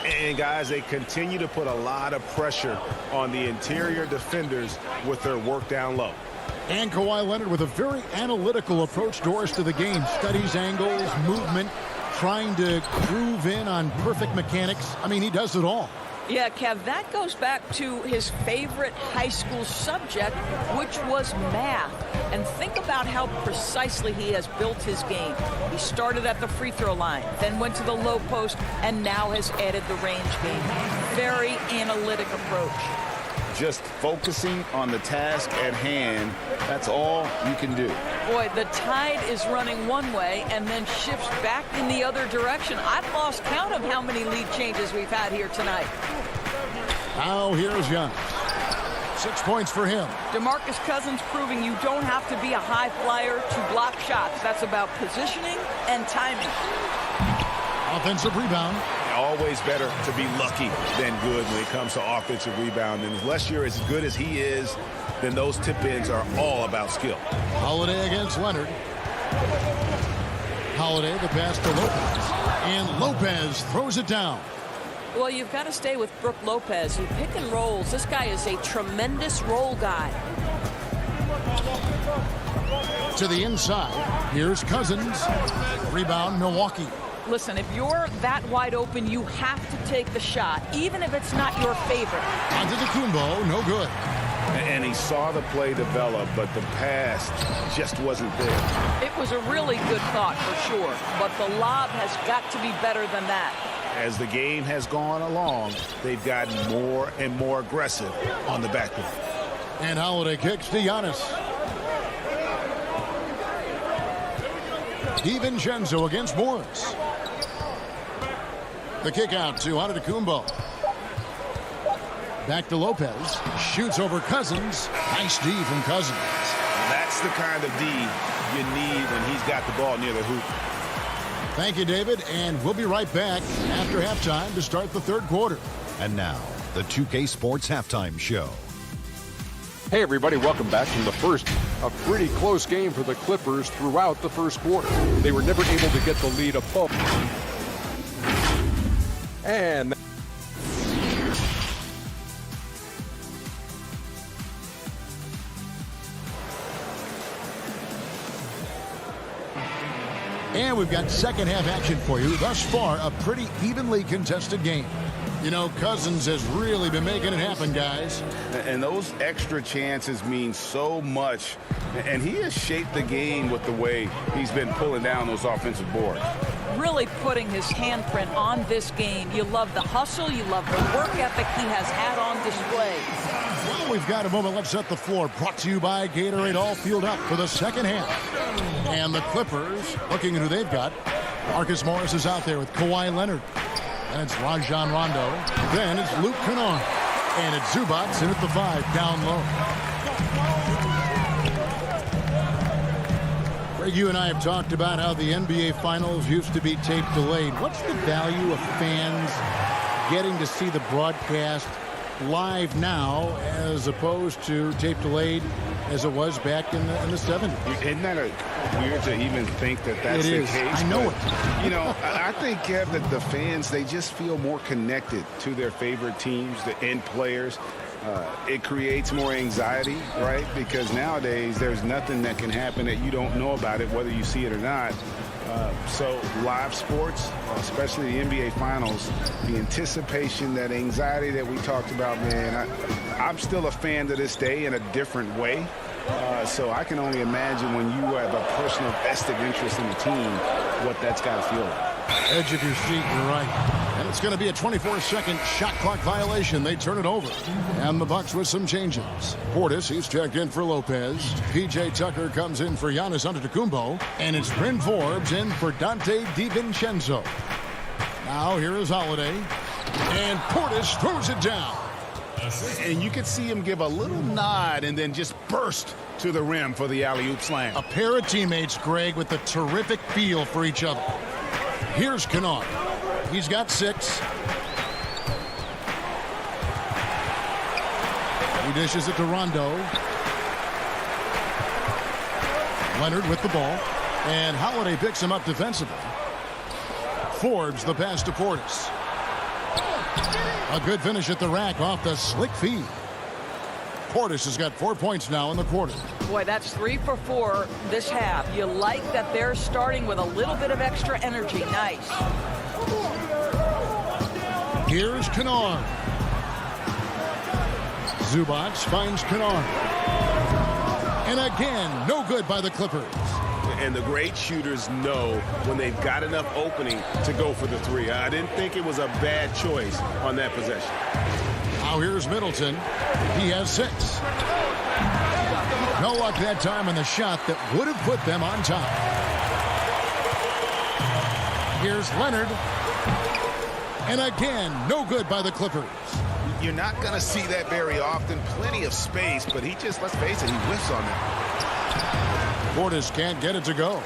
And, guys, they continue to put a lot of pressure on the interior defenders with their work down low. And Kawhi Leonard with a very analytical approach to the the game. Studies angles, movement, trying to groove in on perfect mechanics. I mean, he does it all. Yeah, Kev, that goes back to his favorite high school subject, which was math. And think about how precisely he has built his game. He started at the free throw line, then went to the low post, and now has added the range game. Very analytic approach. Just focusing on the task at hand, that's all you can do. Boy, the tide is running one way and then shifts back in the other direction. I've lost count of how many lead changes we've had here tonight. Now here's Giannis. 6 points for him. DeMarcus Cousins proving you don't have to be a high flyer to block shots. That's about positioning and timing. Offensive rebound. Always better to be lucky than good when it comes to offensive rebound. And unless you're as good as he is, then those tip-ins are all about skill. Holiday against Leonard. Holiday, the pass to Lopez. And Lopez throws it down. Well, you've got to stay with Brook Lopez. He pick and rolls. This guy is a tremendous roll guy. To the inside. Here's Cousins. Rebound, Milwaukee. Listen, if you're that wide open, you have to take the shot, even if it's not your favorite. Antetokounmpo, no good. And he saw the play develop, but the pass just wasn't there. It was a really good thought for sure, but the lob has got to be better than that. As the game has gone along, they've gotten more and more aggressive on the backcourt. And Holiday kicks to Giannis. DiVincenzo against Morris. The kick out to Antetokounmpo. Back to Lopez. Shoots over Cousins. Nice D from Cousins. That's the kind of D you need when he's got the ball near the hoop. Thank you, David. And we'll be right back after halftime to start the third quarter. And now, the 2K Sports Halftime Show. Hey, everybody, welcome back from the first. A pretty close game for the Clippers throughout the first quarter. They were never able to get the lead above. And we've got second half action for you. Thus far, a pretty evenly contested game. You know, Cousins has really been making it happen, guys. And those extra chances mean so much. And he has shaped the game with the way he's been pulling down those offensive boards. Really putting his handprint on this game. You love the hustle. You love the work ethic he has had on display. Well, we've got a moment. Let's set the floor. Brought to you by Gatorade. All fueled up for the second half. And the Clippers, looking at who they've got. Marcus Morris is out there with Kawhi Leonard. And it's Rajon Rondo. Then it's Luke Kennard. And it's Zubac in at the 5, down low. Greg, you and I have talked about how the NBA Finals used to be tape delayed. What's the value of fans getting to see the broadcast live now as opposed to tape delayed as it was back in the 70s? Isn't that weird to even think that that's the case? I know it. You know, I think, Kev, that the fans, they just feel more connected to their favorite teams, the end players. It creates more anxiety, right? Because nowadays there's nothing that can happen that you don't know about it, whether you see it or not. So live sports, especially the NBA Finals, the anticipation, that anxiety that we talked about, man, I'm still a fan to this day in a different way. So I can only imagine when you have a personal vested interest in the team, what that's got to feel like. Edge of your seat, you're right. And it's going to be a 24-second shot clock violation. They turn it over. And the Bucks with some changes. Portis, he's checked in for Lopez. P.J. Tucker comes in for Giannis Antetokounmpo. And it's Bryn Forbes in for Dante DiVincenzo. Now here is Holiday. And Portis throws it down. And you could see him give a little nod and then just burst to the rim for the alley-oop slam. A pair of teammates, Greg, with a terrific feel for each other. Here's Kennard. He's got 6. He dishes it to Rondo. Leonard with the ball. And Holiday picks him up defensively. Forbes the pass to Portis. A good finish at the rack off the slick feed. Portis has got 4 points now in the quarter. Boy, that's 3 for 4 this half. You like that they're starting with a little bit of extra energy. Nice. Here's Kennard. Zubac finds Kennard. And again, no good by the Clippers. And the great shooters know when they've got enough opening to go for the 3. I didn't think it was a bad choice on that possession. Now here's Middleton. He has 6. No luck that time on the shot that would have put them on top. Here's Leonard. And again, no good by the Clippers. You're not going to see that very often. Plenty of space, but he just, let's face it, he whiffs on that. Portis can't get it to go.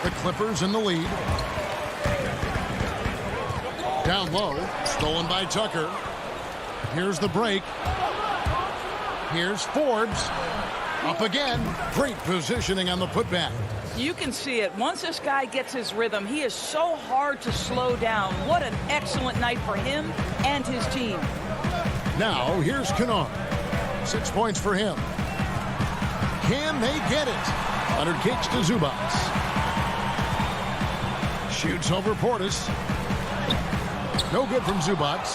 The Clippers in the lead. Down low, stolen by Tucker. Here's the break. Here's Forbes. Up again. Great positioning on the putback. You can see it. Once this guy gets his rhythm, he is so hard to slow down. What an excellent night for him and his team. Now, here's Kennard. 6 points for him. Can they get it? Leonard kicks to Zubac. Shoots over Portis. No good from Zubac.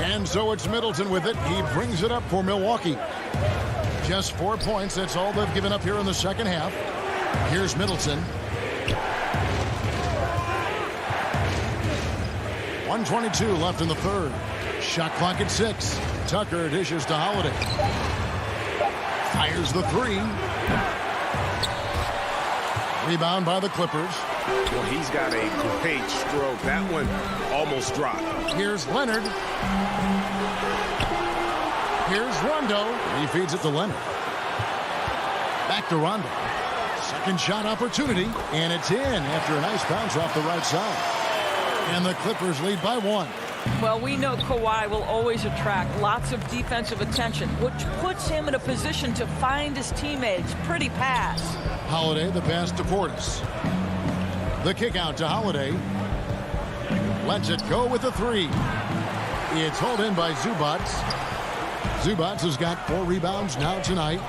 And so it's Middleton with it. He brings it up for Milwaukee. Just 4 points. That's all they've given up here in the second half. Here's Middleton. 1:22 left in the third. Shot clock at 6. Tucker dishes to Holiday. Fires the 3. Rebound by the Clippers. Well, he's got a great stroke. That one almost dropped. Here's Leonard. Here's Rondo. He feeds it to Leonard. Back to Rondo. Second shot opportunity. And it's in after a nice bounce off the right side. And the Clippers lead by 1. Well, we know Kawhi will always attract lots of defensive attention, which puts him in a position to find his teammates. Pretty pass. Holiday, the pass to Portis. The kick out to Holiday. Lets it go with the 3. It's hauled in by Zubac. Zubac has got 4 rebounds now tonight.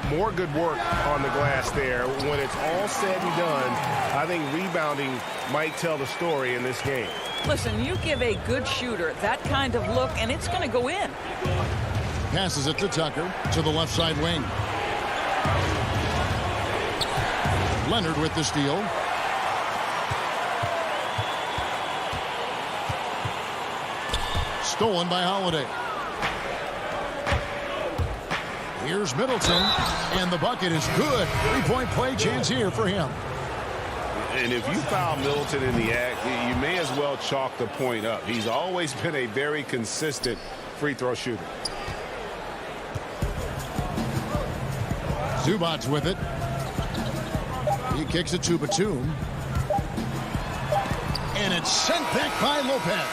More good work on the glass there. When it's all said and done, I think rebounding might tell the story in this game. Listen, you give a good shooter that kind of look, and it's going to go in. Passes it to Tucker to the left side wing. Leonard with the steal. Stolen by Holiday. Here's Middleton, and the bucket is good. 3-point play chance here for him. And if you foul Middleton in the act, you may as well chalk the point up. He's always been a very consistent free throw shooter. Zubac with it. He kicks it to Batum. And it's sent back by Lopez.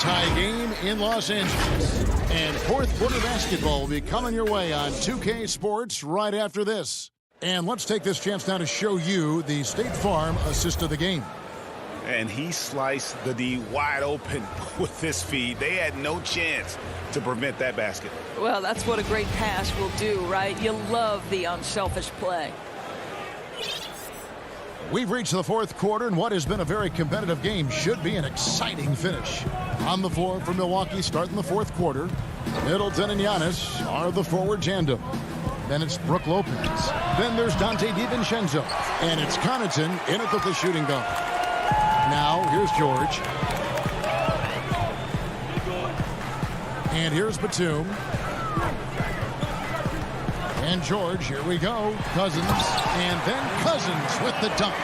Tie game in Los Angeles. And fourth quarter basketball will be coming your way on 2K Sports right after this. And let's take this chance now to show you the State Farm assist of the game. And he sliced the D wide open with this feed. They had no chance to prevent that basket. Well, that's what a great pass will do, right? You love the unselfish play. We've reached the fourth quarter, and what has been a very competitive game should be an exciting finish. On the floor for Milwaukee, starting the fourth quarter, Middleton and Giannis are the forward tandem. Then it's Brook Lopez. Then there's Dante DiVincenzo. And it's Connaughton in it with the shooting guard. Now, here's George. And here's Batum. And George, here we go. Cousins. And then Cousins with the dunk.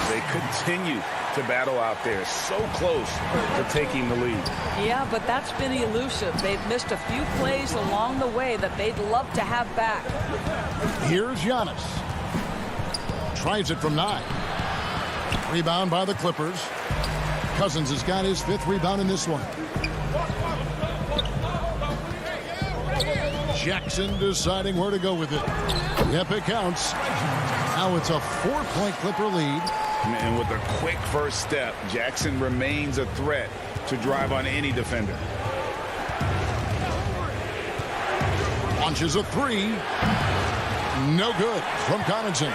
They continue to battle out there. So close to taking the lead. Yeah, but that's been elusive. They've missed a few plays along the way that they'd love to have back. Here's Giannis. Tries it from 9. Rebound by the Clippers. Cousins has got his 5th rebound in this one. Jackson deciding where to go with it. Yep, it counts. Now it's a 4-point Clipper lead. And with a quick first step, Jackson remains a threat to drive on any defender. Launches a 3. No good from Connaughton.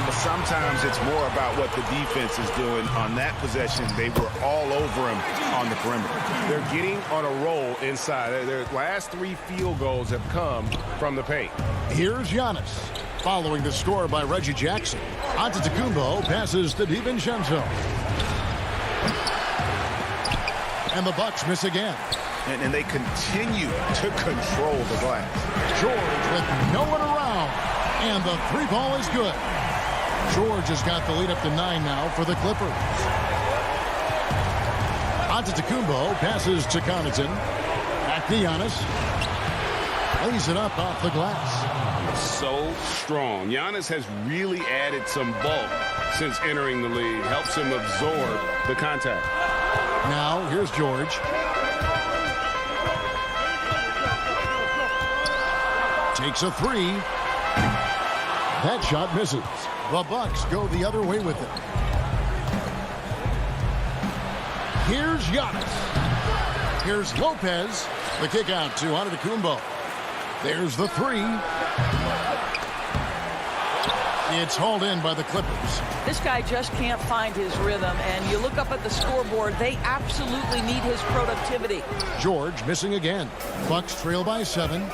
But sometimes it's more about what the defense is doing. On that possession, they were all over him on the perimeter. They're getting on a roll inside. Their last 3 field goals have come from the paint. Here's Giannis. Following the score by Reggie Jackson. Antetokounmpo passes to DiVincenzo. And the Bucks miss again. And they continue to control the glass. George with no one around. And the 3 ball is good. George has got the lead up to 9 now for the Clippers. Antetokounmpo passes to Connaughton. Back to Giannis. Lays it up off the glass. So strong. Giannis has really added some bulk since entering the league. Helps him absorb the contact. Now here's George. Takes a 3. That shot misses. The Bucks go the other way with it. Here's Giannis. Here's Lopez. The kick out to Antetokounmpo. There's the 3. It's hauled in by the Clippers. This guy just can't find his rhythm, and you look up at the scoreboard, they absolutely need his productivity. George missing again. Bucks trail by 7.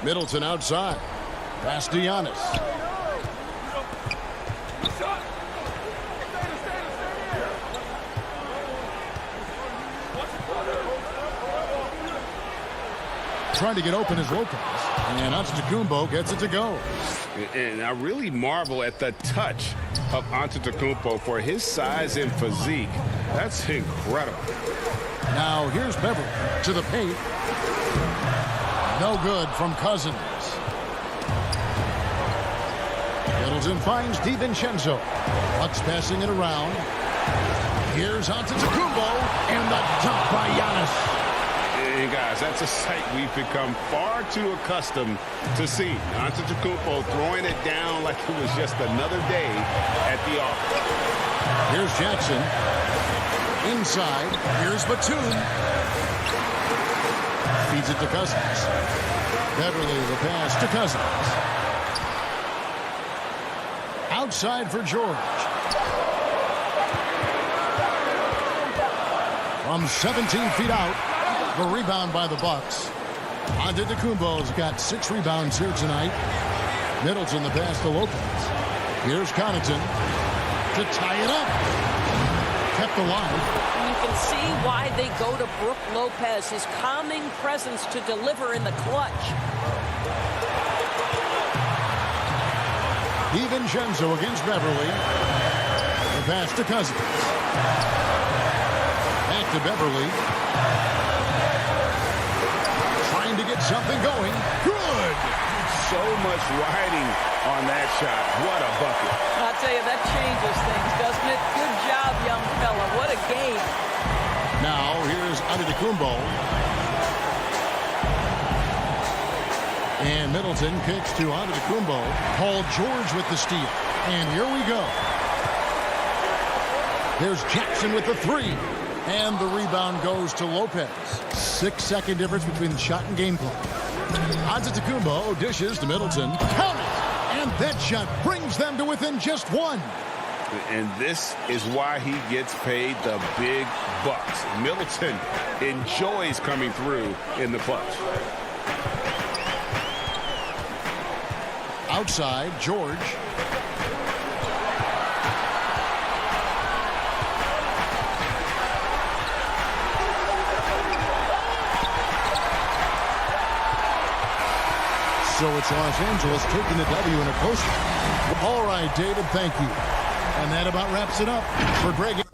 Middleton outside. Pass to Giannis. Trying to get open is Lopez. And Antetokounmpo gets it to go. And I really marvel at the touch of Antetokounmpo for his size and physique. That's incredible. Now here's Beverly to the paint. No good from Cousins. Middleton finds DiVincenzo. Bucks passing it around. Here's Antetokounmpo and the dunk by Giannis. And guys, that's a sight we've become far too accustomed to seeing. Antetokounmpo throwing it down like it was just another day at the office. Here's Jackson. Inside. Here's Batum. Feeds it to Cousins. Beverly the pass to Cousins. Outside for George. From 17 feet out. The rebound by the Bucks. Antetokounmpo's got 6 rebounds here tonight. Middleton the pass to Lopez. Here's Connaughton to tie it up. Kept alive. You can see why they go to Brook Lopez, his calming presence to deliver in the clutch. DiVincenzo against Beverly. The pass to Cousins. Back to Beverly. Trying to get something going. Good. So much riding on that shot. What a bucket. I'll tell you, that changes things, doesn't it? Good job, young fella. What a game. Now, here's Antetokounmpo. And Middleton kicks to Antetokounmpo. Paul George with the steal. And here we go. There's Jackson with the 3. And the rebound goes to Lopez. 6-second difference between the shot and game clock. Antetokounmpo dishes to Middleton. Count it! And that shot brings them to within just 1. And this is why he gets paid the big bucks. Middleton enjoys coming through in the clutch. Outside, George. So it's Los Angeles taking the W in a close one. All right, David, thank you. And that about wraps it up for Greg.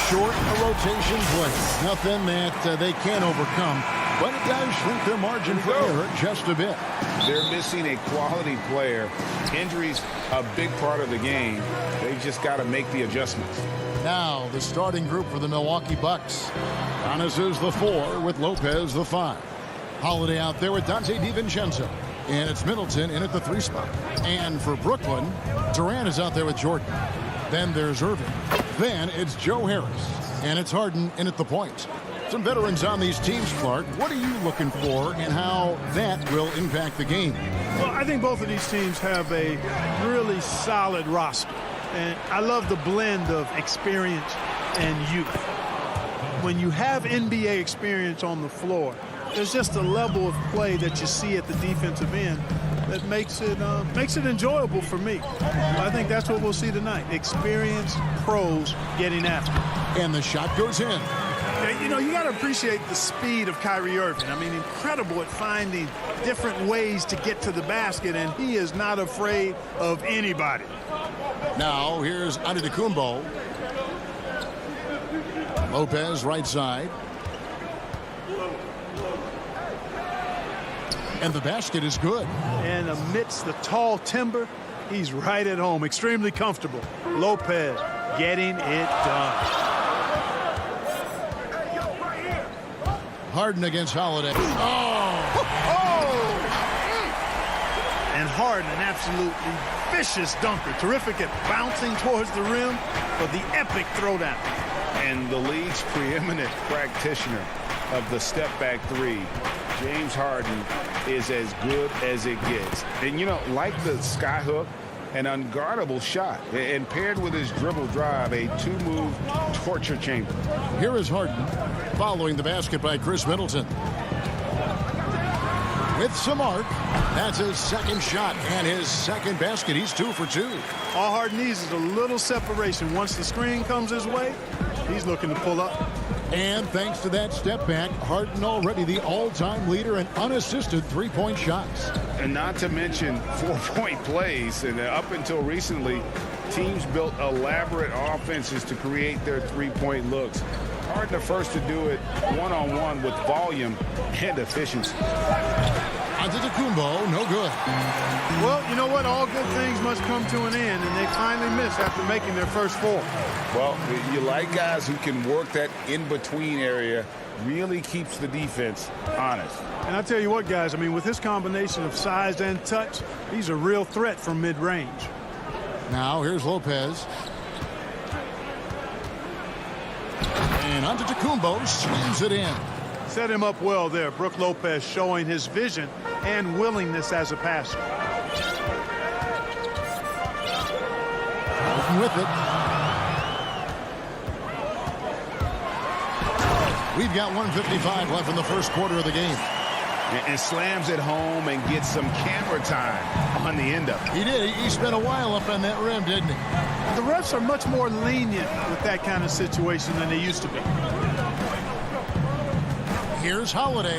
Short a rotation play. Nothing that they can't overcome, but it does shrink their margin for error just a bit. They're missing a quality player. Injuries a big part of the game. They just got to make the adjustments. Now the starting group for the Milwaukee Bucks. Giannis is the 4 with Lopez the 5. Holiday out there with Dante DiVincenzo. And it's Middleton in at the 3 spot. And for Brooklyn, Durant is out there with Jordan. Then there's Irving. Then it's Joe Harris. And it's Harden in at the point. Some veterans on these teams, Clark. What are you looking for and how that will impact the game? Well, I think both of these teams have a really solid roster. And I love the blend of experience and youth. When you have NBA experience on the floor, there's just a level of play that you see at the defensive end that makes it enjoyable for me. I think that's what we'll see tonight. Experienced pros getting after it. And the shot goes in. You know, you got to appreciate the speed of Kyrie Irving. I mean, incredible at finding different ways to get to the basket, and he is not afraid of anybody. Now, here's Antetokounmpo. Lopez, right side. And the basket is good. And amidst the tall timber, he's right at home. Extremely comfortable. Lopez getting it done. Harden against Holiday. And Harden, an absolutely vicious dunker. Terrific at bouncing towards the rim for the epic throwdown. And the league's preeminent practitioner of the step-back 3, James Harden, is as good as it gets. And, you know, like the skyhook, an unguardable shot. And paired with his dribble drive, a 2-move torture chamber. Here is Harden following the basket by Chris Middleton. With some arc, that's his second shot and his second basket. He's 2 for 2. All Harden needs is a little separation. Once the screen comes his way, he's looking to pull up. And thanks to that step back, Harden already the all-time leader in unassisted three-point shots. And not to mention 4-point plays. And up until recently, teams built elaborate offenses to create their three-point looks. Harden the first to do it one-on-one with volume and efficiency. Antetokounmpo, no good. Well, you know what? All good things must come to an end, and they finally missed after making their first 4. Well, you like guys who can work that in-between area, really keeps the defense honest. And I tell you what, guys, I mean, with this combination of size and touch, he's a real threat from mid-range. Now, here's Lopez. And Antetokounmpo slams it in. Set him up well there. Brook Lopez showing his vision and willingness as a passer. With it. We've got 1:55 left in the first quarter of the game. And slams it home and gets some camera time on the end of it. He did. He spent a while up on that rim, didn't he? The refs are much more lenient with that kind of situation than they used to be. Here's Holiday.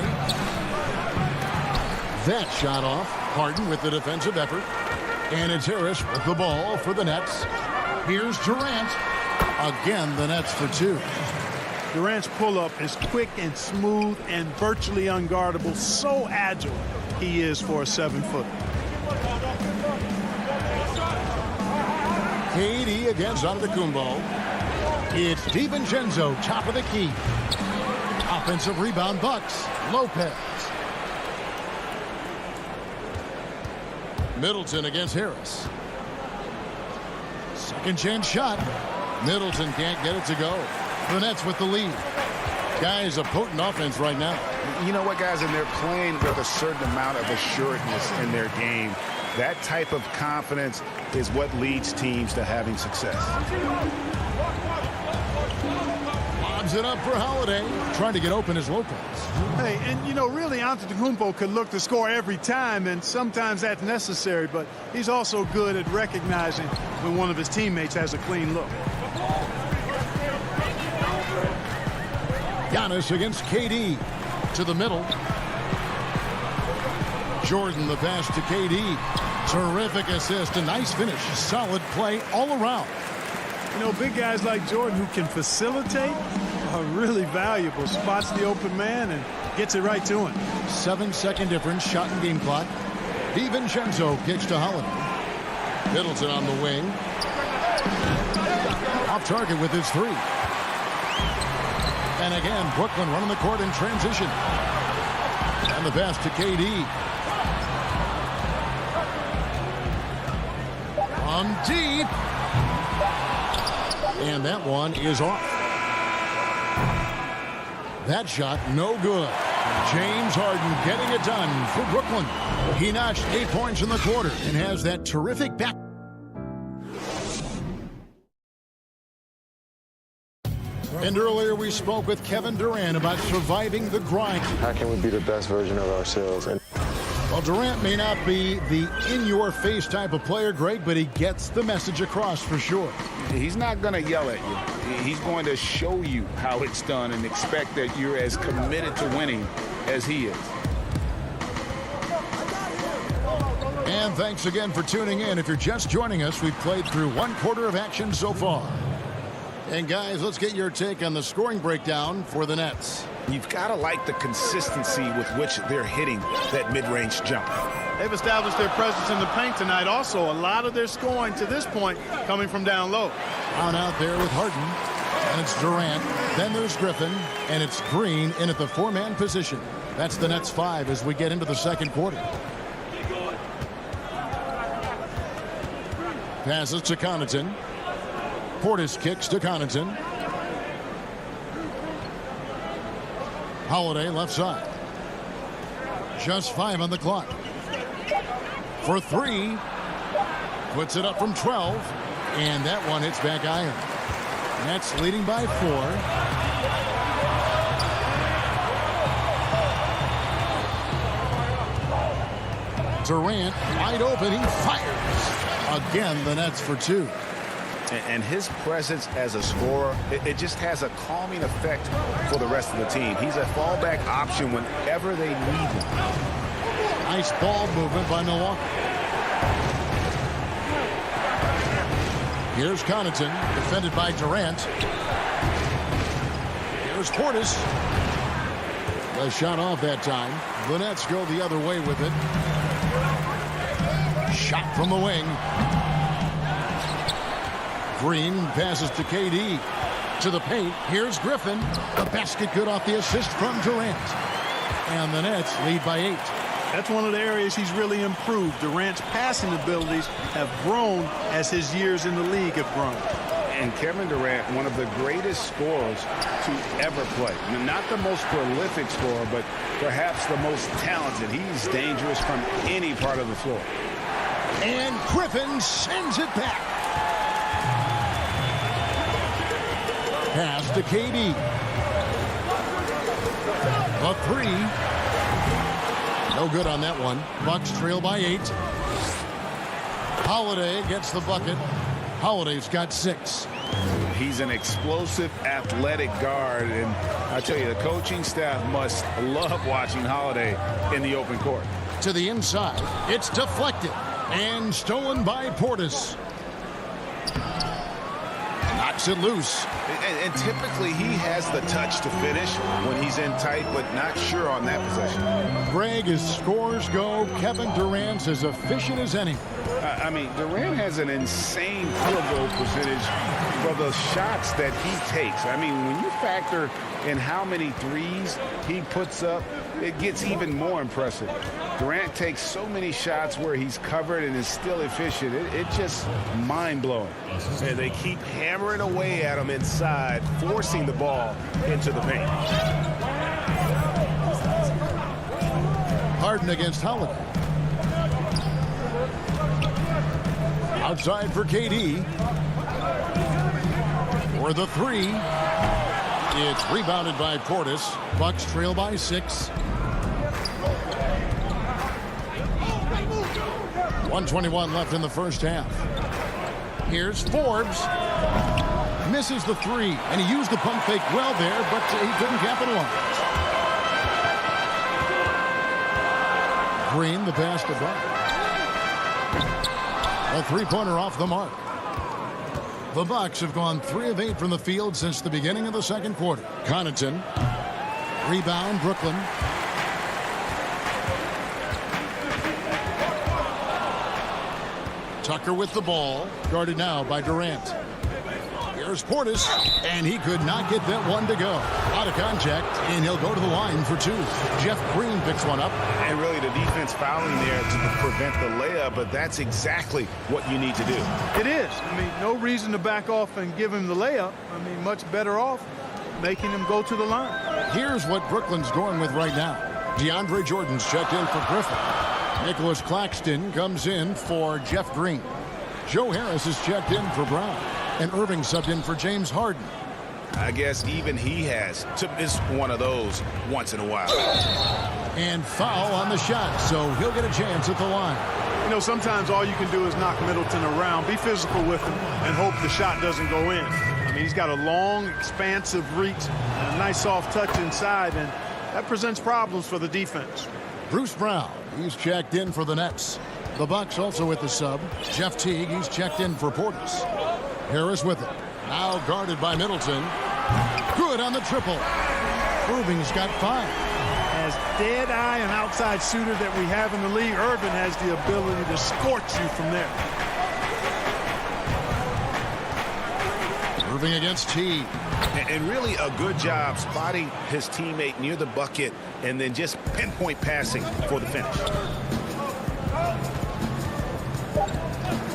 That shot off. Harden with the defensive effort. And it's Harris with the ball for the Nets. Here's Durant. Again, the Nets for 2. Durant's pull-up is quick and smooth and virtually unguardable. So agile he is for a 7-footer. KD against Antetokounmpo. It's DiVincenzo, top of the key. Offensive rebound, Bucks. Lopez. Middleton against Harris. Second chance shot. Middleton can't get it to go. The Nets with the lead. Guys, a potent offense right now. You know what, guys? And they're playing with a certain amount of assuredness in their game. That type of confidence is what leads teams to having success. Lobs it up for Holiday. Trying to get open is Lopez. Hey, and you know, really, Antetokounmpo could look to score every time, and sometimes that's necessary, but he's also good at recognizing when one of his teammates has a clean look. Giannis against KD. To the middle. Jordan the pass to KD. Terrific assist. A nice finish. Solid play all around. You know, big guys like Jordan who can facilitate are really valuable. Spots the open man and gets it right to him. 7-second difference. Shot and game clock. DiVincenzo kicks to Holiday. Middleton on the wing. Off target with his 3. And again, Brooklyn running the court in transition. And the pass to KD. From deep. And that one is off. That shot, no good. James Harden getting it done for Brooklyn. He notched 8 points in the quarter and has that terrific back. And earlier we spoke with Kevin Durant about surviving the grind. How can we be the best version of ourselves? And well, Durant may not be the in-your-face type of player, Greg, but he gets the message across for sure. He's not going to yell at you. He's going to show you how it's done and expect that you're as committed to winning as he is. And thanks again for tuning in. If you're just joining us, we've played through 1 quarter of action so far. And guys, let's get your take on the scoring breakdown for the Nets. You've got to like the consistency with which they're hitting that mid-range jump. They've established their presence in the paint tonight. Also, a lot of their scoring to this point coming from down low. On out there with Harden. And it's Durant. Then there's Griffin. And it's Green in at the 4-man position. That's the Nets 5 as we get into the second quarter. Passes to Connaughton. Portis kicks to Connaughton. Holiday left side. Just 5 on the clock. For 3. Puts it up from 12. And that one hits back iron. Nets leading by 4. Durant wide open. He fires. Again, the Nets for 2. And his presence as a scorer, it just has a calming effect for the rest of the team. He's a fallback option whenever they need him. Nice ball movement by Milwaukee. Here's Connaughton, defended by Durant. Here's Portis. The shot off that time. The Nets go the other way with it. Shot from the wing. Green passes to KD. To the paint. Here's Griffin. The basket good off the assist from Durant. And the Nets lead by 8. That's one of the areas he's really improved. Durant's passing abilities have grown as his years in the league have grown. And Kevin Durant, one of the greatest scorers to ever play. I mean, not the most prolific scorer, but perhaps the most talented. He's dangerous from any part of the floor. And Griffin sends it back. Pass to KD. A 3. No good on that one. Bucks trail by 8. Holiday gets the bucket. Holiday's got 6. He's an explosive, athletic guard, and I tell you, the coaching staff must love watching Holiday in the open court. To the inside. It's deflected and stolen by Portis. Knocks it loose. And typically he has the touch to finish when he's in tight, but not sure on that possession. Greg, as scores go, Kevin Durant's as efficient as any. I mean, Durant has an insane field goal percentage for the shots that he takes. I mean, when you factor in how many threes he puts up, it gets even more impressive. Durant takes so many shots where he's covered and is still efficient. It's just mind-blowing. And they keep hammering away at him inside, forcing the ball into the paint. Harden against Holiday. Outside for KD. For the 3. It's rebounded by Portis. Bucks trail by 6. 1:21 left in the first half. Here's Forbes. Misses the 3, and he used the pump fake well there, but he couldn't capitalize. Green, the pass to Buck. A three-pointer off the mark. The Bucks have gone 3 of 8 from the field since the beginning of the second quarter. Connaughton. Rebound, Brooklyn. Tucker with the ball, guarded now by Durant. Here's Portis, and he could not get that one to go. Out of contact, and he'll go to the line for 2. Jeff Green picks one up. And really the defense fouling there to prevent the layup, but that's exactly what you need to do. It is. I mean, no reason to back off and give him the layup. I mean, much better off making him go to the line. Here's what Brooklyn's going with right now. DeAndre Jordan's checked in for Griffin. Nicholas Claxton comes in for Jeff Green. Joe Harris is checked in for Brown. And Irving subbed in for James Harden. I guess even he has to miss one of those once in a while. And foul on the shot, so he'll get a chance at the line. You know, sometimes all you can do is knock Middleton around, be physical with him, and hope the shot doesn't go in. I mean, he's got a long, expansive reach, and a nice soft touch inside, and that presents problems for the defense. Bruce Brown, he's checked in for the Nets. The Bucks also with the sub. Jeff Teague, he's checked in for Portis. Harris with it. Now guarded by Middleton. Good on the triple. Irving's got 5. As dead-eye and outside shooter that we have in the league, Irving has the ability to scorch you from there. Irving against Teague. And really a good job spotting his teammate near the bucket and then just pinpoint passing for the finish.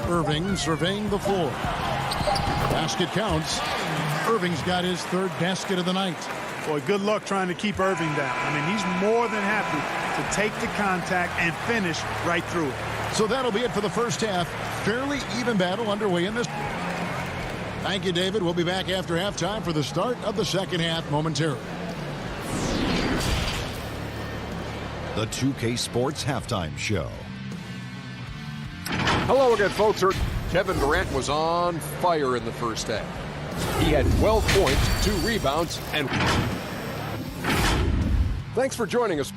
Irving surveying the floor. Basket counts. Irving's got his 3rd basket of the night. Boy, good luck trying to keep Irving down. I mean, he's more than happy to take the contact and finish right through it. So that'll be it for the first half. Fairly even battle underway in this. Thank you, David. We'll be back after halftime for the start of the second half momentarily. The 2K Sports Halftime Show. Hello again, folks. Kevin Durant was on fire in the first half. He had 12 points, 2 rebounds, and... Thanks for joining us.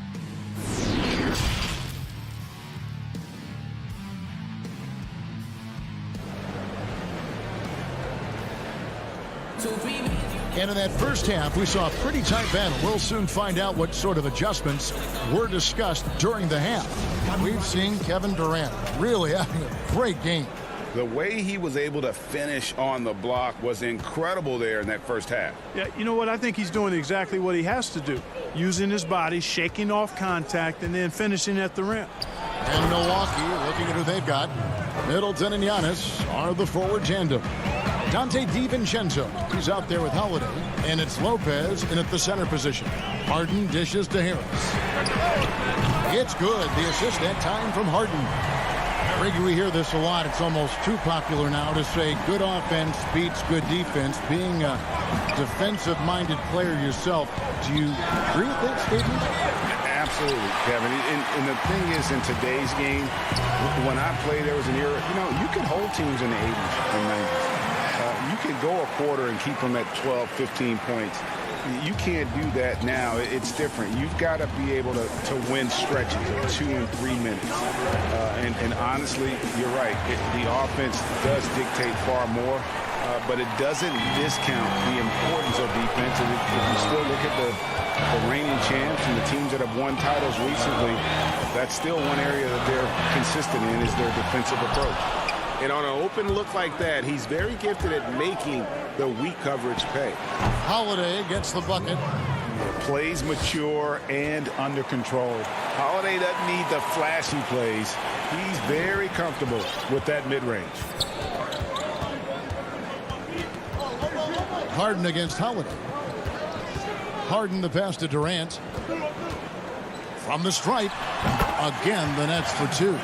To be with you. And in that first half, we saw a pretty tight battle. We'll soon find out what sort of adjustments were discussed during the half. We've seen Kevin Durant really having a great game. The way he was able to finish on the block was incredible there in that first half. Yeah, you know what? I think he's doing exactly what he has to do. Using his body, shaking off contact, and then finishing at the rim. And Milwaukee, looking at who they've got, Middleton and Giannis are the forward tandem. Dante DiVincenzo, he's out there with Holiday, and it's Lopez in at the center position. Harden dishes to Harris. It's good. The assist that time from Harden. Ricky, we hear this a lot. It's almost too popular now to say good offense beats good defense. Being a defensive-minded player yourself, do you agree with that statement? Absolutely, Kevin. And the thing is, in today's game, when I played, there was an era, you could hold teams in the 80s and 90s. You could go a quarter and keep them at 12, 15 points. You can't do that now. It's different. You've got to be able to win stretches of 2 and 3 minutes. And honestly, you're right. The offense does dictate far more, but it doesn't discount the importance of defense. And if you still look at the reigning champs and the teams that have won titles recently, that's still one area that they're consistent in is their defensive approach. And on an open look like that, he's very gifted at making the weak coverage pay. Holiday gets the bucket. Plays mature and under control. Holiday doesn't need the flashy plays. He's very comfortable with that mid-range. Harden against Holiday. Harden the pass to Durant. From the stripe. Again, the Nets for 2.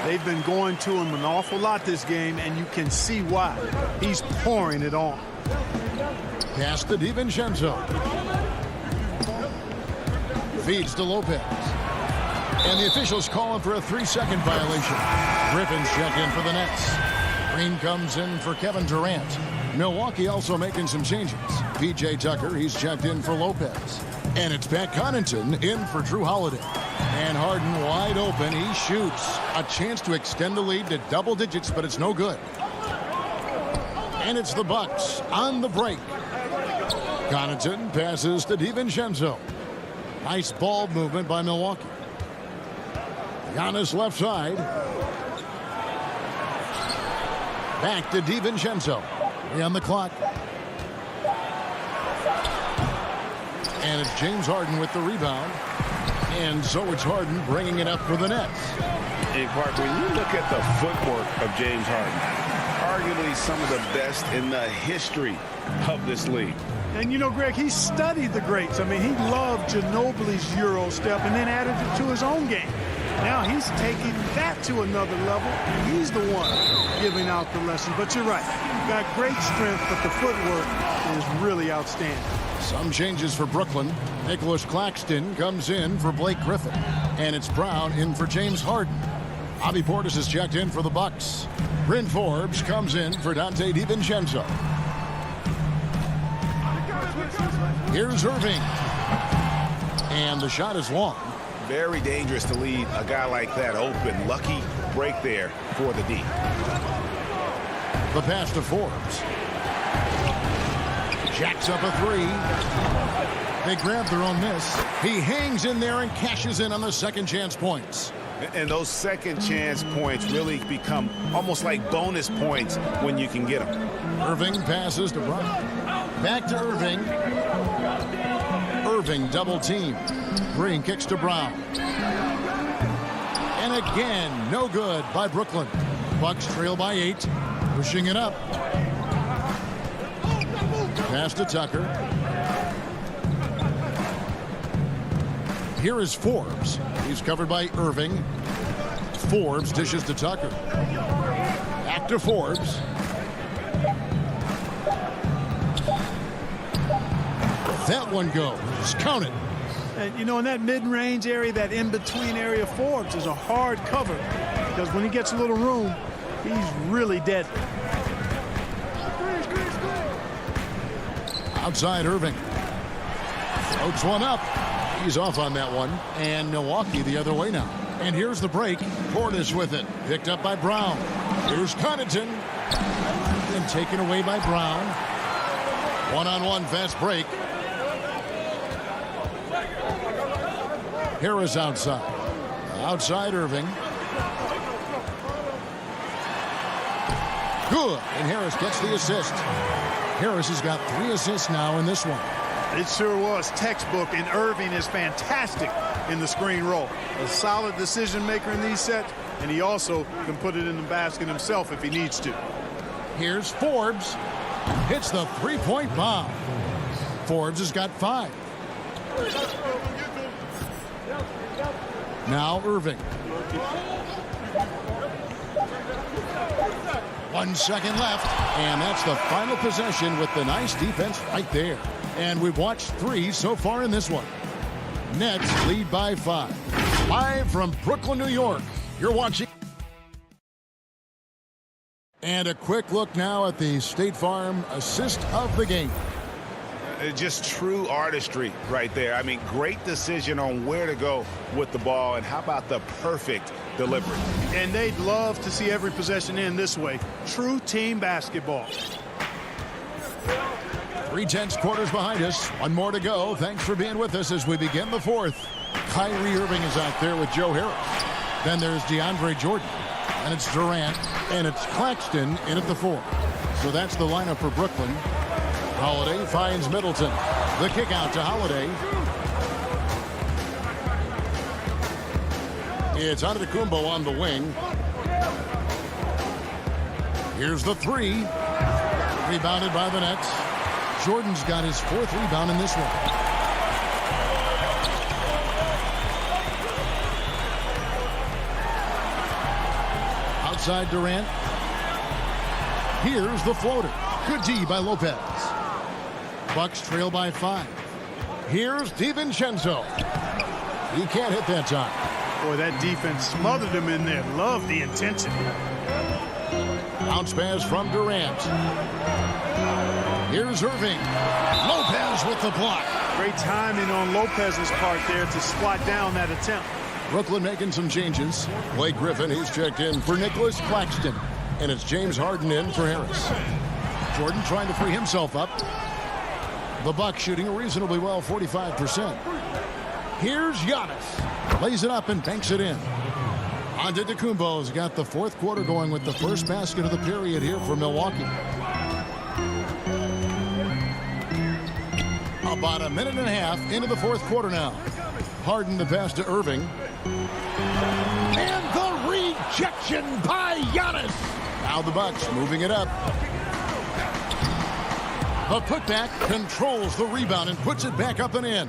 They've been going to him an awful lot this game, and you can see why. He's pouring it on. Pass to DiVincenzo. Feeds to Lopez. And the officials call him for a 3-second violation. Griffin's checked in for the Nets. Green comes in for Kevin Durant. Milwaukee also making some changes. P.J. Tucker, he's checked in for Lopez. And it's Pat Connaughton in for Drew Holiday. And Harden wide open. He shoots. A chance to extend the lead to double digits, but it's no good. And it's the Bucks on the break. Connaughton passes to DiVincenzo. Nice ball movement by Milwaukee. Giannis left side. Back to DiVincenzo. 3 on the clock. And it's James Harden with the rebound. And so it's Harden bringing it up for the Nets. And Clark, when you look at the footwork of James Harden, arguably some of the best in the history of this league. And you know, Greg, he studied the greats. I mean, he loved Ginobili's Euro step and then added it to his own game. Now he's taking that to another level. He's the one giving out the lesson. But you're right. Got great strength, but the footwork is really outstanding. Some changes for Brooklyn. Nicholas Claxton comes in for Blake Griffin. And it's Brown in for James Harden. Bobby Portis is checked in for the Bucks. Bryn Forbes comes in for Dante DiVincenzo. Here's Irving. And the shot is long. Very dangerous to leave a guy like that open. Lucky break there for the D. The pass to Forbes. Jacks up a 3. They grab their own miss. He hangs in there and cashes in on the second chance points. And those second chance points really become almost like bonus points when you can get them. Irving passes to Brown. Back to Irving. Irving double team. Green kicks to Brown. And again, no good by Brooklyn. Bucks trail by 8. Pushing it up. Pass to Tucker. Here is Forbes. He's covered by Irving. Forbes dishes to Tucker. Back to Forbes. That one goes. Count it. And, you know, in that mid-range area, that in-between area, Forbes is a hard cover because when he gets a little room, he's really deadly. Outside Irving. Floats one up. He's off on that one. And Milwaukee the other way now. And here's the break. Portis with it. Picked up by Brown. Here's Connaughton. And taken away by Brown. One-on-one fast break. Harris outside. Outside Irving. Good. And Harris gets the assist. Harris has got 3 assists now in this one. It sure was textbook, and Irving is fantastic in the screen roll. A solid decision maker in these sets, and he also can put it in the basket himself if he needs to. Here's Forbes. Hits the three-point bomb. Forbes has got 5. Now Irving. 1 second left, and that's the final possession with the nice defense right there. And we've watched 3 so far in this one. Nets lead by 5. Live from Brooklyn, New York, you're watching. And a quick look now at the State Farm assist of the game. Just true artistry right there. I mean, great decision on where to go with the ball, and how about the perfect delivery. And they'd love to see every possession end this way. True team basketball. 3/10 quarters behind us. 1 more to go. Thanks for being with us as we begin the 4th. Kyrie Irving is out there with Joe Harris. Then there's DeAndre Jordan. And it's Durant. And it's Claxton in at the 4. So that's the lineup for Brooklyn. Holiday finds Middleton. The kick out to Holiday. It's Antetokounmpo on the wing. Here's the 3. Rebounded by the Nets. Jordan's got his 4th rebound in this one. Outside Durant. Here's the floater. Good D by Lopez. Bucks trail by 5. Here's DiVincenzo. He can't hit that time. Boy, that defense smothered him in there. Love the intensity. Bounce pass from Durant. Here's Irving. Lopez with the block. Great timing on Lopez's part there to squat down that attempt. Brooklyn making some changes. Blake Griffin, he's checked in for Nicholas Claxton. And it's James Harden in for Harris. Jordan trying to free himself up. The Bucks shooting reasonably well, 45%. Here's Giannis. Lays it up and banks it in. Antetokounmpo's got the 4th quarter going with the first basket of the period here for Milwaukee. About a minute and a half into the 4th quarter now. Harden the pass to Irving. And the rejection by Giannis. Now the Bucks moving it up. The putback controls the rebound and puts it back up and in.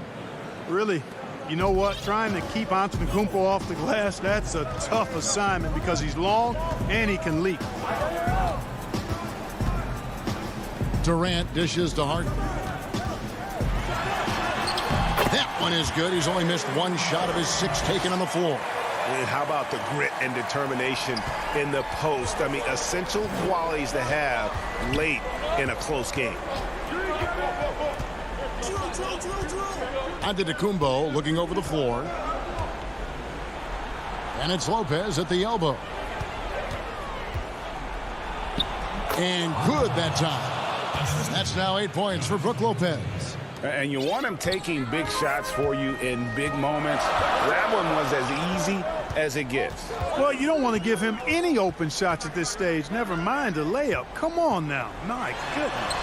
Really, you know what? Trying to keep Antetokounmpo off the glass, that's a tough assignment because he's long and he can leap. Durant dishes to Harden. That one is good. He's only missed 1 shot of his 6 taken on the floor. And how about the grit and determination in the post? I mean, essential qualities to have late in a close game. Antetokounmpo looking over the floor. And it's Lopez at the elbow. And good that time. That's now 8 points for Brook Lopez. And you want him taking big shots for you in big moments. That one was as easy as it gets. Well, you don't want to give him any open shots at this stage. Never mind a layup. Come on now. My goodness.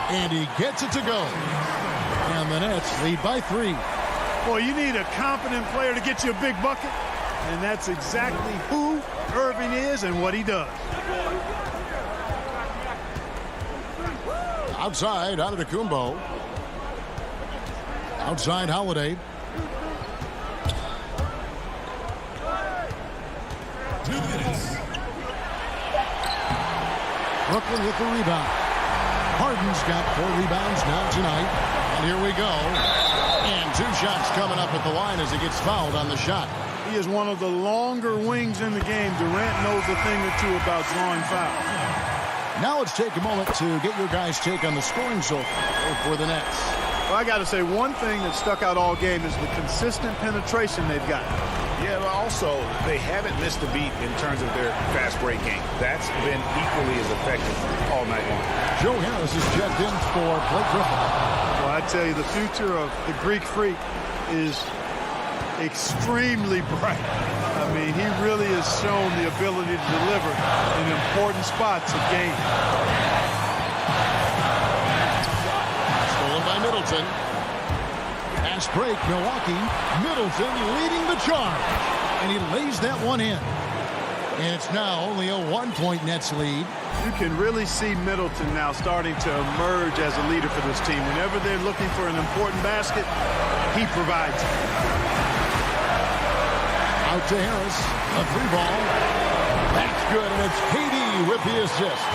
And he gets it to go. And the Nets lead by 3. Boy, you need a competent player to get you a big bucket. And that's exactly who Irving is and what he does. Outside, Antetokounmpo. Outside Holiday. 2 minutes. Brooklyn with the rebound. Harden's got 4 rebounds now tonight. And here we go. And 2 shots coming up at the line as he gets fouled on the shot. He is one of the longer wings in the game. Durant knows a thing or two about drawing fouls. Now let's take a moment to get your guys' take on the scoring so far for the Nets. Well, I got to say, one thing that stuck out all game is the consistent penetration they've got. Yeah, but also they haven't missed a beat in terms of their fast break game. That's been equally as effective all night long. Joe Harris is checked in for Blake Griffin. Well, I tell you, the future of the Greek Freak is extremely bright. I mean, he really has shown the ability to deliver in important spots of game. Stolen by Middleton. Pass break, Milwaukee. Middleton leading the charge. And he lays that one in. And it's now only a 1-point Nets lead. You can really see Middleton now starting to emerge as a leader for this team. Whenever they're looking for an important basket, he provides it. Out to Harris. A 3-ball. That's good, and it's KD with the assist.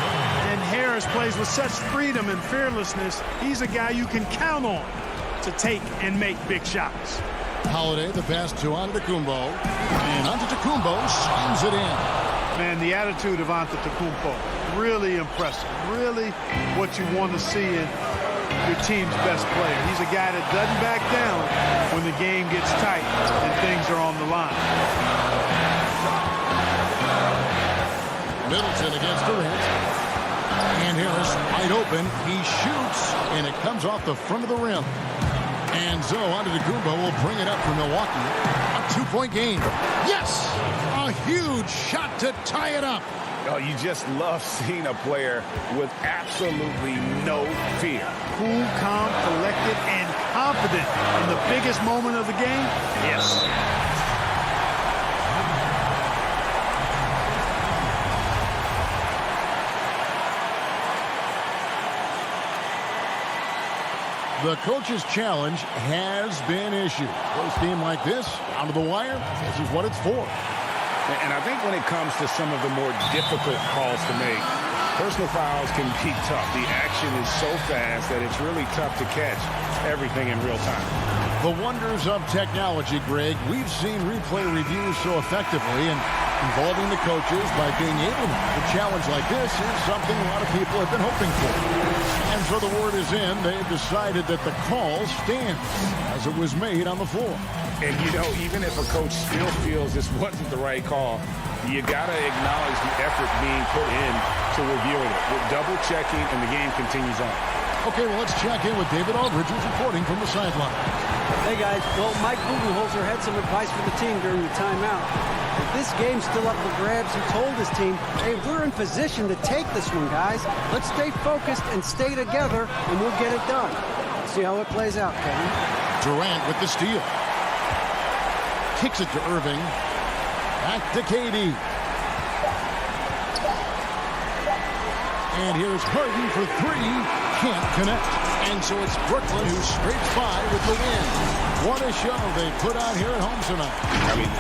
And Harris plays with such freedom and fearlessness. He's a guy you can count on to take and make big shots. Holiday, the pass to Antetokounmpo. And Antetokounmpo slams it in. Man, the attitude of Antetokounmpo, really impressive. Really what you want to see in your team's best player. He's a guy that doesn't back down when the game gets tight and things are on the line. Middleton against Durant. And Harris wide open. He shoots, and it comes off the front of the rim. And so Antetokounmpo will bring it up for Milwaukee. A 2-point game. Yes! A huge shot to tie it up. Oh, you just love seeing a player with absolutely no fear. Cool, calm, collected, and confident in the biggest moment of the game. Yes. The coach's challenge has been issued. Close game like this, down to the wire, this is what it's for. And I think when it comes to some of the more difficult calls to make, personal fouls can be tough. The action is so fast that it's really tough to catch everything in real time. The wonders of technology, Greg. We've seen replay reviews so effectively, and involving the coaches by being able to challenge like this is something a lot of people have been hoping for. And so the word is in. They've decided that the call stands as it was made on the floor. And, you know, even if a coach still feels this wasn't the right call, you got to acknowledge the effort being put in to reviewing it. With double checking, and the game continues on. Okay, well, let's check in with David Aldridge, who's reporting from the sideline. Hey, guys. Well, Mike Budenholzer had some advice for the team during the timeout. If this game's still up for grabs, he told his team, hey, we're in position to take this one, guys. Let's stay focused and stay together, and we'll get it done. See how it plays out, Kevin. Durant with the steal. Kicks it to Irving. Back to KD. And here's Harden for 3. Can't connect. And so it's Brooklyn who scrapes by with the win. What a show they put on here at home tonight. I mean,